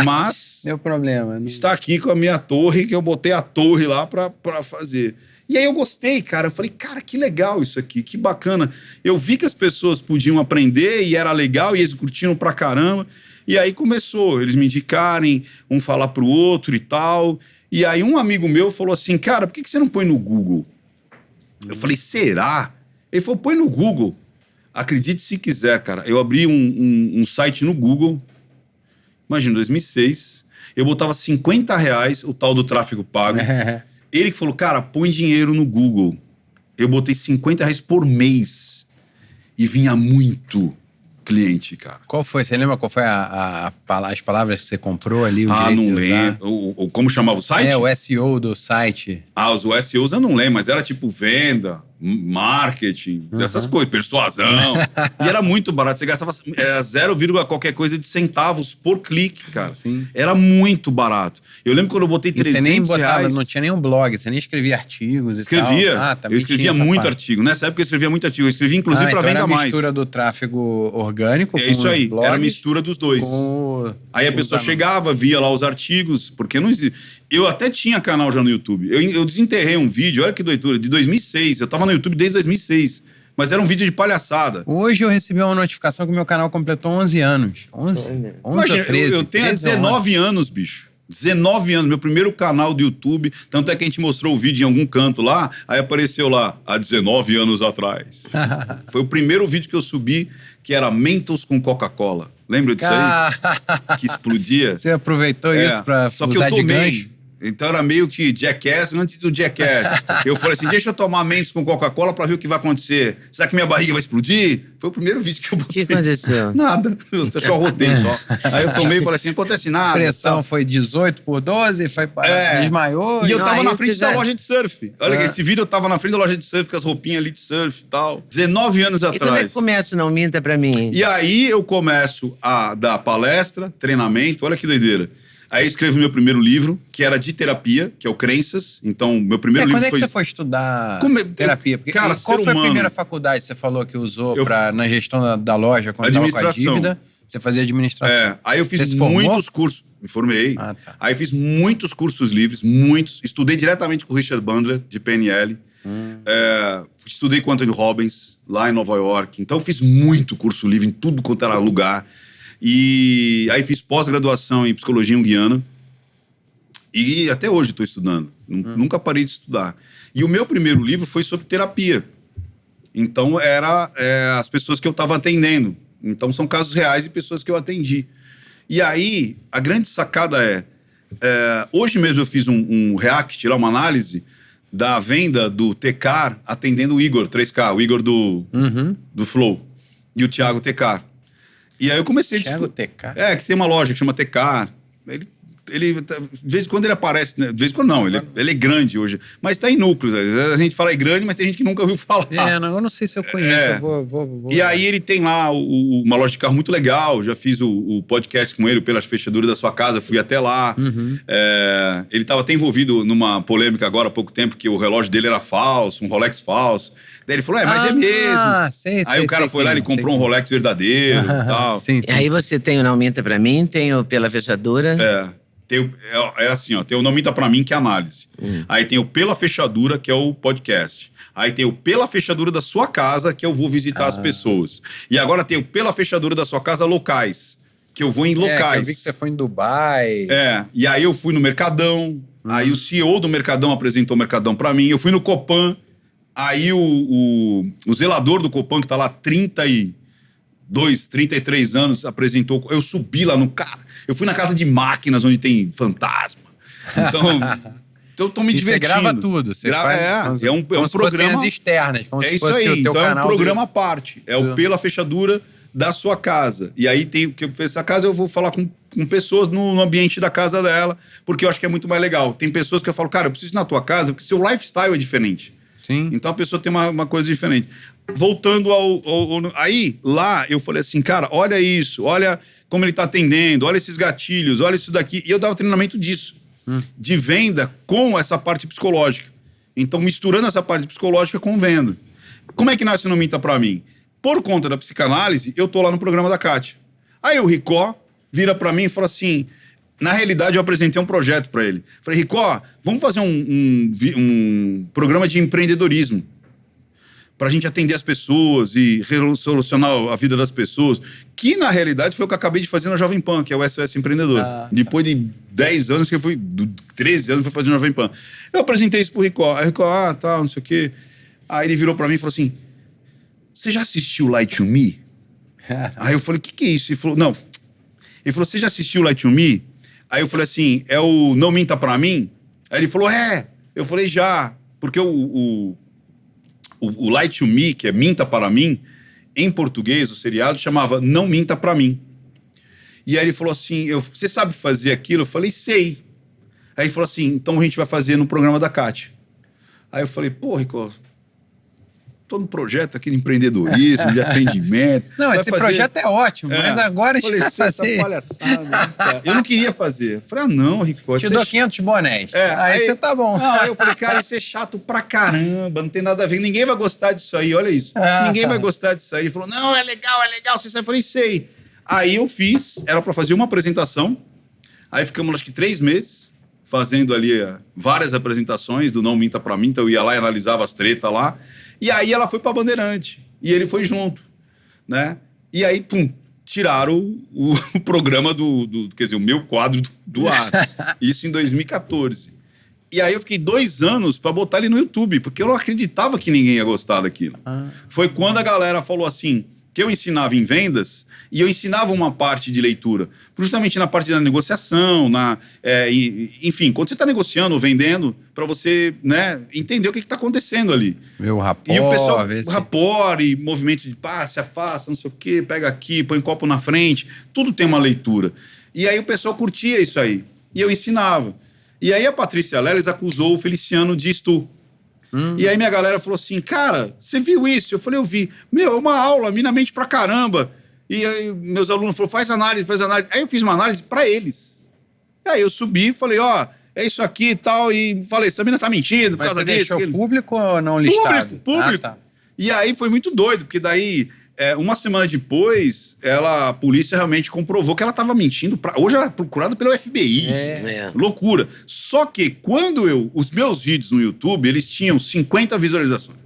Mas... Deu problema. Não... está aqui com a minha torre, que eu botei a torre lá pra fazer. E aí eu gostei, cara. Eu falei, cara, que legal isso aqui, que bacana. Eu vi que as pessoas podiam aprender e era legal e eles curtiram pra caramba. E aí começou, eles me indicarem, um falar pro outro e tal. E aí um amigo meu falou assim, cara, por que você não põe no Google? Eu falei, será? Ele falou, põe no Google. Acredite se quiser, cara. Eu abri um site no Google, imagina, 2006, eu botava R$50 o tal do tráfego pago. Ele que falou, cara, põe dinheiro no Google. Eu botei R$50 por mês e vinha muito cliente, cara. Qual foi? Você lembra qual foi as palavras que você comprou ali? Não lembro. Como chamava o site? O SEO do site. Os SEOs eu não lembro, mas era tipo venda, marketing, dessas coisas, persuasão. E era muito barato. Você gastava 0, qualquer coisa de centavos por clique, cara. Sim. Era muito barato. Eu lembro quando eu botei R$300. Você nem botava, não tinha nenhum blog, você nem escrevia artigos e tal. Eu escrevia muito artigo. Nessa época eu escrevia muito artigo. Eu escrevia inclusive pra venda mais. Era a mistura do tráfego orgânico com isso aí, blogs, era a mistura dos dois. Aí a pessoa chegava, via lá os artigos, porque não existe... Eu até tinha canal já no YouTube. Eu desenterrei um vídeo, olha que doidura, de 2006. Eu tava no YouTube desde 2006. Mas era um vídeo de palhaçada. Hoje eu recebi uma notificação que o meu canal completou 11 anos. 11 Imagina, ou 13. Eu tenho 19 anos, bicho. 19 anos, meu primeiro canal do YouTube. Tanto é que a gente mostrou o vídeo em algum canto lá, aí apareceu lá, há 19 anos atrás. Foi o primeiro vídeo que eu subi, que era Mentos com Coca-Cola. Lembra disso aí? Que explodia. Você aproveitou isso pra só que eu tomei. Então era meio que Jackass antes do Jackass. Eu falei assim, deixa eu tomar Mentos com Coca-Cola pra ver o que vai acontecer. Será que minha barriga vai explodir? Foi o primeiro vídeo que eu botei. O que aconteceu? Nada. Eu só arrotei só. Aí eu tomei e falei assim, não acontece nada. A pressão foi 18/12, foi para... desmaiou. E eu tava na frente da loja de surf. Olha, esse vídeo eu tava na frente da loja de surf, com as roupinhas ali de surf e tal. 19 anos atrás. E quando é que começa, não minta pra mim? E aí eu começo a dar palestra, treinamento, olha que doideira. Aí eu escrevo meu primeiro livro, que era de terapia, que é o Crenças. Então, meu primeiro livro foi... Quando é que você foi estudar terapia? Porque, cara, qual foi a primeira faculdade que você falou que usou na gestão da loja, quando estava com a dívida? Você fazia administração. Aí eu fiz muitos cursos. Me formei. Tá. Aí eu fiz muitos cursos livres, muitos. Estudei diretamente com o Richard Bandler, de PNL. Estudei com o Anthony Robbins, lá em Nova York. Então, eu fiz muito curso livre em tudo quanto era lugar. E aí fiz pós-graduação em psicologia junguiana. E até hoje estou estudando. Nunca parei de estudar. E o meu primeiro livro foi sobre terapia. Então, era as pessoas que eu estava atendendo. Então, são casos reais de pessoas que eu atendi. E aí, a grande sacada hoje mesmo eu fiz um react, uma análise da venda do Tecar atendendo o Igor 3K, o Igor do Flow. E o Thiago Tecar. E aí eu comecei Thiago Tecar? Que tem uma loja que chama Tecar. Ele de vez em quando ele aparece, né? De vez em quando não, ele é grande hoje, mas tá em núcleos. A gente fala é grande, mas tem gente que nunca ouviu falar. Eu não sei se eu conheço, eu vou E aí ele tem lá uma loja de carro muito legal, já fiz o podcast com ele, Pelas Fechaduras da Sua Casa, fui até lá. Ele estava até envolvido numa polêmica agora há pouco tempo, que o relógio dele era falso, um Rolex falso. Daí ele falou, mas é mesmo. Aí o cara foi lá, ele comprou um Rolex verdadeiro e tal. Sim. E aí você tem o Não Minta Pra Mim, tem o Pela Fechadura. É assim, ó, tem o Não Minta Pra Mim, que é análise. Aí tem o Pela Fechadura, que é o podcast. Aí tem o Pela Fechadura da Sua Casa, que eu vou visitar as pessoas. E agora tem o Pela Fechadura da Sua Casa locais, que eu vou em locais. Eu vi que você foi em Dubai. E aí eu fui no Mercadão, aí o CEO do Mercadão apresentou o Mercadão pra mim, eu fui no Copan, aí o zelador do Copan, que tá lá há 32, 33 anos, apresentou, eu subi lá no cara, eu fui na casa de máquinas, onde tem fantasma. Então... eu tô me divertindo. Você grava tudo. Você faz, é um programa... as externas. Como se isso fosse aí. O teu então canal é um programa à parte. É o Pela Fechadura da Sua Casa. E aí tem o que essa casa eu vou falar com pessoas no ambiente da casa dela, porque eu acho que é muito mais legal. Tem pessoas que eu falo, cara, eu preciso ir na tua casa, porque seu lifestyle é diferente. Sim. Então a pessoa tem uma coisa diferente. Voltando aí, lá, eu falei assim, cara, olha isso, olha como ele tá atendendo, olha esses gatilhos, olha isso daqui. E eu dava treinamento disso. De venda com essa parte psicológica. Então, misturando essa parte psicológica com venda. Como é que nasce o Não Minta Pra Mim? Por conta da psicanálise, eu tô lá no programa da Kátia. Aí o Ricó vira pra mim e fala assim... Na realidade, eu apresentei um projeto pra ele. Falei, Ricó, vamos fazer um programa de empreendedorismo pra gente atender as pessoas e solucionar a vida das pessoas. Que, na realidade, foi o que eu acabei de fazer na Jovem Pan, que é o SOS Empreendedor. Depois de 10 anos, 13 anos, fui fazer na Jovem Pan. Eu apresentei isso pro Ricó. Aí o Ricó, não sei o quê. Aí ele virou pra mim e falou assim, você já assistiu Light to Me? Aí eu falei, o que é isso? Ele falou, não. Ele falou, você já assistiu Light to Me? Aí eu falei assim, é o Não Minta Pra Mim? Aí ele falou, Eu falei, já. Porque o Light to Me, que é Minta Para Mim, em português, o seriado chamava Não Minta Pra Mim. E aí ele falou assim, você sabe fazer aquilo? Eu falei, sei. Aí ele falou assim, então a gente vai fazer no programa da Kátia. Aí eu falei, pô, Rico, tô no projeto aqui de empreendedorismo, de atendimento. Não, esse projeto é ótimo, mas agora a gente vai fazer palhaçada. Eu não queria fazer. Eu falei, não, Rico. Te dou 500 bonés. Aí você tá bom. Não, aí eu falei, cara, isso é chato pra caramba, não tem nada a ver, ninguém vai gostar disso aí, olha isso. Ninguém vai gostar disso aí. Ele falou, não, é legal, você sabe. Eu falei, sei. Aí eu fiz, era pra fazer uma apresentação, aí ficamos acho que 3 meses, fazendo ali várias apresentações do Não Minta Pra Mim, então eu ia lá e analisava as tretas lá. E aí ela foi pra Bandeirante. E ele foi junto, né? E aí, tiraram o programa quer dizer, o meu quadro do ar. Isso em 2014. E aí eu fiquei 2 anos pra botar ele no YouTube, porque eu não acreditava que ninguém ia gostar daquilo. Foi quando a galera falou assim, que eu ensinava em vendas e eu ensinava uma parte de leitura. Justamente na parte da negociação, enfim, quando você está negociando ou vendendo, para você, né, entender o que está acontecendo ali. Meu rapport. E o pessoal, rapport e movimento de se afasta, não sei o quê, pega aqui, põe um copo na frente, tudo tem uma leitura. E aí o pessoal curtia isso aí. E eu ensinava. E aí a Patrícia Leles acusou o Feliciano de estu. E aí minha galera falou assim, cara, você viu isso? Eu falei, eu vi. É uma aula, minamente pra caramba. E aí meus alunos falaram, faz análise. Aí eu fiz uma análise pra eles. E aí eu subi e falei, é isso aqui e tal. E falei, essa mina tá mentindo por causa disso. Mas você deixou público ou não listado? Público. Tá. E aí foi muito doido, porque daí... uma semana depois, a polícia realmente comprovou que ela estava mentindo. Hoje ela é procurada pelo FBI. Loucura. Só que quando os meus vídeos no YouTube, eles tinham 50 visualizações.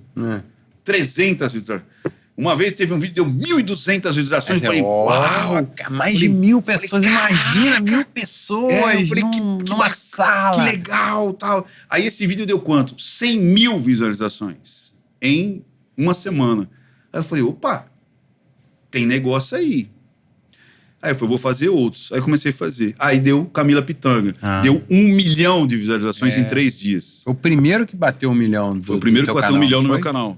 300 visualizações. Uma vez teve um vídeo que deu 1.200 visualizações. Eu falei, uau! Mais de 1.000 pessoas. Imagina, 1.000 pessoas eu falei, numa sala. Que legal, tal. Aí esse vídeo deu quanto? 100.000 visualizações em uma semana. Aí eu falei, opa! Tem negócio aí. Aí eu falei, vou fazer outros. Aí comecei a fazer. Aí deu Camila Pitanga. Deu 1 milhão de visualizações em 3 dias. Foi o primeiro que bateu 1 milhão. Foi o primeiro que bateu 1 milhão no meu canal.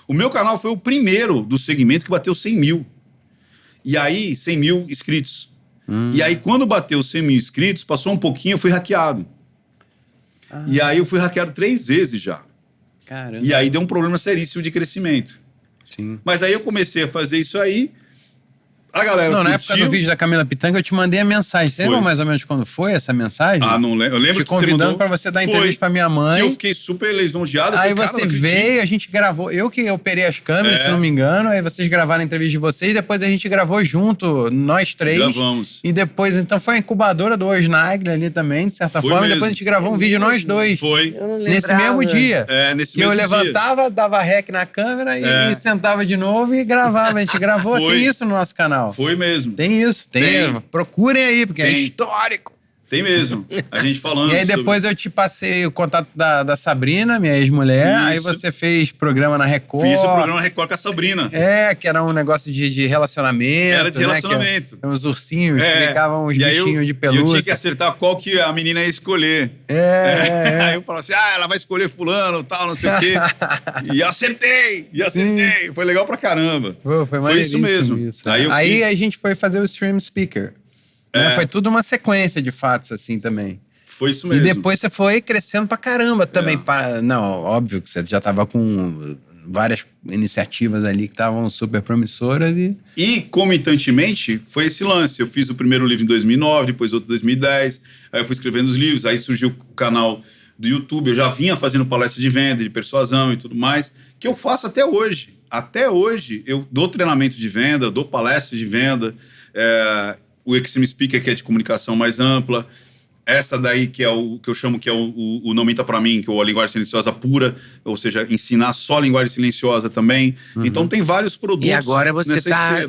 O meu canal foi o primeiro do segmento que bateu 100 mil. E aí, 100 mil inscritos. E aí, quando bateu 100 mil inscritos, passou um pouquinho, eu fui hackeado. E aí, eu fui hackeado 3 vezes já. Caramba. E aí, deu um problema seríssimo de crescimento. Sim. Mas aí, eu comecei a fazer isso aí. A galera Não, na época do vídeo da Camila Pitanga, eu te mandei a mensagem. Você lembra mais ou menos quando foi essa mensagem? Não lembro. Eu lembro te convidando para você dar entrevista pra minha mãe. Que eu fiquei super lisonjeado. Aí você veio, a gente gravou. Eu que operei as câmeras, se não me engano. Aí vocês gravaram a entrevista de vocês. Depois a gente gravou junto, nós 3. Gravamos. E depois, então, foi a incubadora do Osnagli ali também, de certa forma. Mesmo. E depois a gente gravou um vídeo nós 2. Foi. Nesse mesmo dia. Nesse mesmo dia. Eu levantava, dava rec na câmera e sentava de novo e gravava. A gente gravou. Tem isso no nosso canal. Foi mesmo. Tem isso, tem. Procurem aí, porque é histórico. Tem mesmo. A gente falando. E aí depois eu te passei o contato da Sabrina, minha ex-mulher. Aí você fez programa na Record. Fiz o programa na Record com a Sabrina. Que era um negócio de relacionamento. Era de relacionamento. Né? Uns ursinhos, explicavam uns bichinhos de pelúcia. E eu tinha que acertar qual que a menina ia escolher. Aí eu falava assim, ela vai escolher fulano, tal, não sei o quê. E eu acertei. Sim. Foi legal pra caramba. Foi isso mesmo. Aí a gente foi fazer o Stream Speaker. Foi tudo uma sequência de fatos, assim, também. Foi isso mesmo. E depois você foi crescendo pra caramba também. Não, óbvio que você já tava com várias iniciativas ali que estavam super promissoras. E, comitantemente, foi esse lance. Eu fiz o primeiro livro em 2009, depois outro em 2010. Aí eu fui escrevendo os livros. Aí surgiu o canal do YouTube. Eu já vinha fazendo palestra de venda, de persuasão e tudo mais, que eu faço até hoje. Até hoje, eu dou treinamento de venda, dou palestra de venda, o Extreme Speaker, que é de comunicação mais ampla, essa daí que é o que eu chamo que é o Não Minta Pra Mim, que é a linguagem silenciosa pura, ou seja, ensinar só linguagem silenciosa também. Então tem vários produtos. E agora você está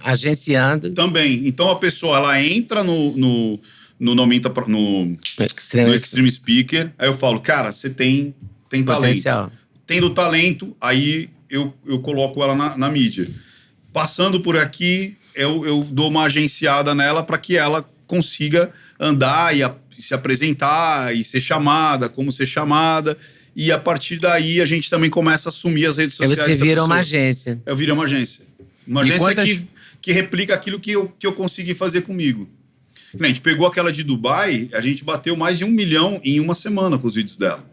agenciando. Também. Então a pessoa, ela entra no Não Minta no Extreme Speaker, aí eu falo, cara, você tem talento. Tendo talento, aí eu coloco ela na mídia. Passando por aqui, eu dou uma agenciada nela para que ela consiga andar e se apresentar e ser chamada, como ser chamada. E a partir daí a gente também começa a assumir as redes sociais. Aí você vira uma agência. Eu viro uma agência. Uma agência que replica aquilo que eu consegui fazer comigo. A gente pegou aquela de Dubai, a gente bateu mais de 1 milhão em uma semana com os vídeos dela.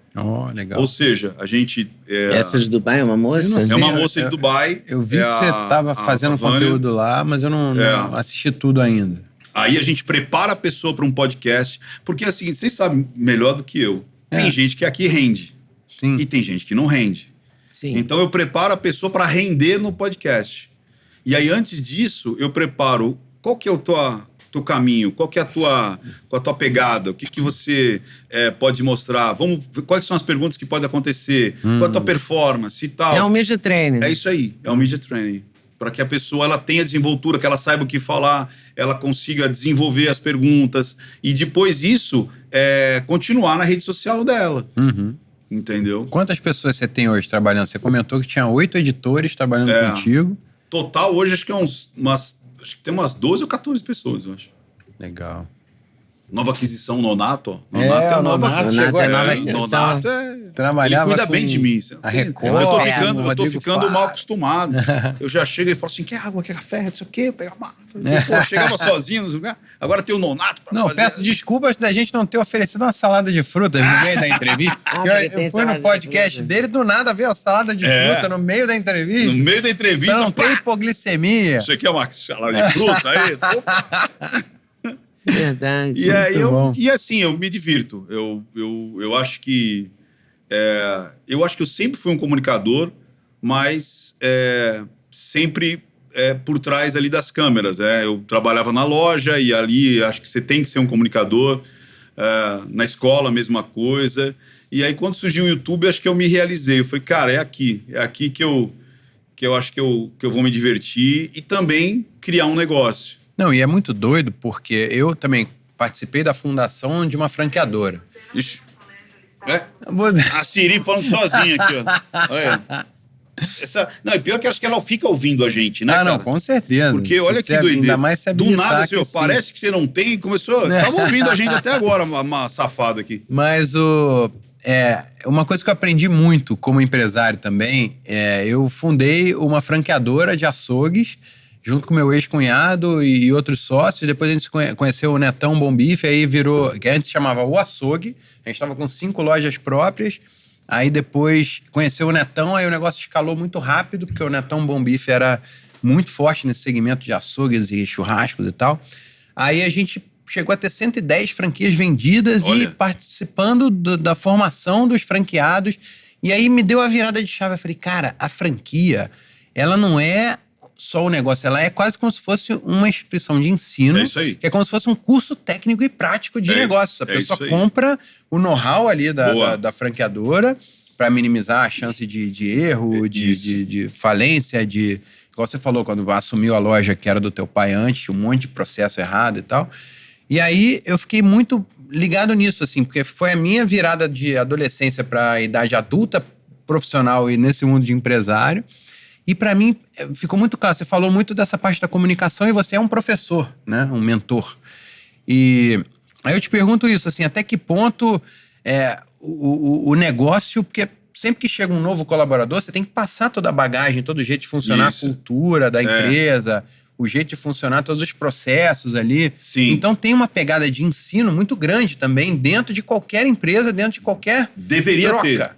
Legal. Ou seja, a gente... Essa de Dubai é uma moça? É uma moça de Dubai. Eu vi que você estava fazendo conteúdo lá, mas eu não assisti tudo ainda. Aí a gente prepara a pessoa para um podcast, porque é o seguinte, vocês sabem melhor do que eu. Tem gente que aqui rende. Sim. E tem gente que não rende. Sim. Então eu preparo a pessoa para render no podcast. E aí antes disso, eu preparo qual que é o teu caminho, qual que é a tua pegada, o que você pode mostrar, quais são as perguntas que podem acontecer, qual é a tua performance e tal. É um media training. É isso aí, é um media training. Para que a pessoa ela tenha desenvoltura, que ela saiba o que falar, ela consiga desenvolver as perguntas e depois isso continuar na rede social dela. Entendeu? Quantas pessoas você tem hoje trabalhando? Você comentou que tinha 8 editores trabalhando contigo. Total, hoje acho que acho que tem umas 12 ou 14 pessoas, eu acho. Legal. Nova aquisição, Nonato. Nonato é nova aquisição. Nonato trabalhava ele cuida bem de mim. A Record, eu tô ficando mal acostumado. Eu já chego e falo assim, quer água, quer café, não sei o quê, pega mal. Chegava sozinho, agora tem o Nonato pra fazer. Peço desculpas da gente não ter oferecido uma salada de frutas no meio da entrevista. Eu fui no podcast dele, do nada veio a salada de fruta no meio da entrevista. No meio da entrevista. Então não tem hipoglicemia. Você quer uma salada de fruta aí? Verdade. E aí e assim, eu me divirto. Eu acho que eu sempre fui um comunicador, mas sempre por trás ali das câmeras. Eu trabalhava na loja e ali acho que você tem que ser um comunicador. Na escola, a mesma coisa. E aí, quando surgiu o YouTube, acho que eu me realizei. Eu falei, cara, é aqui que eu acho que eu vou me divertir e também criar um negócio. Não, e é muito doido, porque eu também participei da fundação de uma franqueadora. Ixi. A Siri falando sozinha aqui, ó. Olha. Não, pior que acho que ela fica ouvindo a gente, né, cara? Não, com certeza. Porque olha que doideira. Ainda mais se do nada, senhor, parece que você não tem, começou... Tava ouvindo a gente até agora, uma safada aqui. Mas uma coisa que eu aprendi muito como empresário também, eu fundei uma franqueadora de açougues junto com meu ex-cunhado e outros sócios. Depois a gente conheceu o Netão Bom Bife, aí virou, que antes chamava O Açougue. A gente estava com 5 lojas próprias. Aí depois conheceu o Netão, aí o negócio escalou muito rápido, porque o Netão Bom Bife era muito forte nesse segmento de açougues e churrascos e tal. Aí a gente chegou a ter 110 franquias vendidas. Olha. E participando da formação dos franqueados. E aí me deu a virada de chave. Eu falei, cara, a franquia, ela não é só o negócio, ela é quase como se fosse uma instituição de ensino. É isso aí. Que é como se fosse um curso técnico e prático de negócio. A pessoa compra o know-how ali da franqueadora para minimizar a chance de erro, de falência, igual você falou, quando assumiu a loja que era do teu pai antes, um monte de processo errado e tal. E aí eu fiquei muito ligado nisso, assim, porque foi a minha virada de adolescência para a idade adulta, profissional e nesse mundo de empresário. E para mim ficou muito claro, você falou muito dessa parte da comunicação e você é um professor, né? Um mentor. E aí eu te pergunto isso, assim, até que ponto o negócio, porque sempre que chega um novo colaborador, você tem que passar toda a bagagem, todo o jeito de funcionar, a cultura da empresa, o jeito de funcionar, todos os processos ali. Sim. Então tem uma pegada de ensino muito grande também dentro de qualquer empresa, dentro de qualquer troca.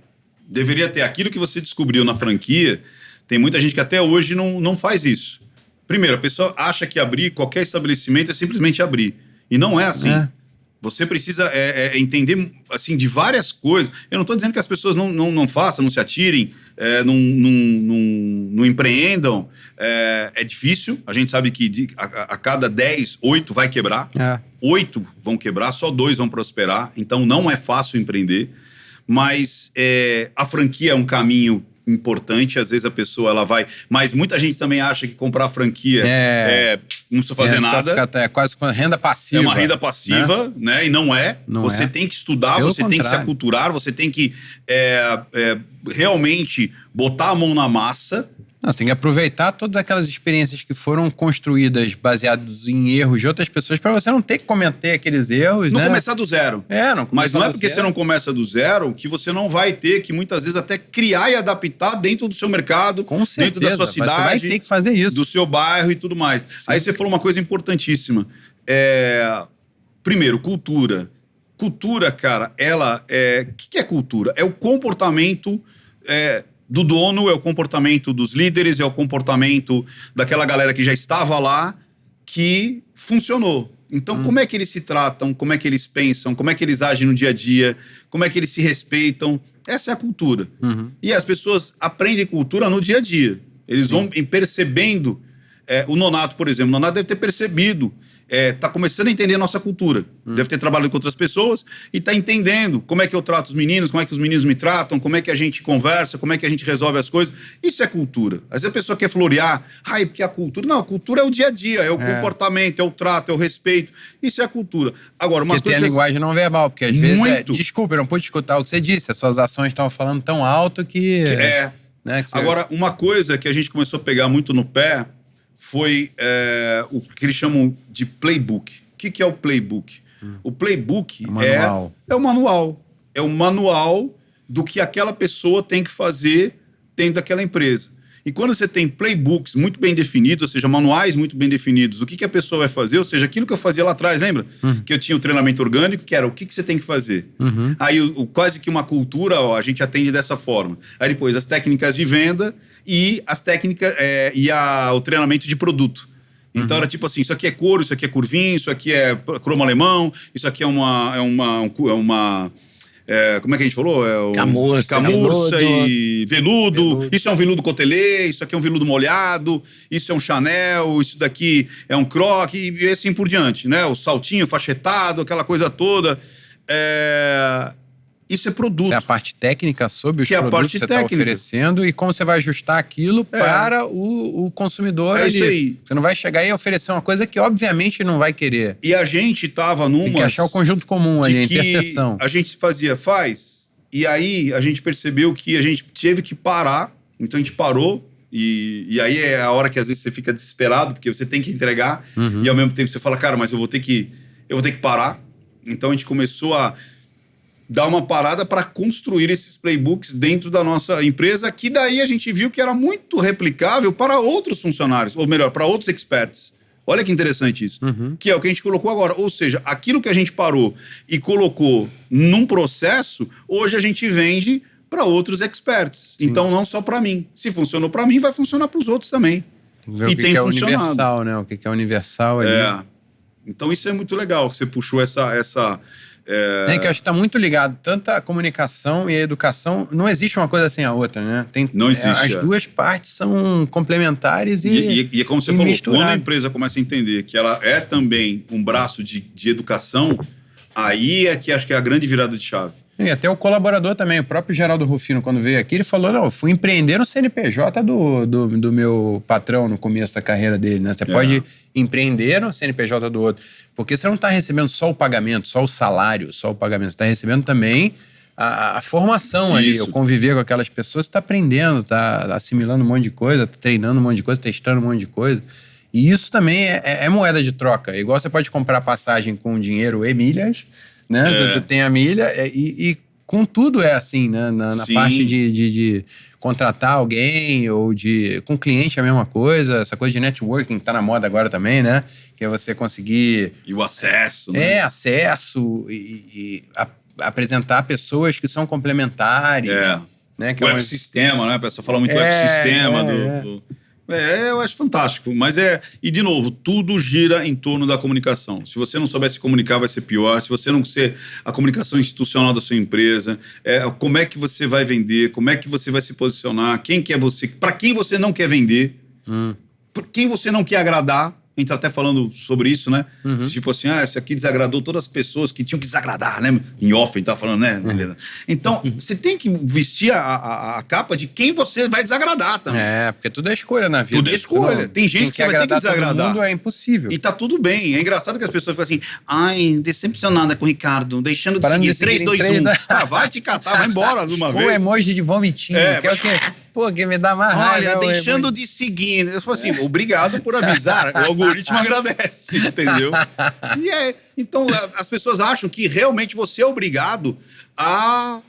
Deveria ter. Aquilo que você descobriu na franquia, tem muita gente que até hoje não faz isso. Primeiro, a pessoa acha que abrir qualquer estabelecimento é simplesmente abrir. E não é assim. Você precisa entender assim, de várias coisas. Eu não estou dizendo que as pessoas não façam, não se atirem, não empreendam. É difícil. A gente sabe que a cada 10, 8 vai quebrar. 8 vão quebrar, só 2 vão prosperar. Então não é fácil empreender. Mas a franquia é um caminho importante, às vezes a pessoa ela vai, mas muita gente também acha que comprar franquia não precisa fazer nada. É quase uma renda passiva. É uma renda passiva, né? E não é. Você tem que estudar, você tem que se aculturar, você tem que realmente botar a mão na massa. Você tem que aproveitar todas aquelas experiências que foram construídas baseadas em erros de outras pessoas para você não ter que cometer aqueles erros, Não começar do zero. Mas não é porque você não começa do zero que você não vai ter que muitas vezes até criar e adaptar dentro do seu mercado, com certeza, dentro da sua cidade, você vai ter que fazer isso. Do seu bairro e tudo mais. Sim. Aí você falou uma coisa importantíssima. Primeiro, cultura. Cultura, cara, ela o que é cultura? É o comportamento do dono, é o comportamento dos líderes, é o comportamento daquela galera que já estava lá, que funcionou. Então, como é que eles se tratam, como é que eles pensam, como é que eles agem no dia a dia, como é que eles se respeitam. Essa é a cultura. E as pessoas aprendem cultura no dia a dia. Eles vão percebendo. O Nonato, por exemplo, o Nonato deve ter percebido, tá começando a entender a nossa cultura. Deve ter trabalhado com outras pessoas e tá entendendo como é que eu trato os meninos, como é que os meninos me tratam, como é que a gente conversa, como é que a gente resolve as coisas. Isso é cultura. Às vezes a pessoa quer florear, porque a cultura... Não, a cultura é o dia a dia, é o comportamento, é o trato, é o respeito. Isso é a cultura. Agora, umas coisas... tem a linguagem não verbal, porque às vezes desculpa, eu não pude escutar o que você disse, as suas ações estavam falando tão alto que... Agora, uma coisa que a gente começou a pegar muito no pé foi o que eles chamam de playbook. O que é o playbook? O playbook é o manual. É o manual do que aquela pessoa tem que fazer dentro daquela empresa. E quando você tem playbooks muito bem definidos, ou seja, manuais muito bem definidos, o que a pessoa vai fazer, ou seja, aquilo que eu fazia lá atrás, lembra? Que eu tinha o treinamento orgânico, que era o que você tem que fazer. Aí, quase que uma cultura, a gente atende dessa forma. Aí depois, as técnicas de venda e as técnicas o treinamento de produto. Então era tipo assim, isso aqui é couro, isso aqui é curvinho, isso aqui é cromo alemão, isso aqui é uma como é que a gente falou? Camurça e veludo. Isso é um veludo cotelê, isso aqui é um veludo molhado, isso é um Chanel, isso daqui é um croque e assim por diante, né? O saltinho fachetado, aquela coisa toda. Isso é produto. Isso é a parte técnica sobre os produtos que você está oferecendo e como você vai ajustar aquilo para o consumidor. Isso aí. Você não vai chegar e oferecer uma coisa que obviamente não vai querer. E a gente estava numa... Tem que achar o conjunto comum ali, a interseção. A gente faz, e aí a gente percebeu que a gente teve que parar, então a gente parou, e aí é a hora que às vezes você fica desesperado, porque você tem que entregar, e ao mesmo tempo você fala, cara, mas eu vou ter que parar. Então a gente começou a dar uma parada para construir esses playbooks dentro da nossa empresa, que daí a gente viu que era muito replicável para outros funcionários, ou melhor, para outros experts. Olha que interessante isso. Que é o que a gente colocou agora. Ou seja, aquilo que a gente parou e colocou num processo, hoje a gente vende para outros experts. Sim. Então, não só para mim. Se funcionou para mim, vai funcionar para os outros também. E tem funcionado. Universal, né? O que é universal ali. Então, isso é muito legal que você puxou essa que eu acho que está muito ligado. Tanto a comunicação e a educação. Não existe uma coisa sem a outra, né? Não existe. As duas partes são complementares e é como você falou, quando a empresa começa a entender que ela é também um braço de educação, aí é que acho que é a grande virada de chave. E até o colaborador também, o próprio Geraldo Rufino, quando veio aqui, ele falou, não, eu fui empreender no CNPJ do meu patrão no começo da carreira dele, né? Você pode empreender no CNPJ do outro, porque você não está recebendo só o pagamento, só o salário, só o pagamento, você está recebendo também a formação ali, o conviver com aquelas pessoas, você está aprendendo, está assimilando um monte de coisa, tá treinando um monte de coisa, testando um monte de coisa. E isso também é moeda de troca. Igual você pode comprar passagem com dinheiro e milhas, né? Você tem a milha e com tudo é assim, né? Na parte de contratar alguém ou com cliente é a mesma coisa. Essa coisa de networking que tá na moda agora também, né? Que é você conseguir... E o acesso, né? Acesso e apresentar pessoas que são complementares. Né? Que o ecossistema, né? A pessoa fala muito do ecossistema eu acho fantástico, mas e de novo, tudo gira em torno da comunicação. Se você não souber se comunicar, vai ser pior. Se você não ser a comunicação institucional da sua empresa, como é que você vai vender, como é que você vai se posicionar, quem que é você, para quem você não quer vender, por quem você não quer agradar. A gente tá até falando sobre isso, né? Tipo assim, isso aqui desagradou todas as pessoas que tinham que desagradar, né? Em off, a gente tá falando, né? Então, você tem que vestir a capa de quem você vai desagradar também. Porque tudo é escolha na vida. Tudo é escolha. Não, tem gente que você vai ter que desagradar. Todo mundo é impossível. E tá tudo bem. É engraçado que as pessoas falam assim, decepcionada com o Ricardo, deixando de seguir 3, 2, 1. Vai te catar, vai embora de uma vez. O emoji de vomitinho, que é o quê? Pô, que me dá mais raiva. Olha, deixando de seguir. Eu falo assim, obrigado por avisar. O algoritmo agradece, entendeu? Então, as pessoas acham que realmente você é obrigado a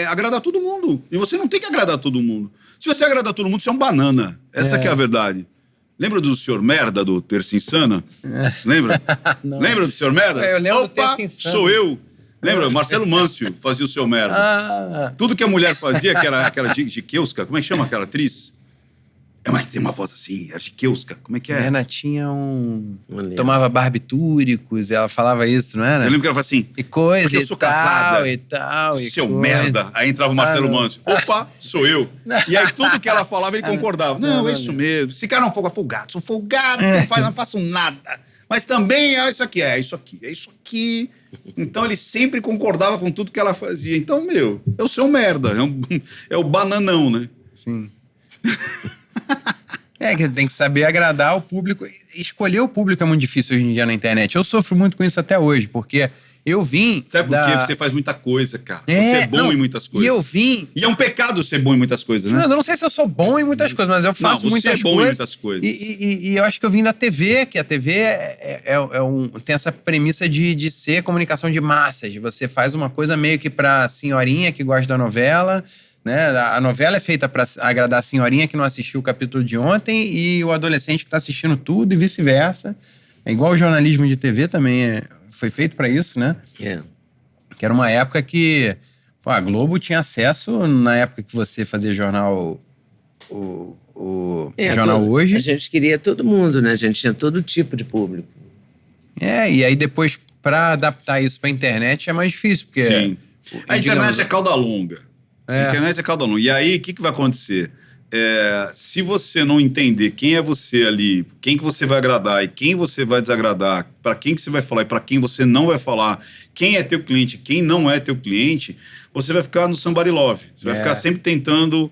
agradar todo mundo. E você não tem que agradar todo mundo. Se você agradar todo mundo, você é um banana. Essa que é a verdade. Lembra do Sr. Merda, do Terça Insana? Lembra? Lembra do Sr. Merda? Eu lembro do Terça Insana. Sou eu. Lembra? Marcelo Mâncio fazia o Seu Merda. Tudo que a mulher fazia, que era aquela Giqueuska, como é que chama aquela atriz? Mas tem uma voz assim, a Giqueuska, como é que é? Renatinha tomava barbitúricos, ela falava isso, não era? Eu lembro que ela falava assim, e coisa, porque eu sou casada. E tal, Seu merda. Aí entrava o Marcelo Mâncio. Opa, sou eu. E aí tudo que ela falava, ele concordava. Não, é isso mesmo. Esse cara não é folgado. Sou folgado, não faço nada. Mas também é isso aqui, é isso aqui. Então ele sempre concordava com tudo que ela fazia. Então, eu sou um merda. É o bananão, né? Sim. Que tem que saber agradar o público. Escolher o público é muito difícil hoje em dia na internet. Eu sofro muito com isso até hoje, porque eu vim... Sabe por quê? Você faz muita coisa, cara. Você é bom em muitas coisas. E eu vim... E é um pecado ser bom em muitas coisas, né? Eu não sei se eu sou bom em muitas coisas, mas eu faço muitas coisas. Você é bom em muitas coisas. E eu acho que eu vim da TV, que a TV tem essa premissa de ser comunicação de massas. Você faz uma coisa meio que pra senhorinha que gosta da novela... Né? A novela é feita para agradar a senhorinha que não assistiu o capítulo de ontem e o adolescente que está assistindo tudo e vice-versa. É igual o jornalismo de TV também foi feito para isso, né? Que era uma época que a Globo tinha acesso, na época que você fazia jornal, jornal Hoje. A gente queria todo mundo, né? A gente tinha todo tipo de público. E aí depois, para adaptar isso para a internet é mais difícil, porque... Sim. A internet é cauda longa. A internet é cauda longa. E aí, o que vai acontecer? Se você não entender quem é você ali, quem que você vai agradar e quem você vai desagradar, para quem que você vai falar e para quem você não vai falar, quem é teu cliente, quem não é teu cliente, você vai ficar no somebody love. Você vai ficar sempre tentando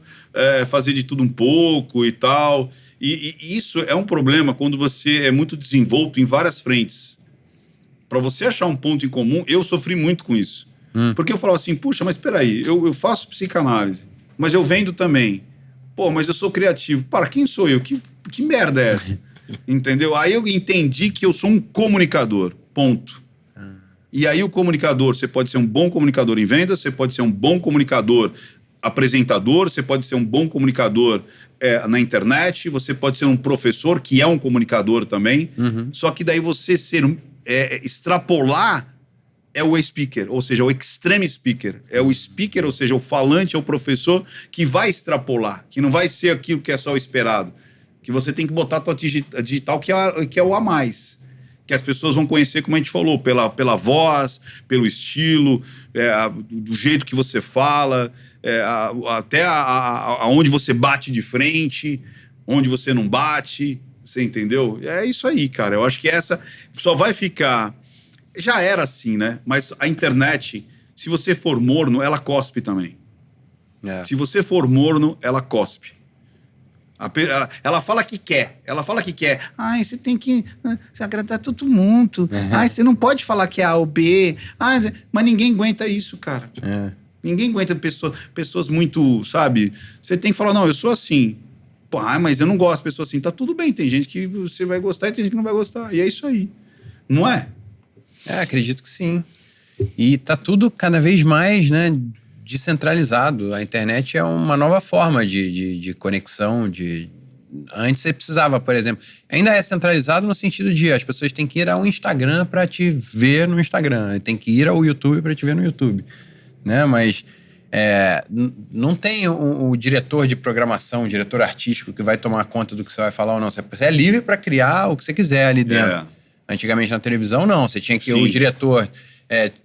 fazer de tudo um pouco e tal. E isso é um problema quando você é muito desenvolto em várias frentes. Para você achar um ponto em comum, eu sofri muito com isso. Porque eu falava assim, puxa, mas espera aí, eu faço psicanálise, mas eu vendo também. Pô, mas eu sou criativo. Para, quem sou eu? Que merda é essa? Entendeu? Aí eu entendi que eu sou um comunicador, ponto. E aí o comunicador, você pode ser um bom comunicador em vendas, você pode ser um bom comunicador apresentador, você pode ser um bom comunicador na internet, você pode ser um professor que é um comunicador também, só que daí você extrapolar é o speaker, ou seja, o extreme speaker. É o speaker, ou seja, o falante, é o professor que vai extrapolar, que não vai ser aquilo que é só o esperado, que você tem que botar a tua digital, que é o a mais, que as pessoas vão conhecer, como a gente falou, pela voz, pelo estilo, do jeito que você fala, até aonde você bate de frente, onde você não bate, você entendeu? É isso aí, cara. Eu acho que essa só vai ficar... Já era assim, né? Mas a internet, se você for morno, ela cospe também. Se você for morno, ela cospe. Ela fala que quer. Ai, você tem que agradar todo mundo. Ai, você não pode falar que é A ou B. Ai, mas ninguém aguenta isso, cara. Ninguém aguenta pessoas muito, sabe? Você tem que falar, não, eu sou assim. Pô, mas eu não gosto de pessoas assim. Tá tudo bem, tem gente que você vai gostar e tem gente que não vai gostar. E é isso aí. Não é? Acredito que sim. E tá tudo cada vez mais, né, descentralizado. A internet é uma nova forma de conexão. Antes você precisava, por exemplo... Ainda é centralizado no sentido de as pessoas têm que ir ao Instagram para te ver no Instagram. Tem que ir ao YouTube para te ver no YouTube. Né? Mas não tem o diretor de programação, o diretor artístico que vai tomar conta do que você vai falar ou não. Você é livre para criar o que você quiser ali dentro. Antigamente na televisão, não. Você tinha que... O diretor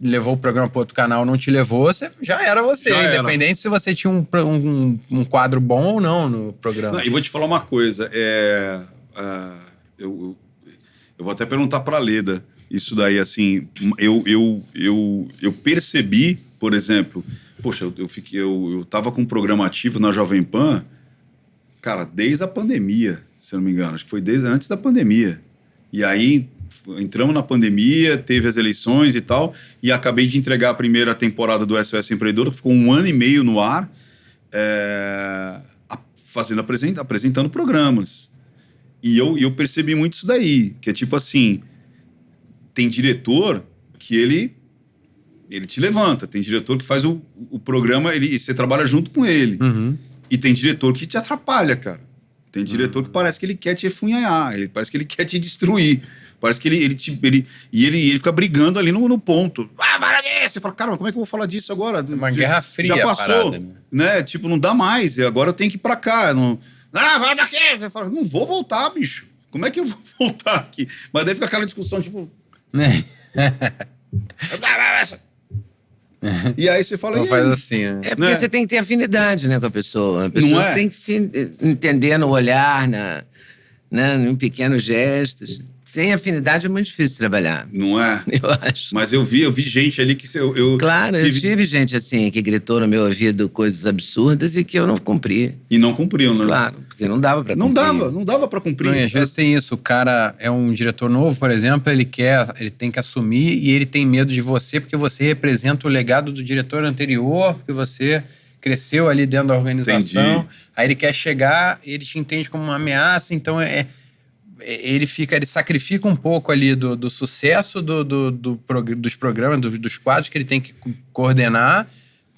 levou o programa para outro canal, não te levou, já era você. Independente se você tinha um quadro bom ou não no programa. E vou te falar uma coisa. Eu vou até perguntar para a Leda. Isso daí, assim... Eu percebi, por exemplo... Poxa, eu tava com um programa ativo na Jovem Pan, cara, desde a pandemia, se eu não me engano. Acho que foi desde antes da pandemia. E aí, entramos na pandemia, teve as eleições e tal, e acabei de entregar a primeira temporada do SOS Empreendedor, que ficou 1 ano e meio no ar, apresentando programas. E eu percebi muito isso daí, que é tipo assim, tem diretor que ele te levanta, tem diretor que faz o programa, você trabalha junto com ele. E tem diretor que te atrapalha, cara. Tem diretor que parece que ele quer te efunhanhar, parece que ele quer te destruir. Parece que ele fica brigando ali no ponto. Fala disso! Você fala, cara, mas como é que eu vou falar disso agora? Uma guerra fria. Já passou, parada, né? Tipo, não dá mais, agora eu tenho que ir pra cá. Vai daqui! Você fala, não vou voltar, bicho. Como é que eu vou voltar aqui? Mas daí fica aquela discussão, tipo... E aí você fala... Não faz assim, né? É porque você tem que ter afinidade, né, com a pessoa. A pessoa tem que se entender no olhar, em pequenos gestos. Sem afinidade é muito difícil trabalhar. Não é? Eu acho. Mas eu vi gente ali que... Claro, eu tive gente assim, que gritou no meu ouvido coisas absurdas e que eu não cumpri. E não cumpriam, né? Claro, porque não dava pra cumprir. Não dava pra cumprir. Não, e às vezes tem isso, o cara é um diretor novo, por exemplo, ele tem que assumir e ele tem medo de você porque você representa o legado do diretor anterior, porque você cresceu ali dentro da organização. Entendi. Aí ele quer chegar, ele te entende como uma ameaça, então ele sacrifica um pouco ali do sucesso dos programas, dos quadros que ele tem que coordenar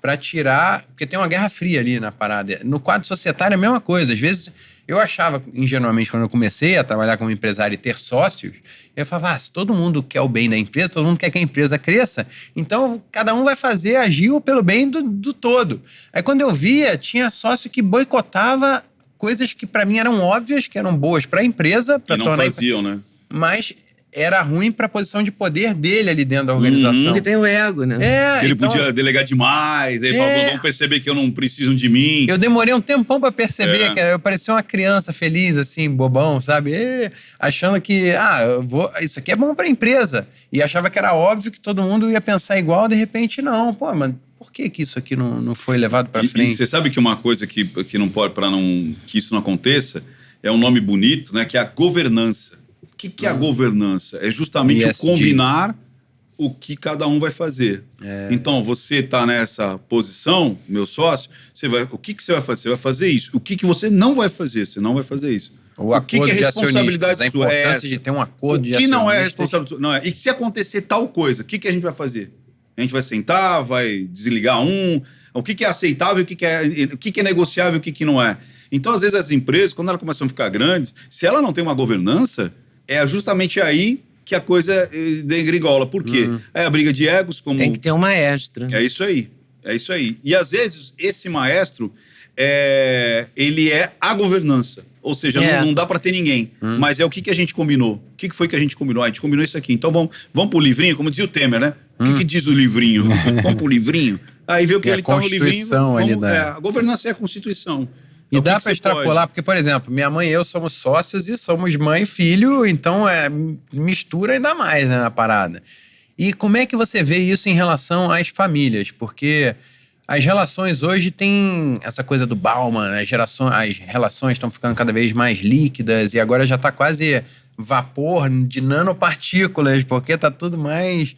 para tirar... Porque tem uma guerra fria ali na parada. No quadro societário é a mesma coisa. Às vezes, eu achava, ingenuamente, quando eu comecei a trabalhar como empresário e ter sócios, eu falava, se todo mundo quer o bem da empresa, todo mundo quer que a empresa cresça, então cada um vai agir pelo bem do todo. Aí quando eu via, tinha sócio que boicotava coisas que para mim eram óbvias, que eram boas para a empresa. E não faziam, né? Mas era ruim para a posição de poder dele ali dentro da organização. Porque tem o ego, né? Ele podia delegar demais, ele falou, vão perceber que eu não preciso de mim. Eu demorei um tempão para perceber, que eu parecia uma criança feliz, assim, bobão, sabe? Achando que, isso aqui é bom para a empresa. E achava que era óbvio que todo mundo ia pensar igual, de repente não. Pô, mas por que isso aqui não foi levado para frente? E você sabe que uma coisa que não pode, para que isso não aconteça, é um nome bonito, né? Que é a governança. O que é a governança? É justamente o combinar o que cada um vai fazer. Então, você está nessa posição, meu sócio, o que você vai fazer? Você vai fazer isso. O que você não vai fazer? Você não vai fazer isso. O que é responsabilidade sua? É essa. De ter um acordo de acionistas. O que não é responsabilidade sua? Não é. E se acontecer tal coisa, o que a gente vai fazer? A gente vai sentar, vai desligar o que é aceitável, o que é negociável e o que não é. Então, às vezes, as empresas, quando elas começam a ficar grandes, se ela não tem uma governança, é justamente aí que a coisa degringola. Por quê? É a briga de egos. Tem que ter um maestro. É isso aí. E, às vezes, esse maestro, ele é a governança. Ou seja, não dá para ter ninguém. Mas é o que a gente combinou. O que foi que a gente combinou? A gente combinou isso aqui. Então, vamos pro livrinho, como dizia o Temer, né? O que diz o livrinho? Vamos pro livrinho. Aí vê o que ele tá no livrinho. A governança é a Constituição. E dá para extrapolar, porque, por exemplo, minha mãe e eu somos sócios e somos mãe e filho, então mistura ainda mais, né, na parada. E como é que você vê isso em relação às famílias? Porque as relações hoje têm essa coisa do Bauman, as relações estão ficando cada vez mais líquidas e agora já está quase vapor de nanopartículas, porque está tudo mais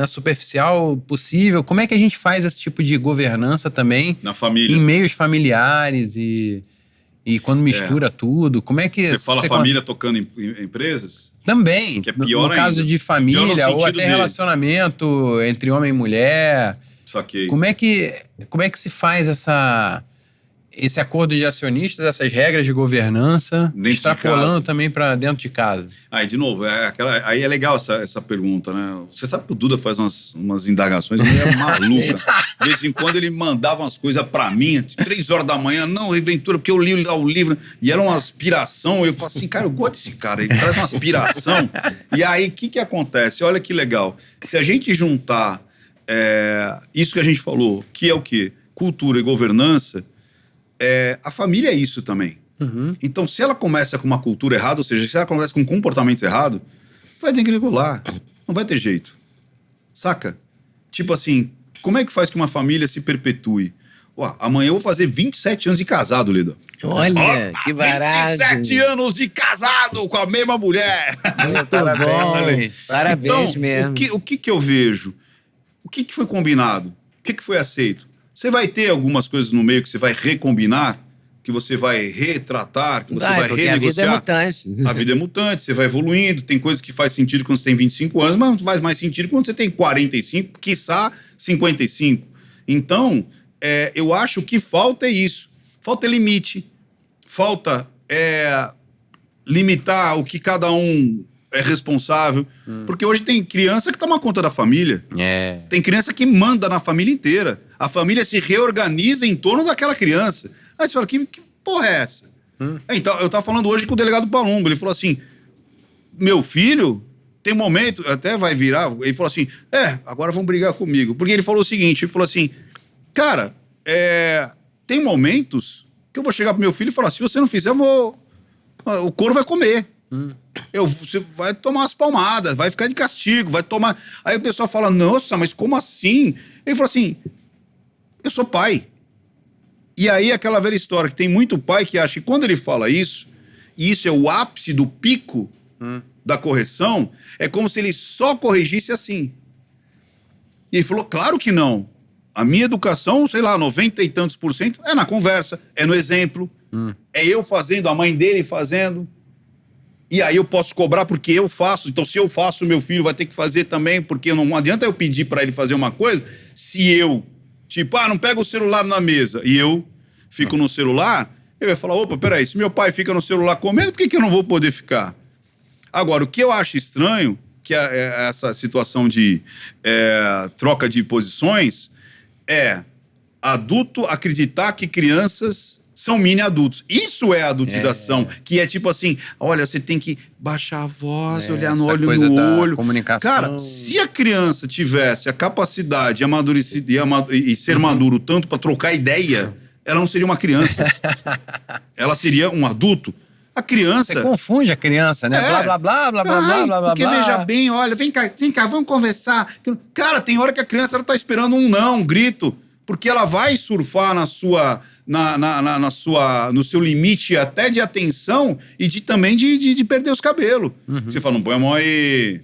superficial possível. Como é que a gente faz esse tipo de governança também na família, em meios familiares e quando mistura tudo? Como é que você fala família tocando em empresas? Também, que é pior no caso de família ou até relacionamento entre homem e mulher. Saquei. Como é que se faz esse acordo de acionistas, essas regras de governança, extrapolando também para dentro de casa? Aí, de novo, aí é legal essa pergunta, né? Você sabe que o Duda faz umas indagações meio malucas. De vez em quando ele mandava umas coisas para mim, 3 horas da manhã, não, Ventura, porque eu li o livro, e era uma aspiração, eu falo assim, cara, eu gosto desse cara, ele traz uma aspiração. E aí, o que acontece? Olha que legal. Se a gente juntar isso que a gente falou, que é o quê? Cultura e governança, a família é isso também. Então, se ela começa com uma cultura errada, ou seja, se ela começa com comportamentos errados, vai ter que regular. Não vai ter jeito. Saca? Tipo assim, como é que faz que uma família se perpetue? Amanhã eu vou fazer 27 anos de casado, Lida. Olha, que barato. 27 anos de casado com a mesma mulher. Parabéns. Parabéns então, mesmo. O que eu vejo? O que foi combinado? O que foi aceito? Você vai ter algumas coisas no meio que você vai recombinar, que você vai retratar, que você vai renegociar. A vida é mutante. A vida é mutante, você vai evoluindo. Tem coisas que faz sentido quando você tem 25 anos, mas não faz mais sentido quando você tem 45, quiçá 55. Então, eu acho que falta é isso. Falta limite. Falta limitar o que cada um é responsável. Porque hoje tem criança que toma conta da família. Tem criança que manda na família inteira. A família se reorganiza em torno daquela criança. Aí você fala, que porra é essa? Então, eu tava falando hoje com o delegado Palumbo. Ele falou assim, meu filho, tem momento, até vai virar, ele falou assim, agora vão brigar comigo. Porque ele falou o seguinte, ele falou assim, cara, tem momentos que eu vou chegar pro meu filho e falar, se você não fizer, o couro vai comer. Você vai tomar umas palmadas, vai ficar de castigo, vai tomar... Aí o pessoal fala, nossa, mas como assim? Ele falou assim, eu sou pai. E aí aquela velha história que tem muito pai que acha que quando ele fala isso, e isso é o ápice do pico da correção, é como se ele só corrigisse assim. E ele falou, claro que não. A minha educação, sei lá, 90 e tantos % é na conversa, é no exemplo, é eu fazendo, a mãe dele fazendo. E aí eu posso cobrar porque eu faço. Então, se eu faço, meu filho vai ter que fazer também, porque não adianta eu pedir para ele fazer uma coisa se eu, tipo, não pega o celular na mesa e eu fico no celular, ele vai falar, opa, peraí, se meu pai fica no celular comendo, por que eu não vou poder ficar? Agora, o que eu acho estranho, que é essa situação de troca de posições, é adulto acreditar que crianças são mini-adultos. Isso é adultização, que é tipo assim, olha, você tem que baixar a voz, olhar no olho no olho. Comunicação. Cara, se a criança tivesse a capacidade e ser maduro tanto para trocar ideia, ela não seria uma criança. Ela seria um adulto. A criança... Você confunde a criança, né? Blá, blá, blá, blá, blá, blá, blá, blá. Porque veja bem, olha, vem cá, vamos conversar. Cara, tem hora que a criança ela tá esperando um grito, porque ela vai surfar no seu limite até de atenção e também de perder os cabelos. Você fala, não põe a mão aí.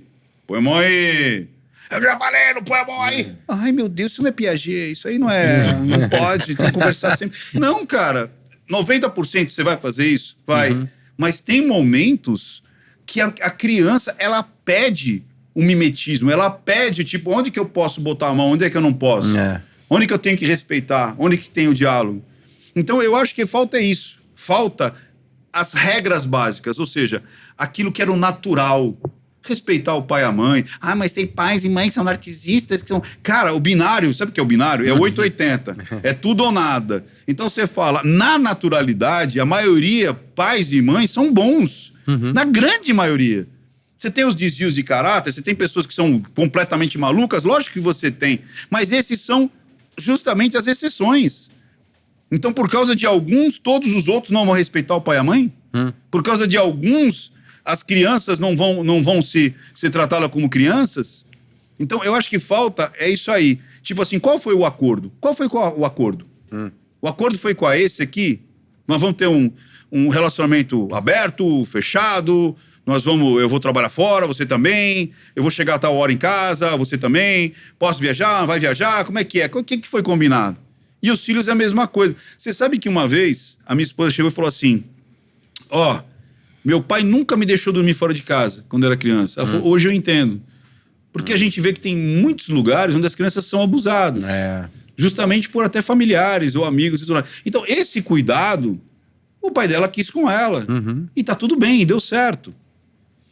Põe a mão aí. Eu já falei, não põe a mão aí. Ai, meu Deus, isso não é Piaget, isso aí não é... Não pode, tem que conversar sempre. Não, cara, 90% você vai fazer isso? Vai. Mas tem momentos que a criança, ela pede o mimetismo, ela pede, tipo, onde que eu posso botar a mão, onde é que eu não posso? Onde que eu tenho que respeitar? Onde que tem o diálogo? Então, eu acho que falta isso. Falta as regras básicas, ou seja, aquilo que era o natural. Respeitar o pai e a mãe. Ah, mas tem pais e mães que são narcisistas, que são... Cara, o binário, sabe o que é o binário? É 880. É tudo ou nada. Então você fala, na naturalidade, a maioria, pais e mães, são bons. Na grande maioria. Você tem os desvios de caráter, você tem pessoas que são completamente malucas, lógico que você tem. Mas esses são justamente as exceções. Então, por causa de alguns, todos os outros não vão respeitar o pai e a mãe? Por causa de alguns... as crianças não vão se tratá-la como crianças? Então, eu acho que falta é isso aí. Tipo assim, qual foi o acordo? Qual foi o acordo? O acordo foi com esse aqui? Nós vamos ter um relacionamento aberto, fechado, eu vou trabalhar fora, você também, eu vou chegar a tal hora em casa, você também, posso viajar, vai viajar, como é que é? O que foi combinado? E os filhos é a mesma coisa. Você sabe que uma vez, a minha esposa chegou e falou assim, meu pai nunca me deixou dormir fora de casa, quando eu era criança. Ela falou, hoje eu entendo. Porque a gente vê que tem muitos lugares onde as crianças são abusadas. Justamente por até familiares ou amigos e tudo mais. Então, esse cuidado, o pai dela quis com ela. E tá tudo bem, deu certo.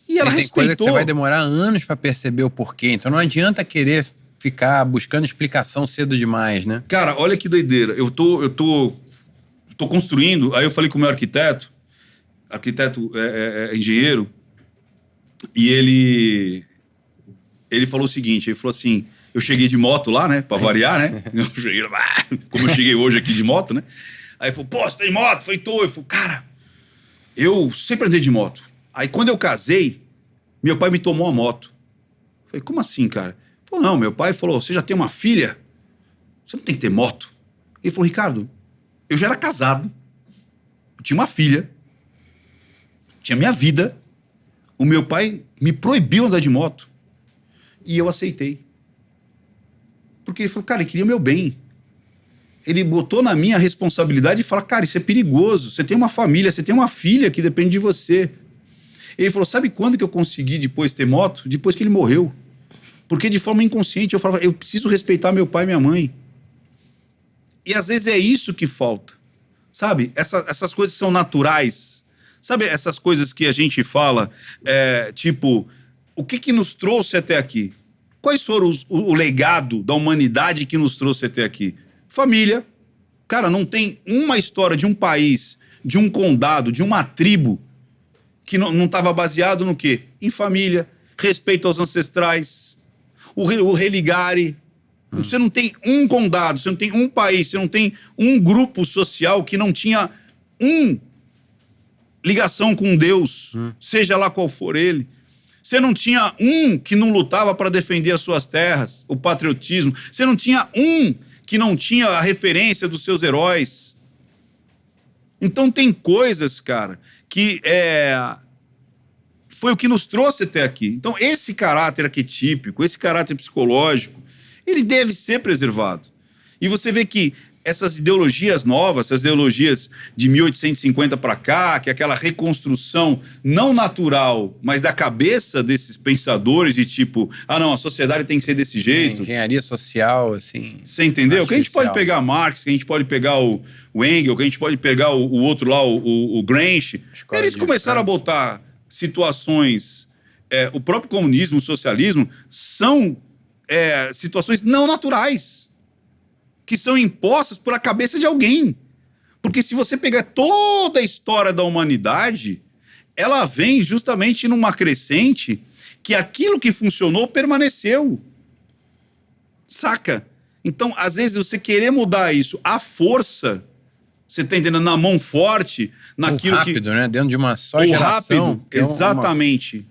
E ela respeitou. Tem coisa que você vai demorar anos para perceber o porquê. Então, não adianta querer ficar buscando explicação cedo demais, né? Cara, olha que doideira. Eu tô construindo, aí eu falei com o meu arquiteto é engenheiro, e ele falou o seguinte, ele falou assim, eu cheguei de moto lá, né, pra variar, né, como eu cheguei hoje aqui de moto, né, aí ele falou, pô, você tem moto? Eu falei, cara, eu sempre andei de moto, aí quando eu casei, meu pai me tomou a moto. Eu falei, como assim, cara? Ele falou, não, meu pai falou, você já tem uma filha, você não tem que ter moto. Ele falou, Ricardo, eu já era casado, eu tinha uma filha, tinha minha vida, o meu pai me proibiu andar de moto e eu aceitei. Porque ele falou, cara, ele queria o meu bem. Ele botou na minha responsabilidade e falou, cara, isso é perigoso, você tem uma família, você tem uma filha que depende de você. Ele falou, sabe quando que eu consegui depois ter moto? Depois que ele morreu. Porque de forma inconsciente eu falava, eu preciso respeitar meu pai e minha mãe. E às vezes é isso que falta, sabe? Essas coisas são naturais. Sabe essas coisas que a gente fala, tipo, o que nos trouxe até aqui? Quais foram o legado da humanidade que nos trouxe até aqui? Família. Cara, não tem uma história de um país, de um condado, de uma tribo que não estava baseado no quê? Em família, respeito aos ancestrais, o religare. Você não tem um condado, você não tem um país, você não tem um grupo social que não tinha ligação com Deus, seja lá qual for ele. Você não tinha um que não lutava para defender as suas terras, o patriotismo. Você não tinha um que não tinha a referência dos seus heróis. Então tem coisas, cara, que foi o que nos trouxe até aqui. Então esse caráter arquetípico, esse caráter psicológico, ele deve ser preservado. E você vê que essas ideologias novas, essas ideologias de 1850 para cá, que é aquela reconstrução não natural, mas da cabeça desses pensadores de tipo, não, a sociedade tem que ser desse jeito. Engenharia social, assim... Você entendeu? Que a gente pode pegar Marx, que a gente pode pegar o Engels, que a gente pode pegar o outro lá, o Gramsci. Eles começaram a botar situações... o próprio comunismo, o socialismo, são situações não naturais, que são impostas por a cabeça de alguém. Porque se você pegar toda a história da humanidade, ela vem justamente numa crescente que aquilo que funcionou permaneceu. Saca? Então, às vezes, você querer mudar isso à força, você está entendendo, na mão forte, naquilo rápido, né? Dentro de uma só geração. Rápido, exatamente.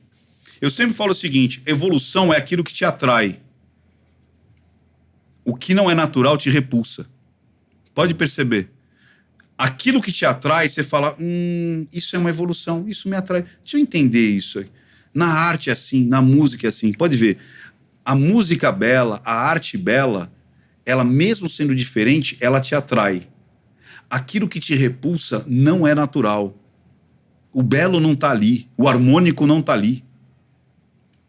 Eu sempre falo o seguinte, evolução é aquilo que te atrai. O que não é natural te repulsa. Pode perceber. Aquilo que te atrai, você fala, isso é uma evolução, isso me atrai. Deixa eu entender isso aí. Na arte é assim, na música é assim. Pode ver, a música bela, a arte bela, ela mesmo sendo diferente, ela te atrai. Aquilo que te repulsa não é natural. O belo não tá ali, o harmônico não tá ali.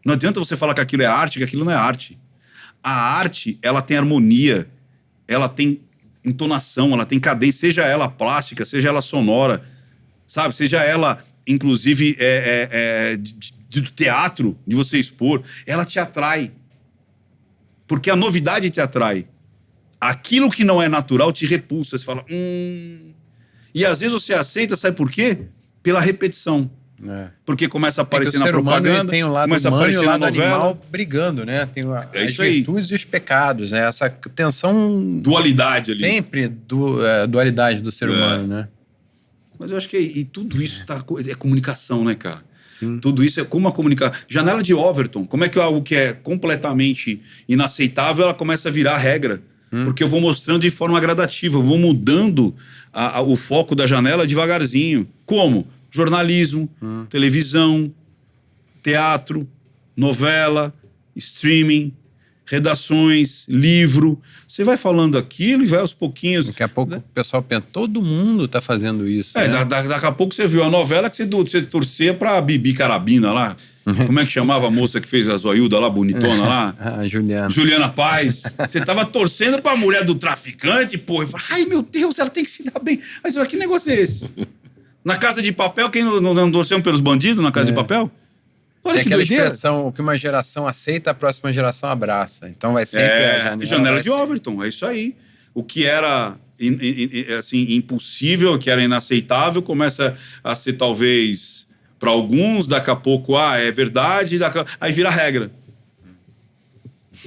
Não adianta você falar que aquilo é arte, que aquilo não é arte. A arte, ela tem harmonia, ela tem entonação, ela tem cadência, seja ela plástica, seja ela sonora, sabe? Seja ela, inclusive, do teatro, de você expor, ela te atrai. Porque a novidade te atrai. Aquilo que não é natural te repulsa. Você fala, E às vezes você aceita, sabe por quê? Pela repetição. Porque começa a aparecer na propaganda, tem o lado começa a aparecer na novela. Animal brigando, né? Tem as virtudes e os pecados, né? Essa tensão... Dualidade ali. Sempre dualidade do ser humano, né? Mas eu acho que e tudo isso é comunicação, né, cara? Sim. Tudo isso é como a comunicação. Janela de Overton. Como é que algo que é completamente inaceitável, ela começa a virar regra? Porque eu vou mostrando de forma gradativa, eu vou mudando o foco da janela devagarzinho. Como? Jornalismo, televisão, teatro, novela, streaming, redações, livro. Você vai falando aquilo e vai aos pouquinhos. Daqui a pouco o pessoal pensa, todo mundo tá fazendo isso. Né? Daqui a pouco você viu a novela que você torcia pra Bibi Carabina lá. Como é que chamava a moça que fez a Zoiuda lá, bonitona lá? Juliana. Juliana Paz. Você tava torcendo pra mulher do traficante, pô. Eu falei, ai, meu Deus, ela tem que se dar bem. Mas que negócio é esse? Na Casa de Papel, quem não torceu pelos bandidos na Casa de Papel? Olha que aquela doideira. Expressão, o que uma geração aceita, a próxima geração abraça. Então vai sempre a janela de Overton, é isso aí. O que era assim, impossível, que era inaceitável, começa a ser talvez... Para alguns, daqui a pouco, é verdade, aí vira regra.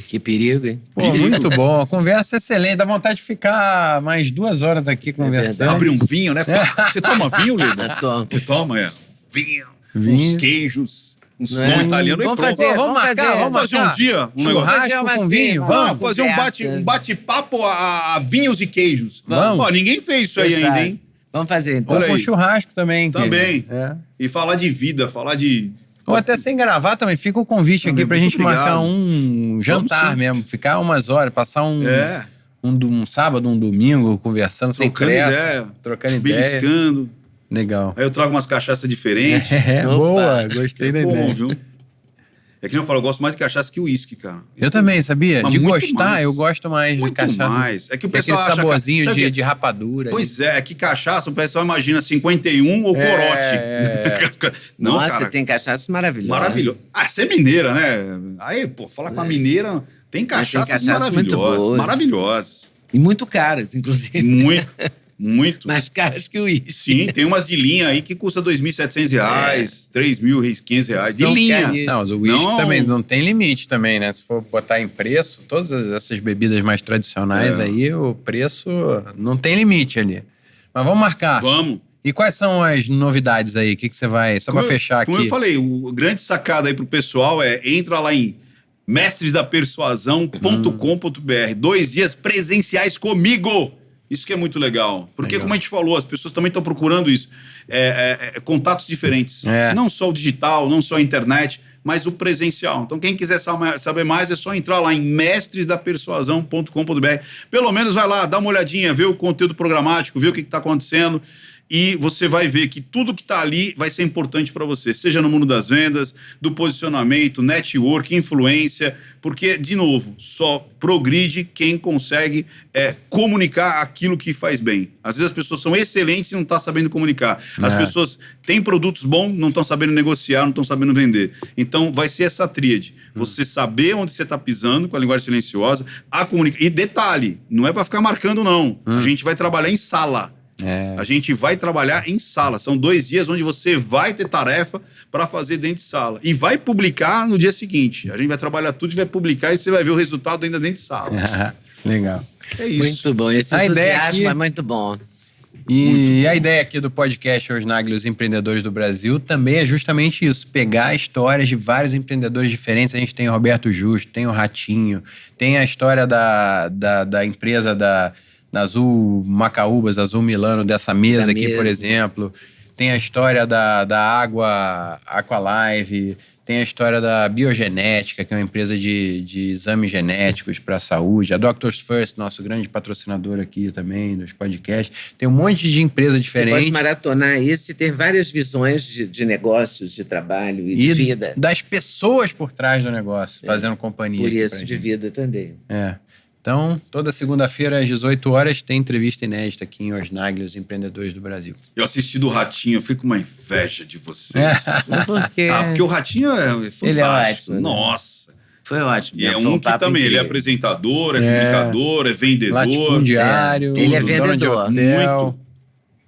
Que perigo, hein? Pô, muito bom. A conversa é excelente. Dá vontade de ficar mais 2 horas aqui conversando. Abrir um vinho, né? Você toma vinho, Leda? Você toma, Vinho, uns queijos, um som italiano. Vamos fazer um dia. Um churrasco com vinho. Vamos fazer um bate-papo a vinhos e queijos. Vamos. Ó, ninguém fez isso aí ainda, hein? Vamos fazer, então. Ou com churrasco também. Também. E falar de vida, falar de... Ou até sem gravar também. Fica o convite aqui pra gente marcar um jantar mesmo. Ficar umas horas, passar um sábado, um domingo, conversando sem pressa. Trocando ideia. Beliscando. Legal. Aí eu trago umas cachaças diferentes. Boa. Gostei da ideia. Bom, viu? É que eu falo, eu gosto mais de cachaça que uísque, cara. Eu também, sabia? Mas de gostar, eu gosto mais de cachaça. Mais. É que o pessoal aquele saborzinho de rapadura. Pois é que cachaça, o pessoal imagina 51 ou corote. Não, nossa, cara, tem cachaça maravilhosa. Maravilhoso. Você é mineira, né? Aí, pô, fala com a mineira, tem cachaças maravilhosas. Maravilhosas. E muito caras, inclusive. Muito. Mais caras que o uísque. Sim, tem umas de linha aí que custa R$2.700, R$3.500. De linha. Não, mas o uísque também não tem limite também, né? Se for botar em preço, todas essas bebidas mais tradicionais aí, o preço não tem limite ali. Mas vamos marcar. Vamos. E quais são as novidades aí? O que você vai... Só pra fechar aqui. Como eu falei, o grande sacada aí pro pessoal entra lá em mestresdapersuasão.com.br. 2 dias presenciais comigo. Isso que é muito legal. Porque, como a gente falou, as pessoas também estão procurando isso. Contatos diferentes. Não só o digital, não só a internet, mas o presencial. Então, quem quiser saber mais, é só entrar lá em mestresdapersuasão.com.br. Pelo menos vai lá, dá uma olhadinha, vê o conteúdo programático, vê o que está acontecendo. E você vai ver que tudo que está ali vai ser importante para você, seja no mundo das vendas, do posicionamento, network, influência, porque, de novo, só progride quem consegue comunicar aquilo que faz bem. Às vezes as pessoas são excelentes e não estão sabendo comunicar. As pessoas têm produtos bons, não estão sabendo negociar, não estão sabendo vender. Então, vai ser essa tríade. Você saber onde você está pisando com a linguagem silenciosa, a comunicação. E detalhe, não é para ficar marcando, não. A gente vai trabalhar em sala. A gente vai trabalhar em sala. São 2 dias onde você vai ter tarefa para fazer dentro de sala. E vai publicar no dia seguinte. A gente vai trabalhar tudo e vai publicar e você vai ver o resultado ainda dentro de sala. Legal. É isso. Muito bom. Esse entusiasmo é muito bom. E a ideia aqui do podcast Osnagli, os empreendedores do Brasil, também é justamente isso. Pegar histórias de vários empreendedores diferentes. A gente tem o Roberto Justo, tem o Ratinho, tem a história da empresa da Azul Macaúbas, Azul Milano, dessa mesa aqui, por exemplo. Tem a história da Água Aqualive. Tem a história da Biogenética, que é uma empresa de exames genéticos para a saúde. A Doctors First, nosso grande patrocinador aqui também, dos podcasts. Tem um monte de empresa diferente. Você pode maratonar isso e ter várias visões de negócios, de trabalho e de vida. Das pessoas por trás do negócio, fazendo companhia. Por isso, de vida também. Então, toda segunda-feira, às 18 horas, tem entrevista inédita aqui em Osnagli, os empreendedores do Brasil. Eu assisti do Ratinho, eu fiquei com uma inveja de vocês. Por quê? Porque o Ratinho é fantástico. Ele é ótimo. Nossa. Foi ótimo. E é um que também, ele é apresentador, é comunicador, é vendedor. Latifundiário. Ele é vendedor. Muito.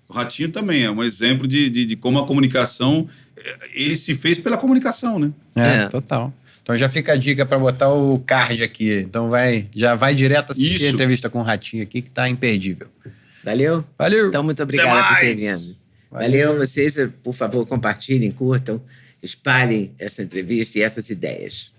O Ratinho também é um exemplo de como a comunicação, ele se fez pela comunicação, né? Total. Então já fica a dica para botar o card aqui. Então já vai direto assistir a entrevista com o Ratinho aqui, que tá imperdível. Valeu? Valeu. Então, muito obrigado por ter vindo. Valeu. Vocês, por favor, compartilhem, curtam, espalhem essa entrevista e essas ideias.